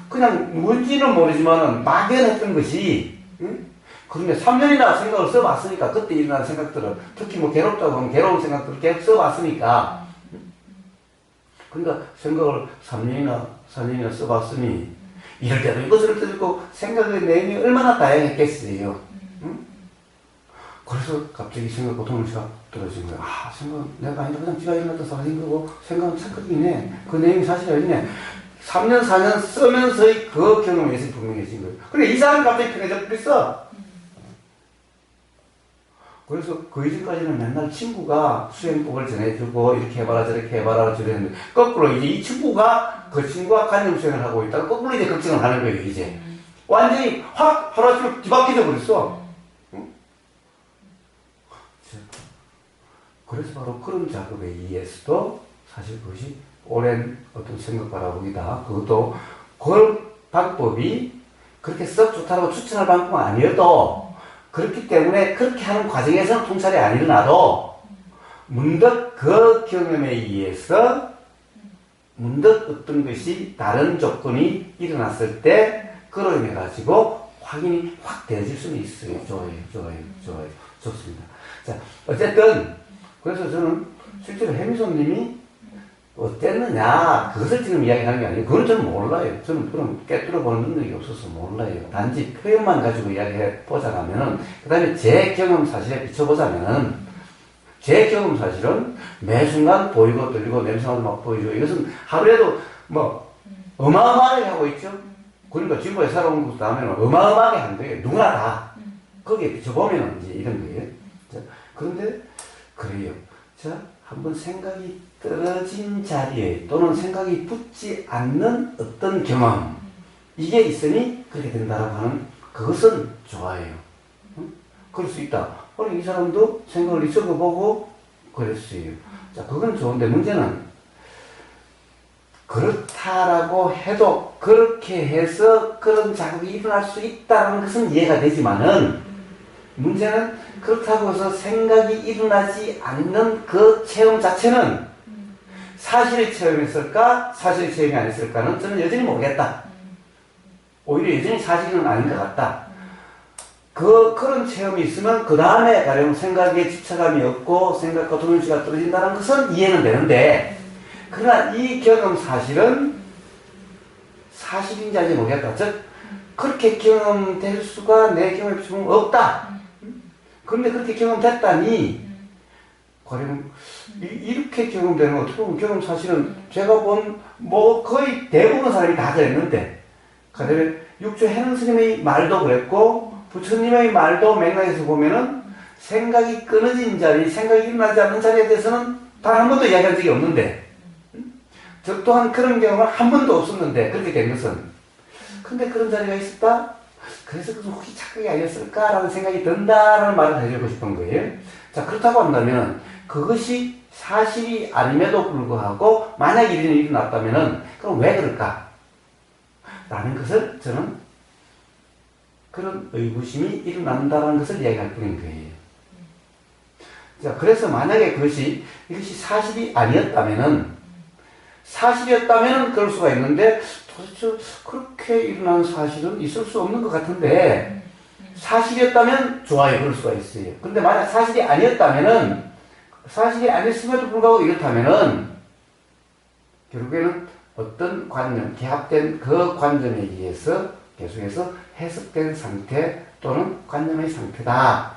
그냥 뭔지는 모르지만은 막연했던 것이 그런데 3년이나 생각을 써봤으니까 그때 일어난 생각들은 특히 뭐 괴롭다고 하면 괴로운 생각들을 계속 써봤으니까 그러니까 생각을 3년이나 4년이나 써봤으니 이럴 때도 있고 저럴 때도 있고 생각의 내용이 얼마나 다양했겠어요. 그래서 갑자기 생각과 동시가 떨어진 거야. 생각은 내가 아니라 그냥 지가 일어났다 사라진 거고 생각은 착각이네. 그 내용이 사실이 아니네. 3년 4년 쓰면서의 그 경험에서 분명해진 거예요. 근데 이 사람이 갑자기 편해져 버렸어. 그래서 그 이전까지는 맨날 친구가 수행법을 전해주고 이렇게 해봐라 저렇게 해봐라 저랬는데 거꾸로 이제 이 친구가 그 친구가 관념 수행을 하고 있다가 거꾸로 이제 걱정을 하는 거예요. 이제 완전히 확 하루아침에 뒤바뀌어 버렸어. 그래서 바로 그런 작업에 의해서도 사실 그것이 오랜 어떤 생각 바라보기다. 그것도 그 방법이 그렇게 썩 좋다고 추천할 방법은 아니어도 그렇기 때문에 그렇게 하는 과정에서는 통찰이 안 일어나도 문득 그 경험에 의해서 문득 어떤 것이 다른 조건이 일어났을 때 그로 인해 가지고 확인이 확 되어질 수는 있어요. 좋아요. 좋습니다. 자, 어쨌든 그래서 저는 실제로 해미손님이 어땠느냐 그것을 지금 이야기하는 게 아니에요. 그건 저는 몰라요. 저는 그럼 깨뚫어 보는 능력이 없어서 몰라요. 단지 표현만 가지고 이야기해 보자면은 그 다음에 제 경험 사실에 비춰보자면은 제 경험 사실은 매 순간 보이고 들리고 냄새나도 막 보이고 이것은 하루에도 뭐 어마어마하게 하고 있죠. 그러니까 지금까지 살아온 것도 하면 어마어마하게 한 거예요. 누구나 다 거기에 비춰보면 이제 이런 거예요. 자, 그런데 그래요. 자, 한번 생각이 떨어진 자리에 또는 생각이 붙지 않는 어떤 경험 이게 있으니 그렇게 된다라고 하는 그것은 좋아요. 응? 그럴 수 있다. 이 사람도 생각을 있어보고 그랬어요. 자, 그건 좋은데 문제는 그렇다라고 해도 그렇게 해서 그런 자극이 일어날 수 있다는 것은 이해가 되지만은 문제는 그렇다고 해서 생각이 일어나지 않는 그 체험 자체는 사실의 체험이었을까 사실의 체험이 아니었을까는 저는 여전히 모르겠다. 오히려 여전히 사실은 아닌 것 같다. 그런 체험이 있으면 그 다음에 가령 생각에 집착감이 없고 생각과 동일시가 떨어진다는 것은 이해는 되는데 그러나 이 경험 사실은 사실인지 아닌지 모르겠다. 즉 그렇게 경험될 수가 내 경험에 비추면 없다. 그런데 그렇게 경험됐다니 가령 이렇게 경험되는 어떻게 보면 경험 사실은 제가 본 뭐 거의 대부분 사람이 다 그랬는데 가령 육조 해능 스님의 말도 그랬고 부처님의 말도 맥락에서 보면은 생각이 끊어진 자리, 생각이 일어나지 않는 자리에 대해서는 단 한 번도 이야기한 적이 없는데 저 또한 그런 경험은 한 번도 없었는데 그렇게 된 것은 근데 그런 자리가 있었다? 그래서 그것은 혹시 착각이 아니었을까라는 생각이 든다라는 말을 해주고 싶은 거예요. 자, 그렇다고 한다면 그것이 사실이 아님에도 불구하고 만약 일이 일어났다면은 그럼 왜 그럴까? 라는 것을 저는 그런 의구심이 일어난다는 것을 이야기할 뿐인 거예요. 자, 그래서 만약에 이것이 사실이 아니었다면은 사실이었다면은 그럴 수가 있는데 도대체 그렇게 일어나는 사실은 있을 수 없는 것 같은데 사실이었다면 좋아요. 그럴 수가 있어요. 근데 만약 사실이 아니었다면은 사실이 아니었음에도 불구하고 이렇다면은 결국에는 어떤 관념, 개합된 그 관점에 의해서 계속해서 해석된 상태 또는 관념의 상태다.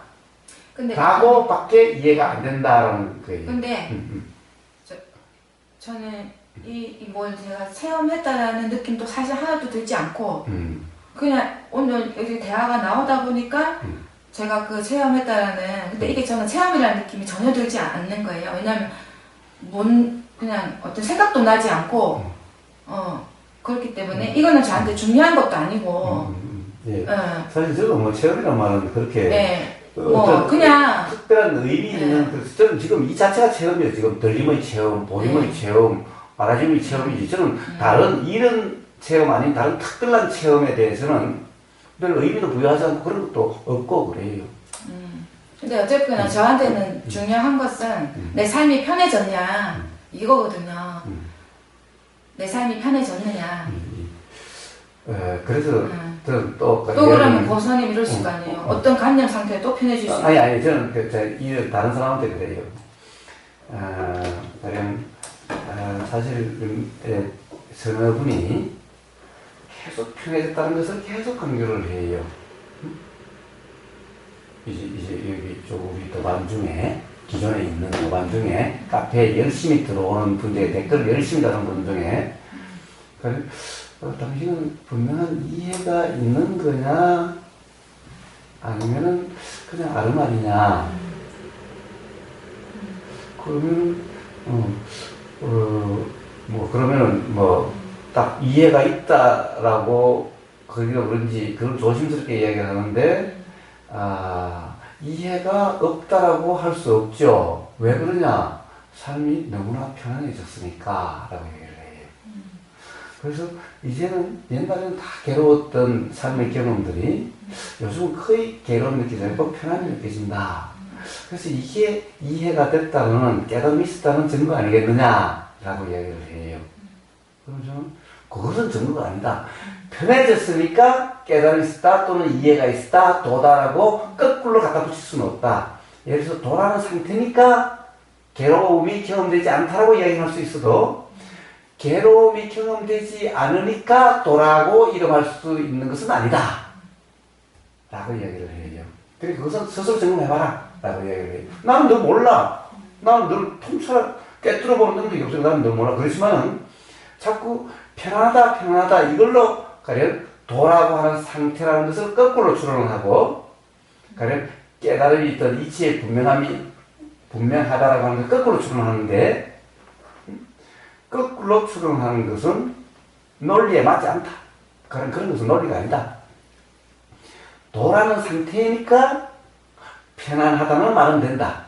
라고 밖에 이해가 안 된다라는 거예요. 근데 저는 뭘 제가 체험했다라는 느낌도 사실 하나도 들지 않고 그냥 오늘 여기 대화가 나오다 보니까 제가 그 체험했다라는 근데 이게 저는 체험이라는 느낌이 전혀 들지 않는 거예요. 왜냐하면 그냥 어떤 생각도 나지 않고 그렇기 때문에 이거는 저한테 중요한 것도 아니고 예. 사실 저도 뭐 체험이란 말은 그렇게 네. 어떤 그냥 특별한 의미 있는 저는 지금 이 자체가 체험이에요. 지금 들림의 체험, 보림의 체험, 말하짐의 체험이지. 저는 다른 이런 체험 아닌 다른 특별한 체험에 대해서는 별 의미도 부여하지 않고 그런 것도 없고 그래요. 근데 어쨌거나 저한테는 중요한 것은 내 삶이 편해졌냐 이거거든요. 내 삶이 편해졌느냐. 그래서 저는 또 그러면 고선님 이러실 거 아니에요. 어떤 관념 상태에 또 편해질 수 있어요. 아니 저는 이 다른 사람한테 그래요. 가령 사실 서너 분이 계속 편해졌다는 것을 계속 강조를 해요. 이제 여기 우리 도반 중에 기존에 있는 도반 중에 카페에 열심히 들어오는 분들의 댓글을 열심히 다는 분 중에 당신은 분명한 이해가 있는 거냐 아니면은 그냥 아르마리냐 그러면은 뭐 그러면은 뭐 딱 이해가 있다라고 거기가 그런지 그걸 조심스럽게 이야기를 하는데 이해가 없다라고 할 수 없죠. 왜 그러냐? 삶이 너무나 편안해졌으니까 라고 얘기를 해요. 그래서 이제는 옛날에는 다 괴로웠던 삶의 경험들이 요즘은 거의 괴로움 느끼지 않고 편안히 느껴진다. 그래서 이게 이해가 됐다는 깨달음이 있었다는 증거 아니겠느냐 라고 이야기를 해요. 그럼 저는 그것은 전부가 아니다. 편해졌으니까 깨달음이 있다 또는 이해가 있다 도다라고 거꾸로 갖다 붙일 수는 없다. 예를 들어서 도라는 상태니까 괴로움이 경험되지 않다라고 이야기할 수 있어도 괴로움이 경험되지 않으니까 도라고 이름할 수 있는 것은 아니다 라고 이야기를 해요. 그래서 그것은 스스로 점검해봐라 라고 이야기를 해요. 나는 너 몰라. 나는 널 통찰 깨뚫어보는 능력이 없어. 나는 너 몰라. 그렇지만은 자꾸 편안하다 이걸로 가령 도라고 하는 상태라는 것을 거꾸로 추론을 하고 가령 깨달음이 있던 이치의 분명하다라고 하는 것을 거꾸로 추론하는데 거꾸로 추론하는 것은 논리에 맞지 않다. 그런 것은 논리가 아니다. 도라는 상태이니까 편안하다는 말은 된다.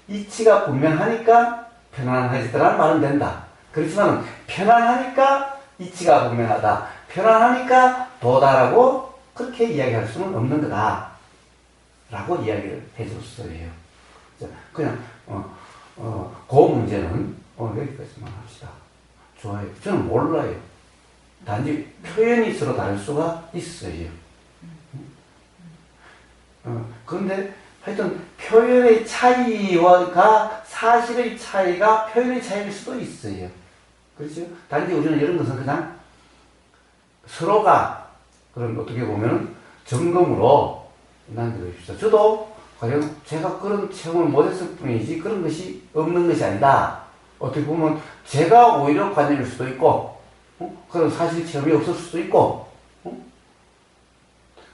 이치가 분명하니까 편안하지라는 말은 된다. 그렇지만 편안하니까 이치가 분명하다. 편안하니까 도다라고 그렇게 이야기할 수는 없는 거다. 라고 이야기를 해줬어요. 그냥 그 문제는 여기까지만 합시다. 좋아요. 저는 몰라요. 단지 표현이 서로 다를 수가 있어요. 그런데 하여튼 표현의 차이와 사실의 차이가 표현의 차이일 수도 있어요. 그렇죠? 단지 우리는 이런 것은 그냥 서로가 그런 어떻게 보면 점검으로 남겨두십시오. 저도 가령 제가 그런 체험을 못했을 뿐이지 그런 것이 없는 것이 아니다. 어떻게 보면 제가 오히려 관념일 수도 있고 그런 사실 체험이 없을 수도 있고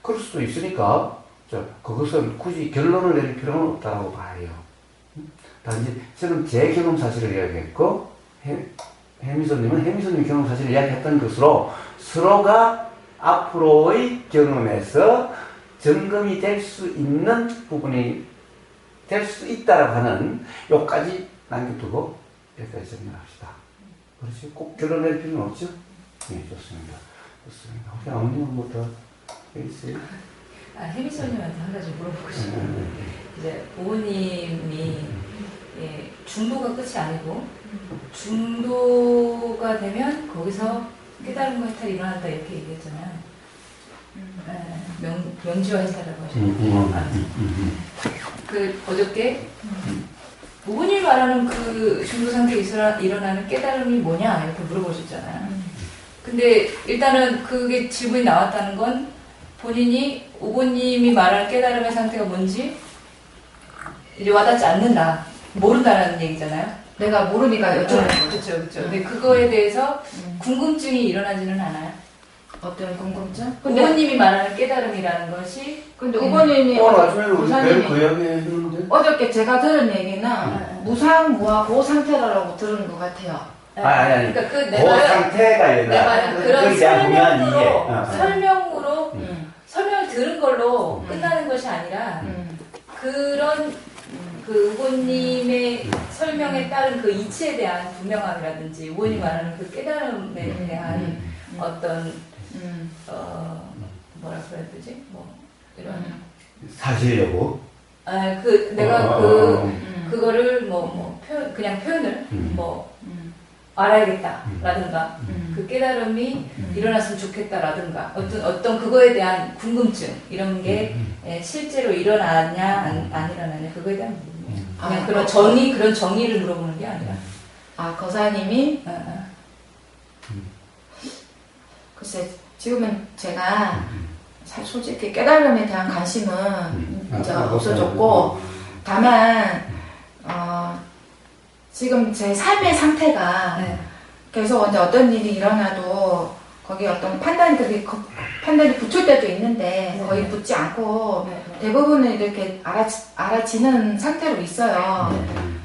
그럴 수도 있으니까 그것은 굳이 결론을 내릴 필요는 없다고 봐요. 단지 저는 제 경험 사실을 이야기했고 해미선님은 해미선님 경험 사실을 이야기했던 것으로 서로가 앞으로의 경험에서 점검이 될 수 있는 부분이 될 수 있다라고 하는 요까지 남겨두고 여기까지 정리합시다. 그렇지? 꼭 결론 낼 필요는 없죠? 네, 좋습니다. 혹시 아버님은 뭐 더 있어요? 해미선님한테 한 가지 물어보고 싶어요. 이제 부모님이 중도가 끝이 아니고 중도가 되면 거기서 깨달음과 해탈이 일어난다 이렇게 얘기했잖아요. 명지와 해탈이라고 하셨는데 그 어저께 부모님이 말하는 그 중도 상태에 일어나는 깨달음이 뭐냐 이렇게 물어보셨잖아요. 근데 일단은 그게 질문이 나왔다는 건 본인이 오고님이 말하는 깨달음의 상태가 뭔지 이제 와닿지 않는다, 모른다라는 얘기잖아요. 내가 모르니까 여쭤보는 거죠. 그렇죠, 그렇죠. 근데 그거에 대해서 궁금증이 일어나지는 않아요. 어떤 궁금증? 오고님이 말하는 깨달음이라는 것이 근데 우보님이 나중에 우리 고사님이 그 이야기 했는데 어저께 제가 들은 얘기는 무상무화 그 상태라고 들은 것 같아요. 아니. 그러니까 그 상태가 아니라 그런 설명으로 음. 설명을 들은 걸로 끝나는 것이 아니라 그런 그 우보님의 설명에 따른 그 이치에 대한 분명함이라든지 우보님이 말하는 그 깨달음에 대한 어떤 뭐라 그래야 되지? 뭐 이런 사실이라고 내가 그거를 그냥 표현을 알아야겠다라든가 그 깨달음이 일어났으면 좋겠다라든가 어떤 그거에 대한 궁금증 이런 게 실제로 일어나냐 안 일어나냐 그거에 대한 부분이에요. 그냥 그런 정의를 물어보는 게 아니라. 거사님이 글쎄 지금은 제가 솔직히 깨달음에 대한 관심은 이제 없어졌고 다만 지금 제 삶의 상태가 계속 언제 어떤 일이 일어나도 거기에 어떤 판단이 붙을 때도 있는데 거의 붙지 않고 대부분은 이렇게 알아지는 상태로 있어요.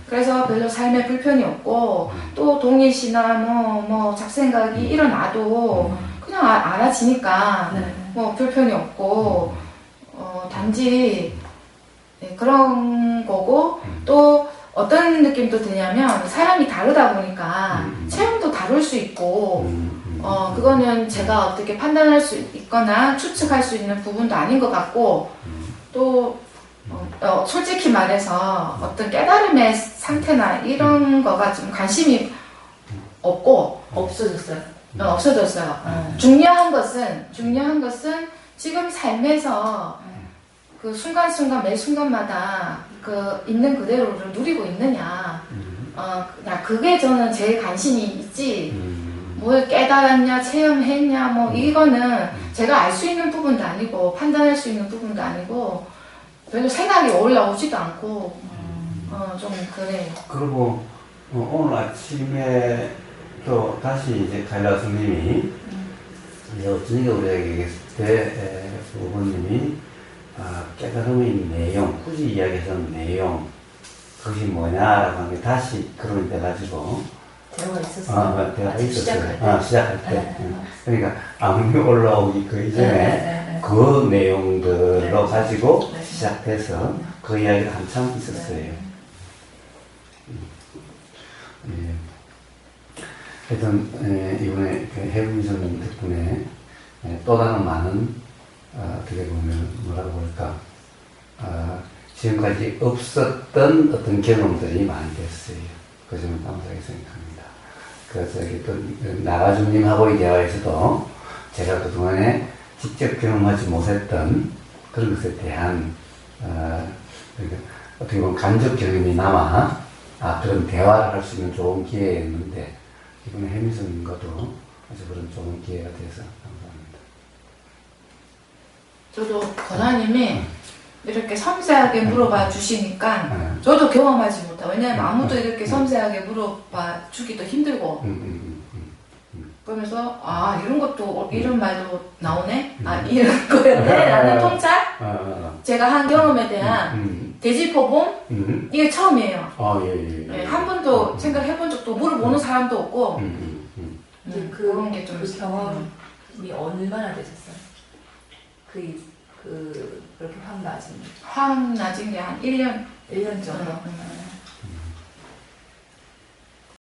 그래서 별로 삶에 불편이 없고 또 동일시나 뭐 잡생각이 일어나도 그냥 알아지니까 뭐 불편이 없고 단지 그런 거고 또 어떤 느낌도 드냐면 사람이 다르다 보니까 체험도 다를 수 있고 그거는 제가 어떻게 판단할 수 있거나 추측할 수 있는 부분도 아닌 것 같고 또 솔직히 말해서 어떤 깨달음의 상태나 이런 거가 좀 관심이 없고 없어졌어요. 없어졌어요. 중요한 것은 지금 삶에서 그 순간순간 매 순간마다 그 있는 그대로를 누리고 있느냐. 그냥 그게 저는 제일 관심이 있지. 뭘 깨달았냐, 체험했냐, 뭐 이거는 제가 알 수 있는 부분도 아니고 판단할 수 있는 부분도 아니고 별로 생각이 올라오지도 않고 좀 그래요. 그리고 오늘 아침에 또 다시 이제 가일라 스님이 이제 어떤 게 우리에게 얘기했을 때 부모님이 깨달음의 내용, 굳이 이야기해서는 내용 그것이 뭐냐라고 하는 게 다시 그런 데 가지고 대화가 있었어요. 대화가 시작할 있었어요. 때. 시작할 때. 그러니까 암이 올라오기 그 이전에 그 내용들로 가지고 시작돼서 그 이야기가 한참 있었어요. 하여튼 이번에 해군선 덕분에 또 다른 많은 어떻게 보면 뭐라고 볼까 지금까지 없었던 어떤 경험들이 많이 됐어요. 그 점은 감사하게 생각합니다. 그래서 이게 또 나가주님하고의 대화에서도 제가 그동안에 직접 경험하지 못했던 그런 것에 대한 그러니까 어떻게 보면 간접 경험이 남아 그런 대화를 할 수 있는 좋은 기회였는데 이번에 해미선님과도 아주 그런 좋은 기회가 돼서 감사합니다. 저도 권하님이 이렇게 섬세하게 물어봐 주시니까 저도 경험하지 못하고 왜냐면 아무도 이렇게 섬세하게 물어봐 주기도 힘들고 그러면서 이런 것도 이런 말도 나오네? 이런 거였네? 라는 통찰? 제가 한 경험에 대한 대지포봄? 이게 처음이에요. 예. 한 번도 생각해본 적도 물어보는 사람도 없고 그런 게 좀 그 경험이 얼마나 되셨어요? 그렇게 확 낮은 확 낮은 게 한 1년 1년 정도?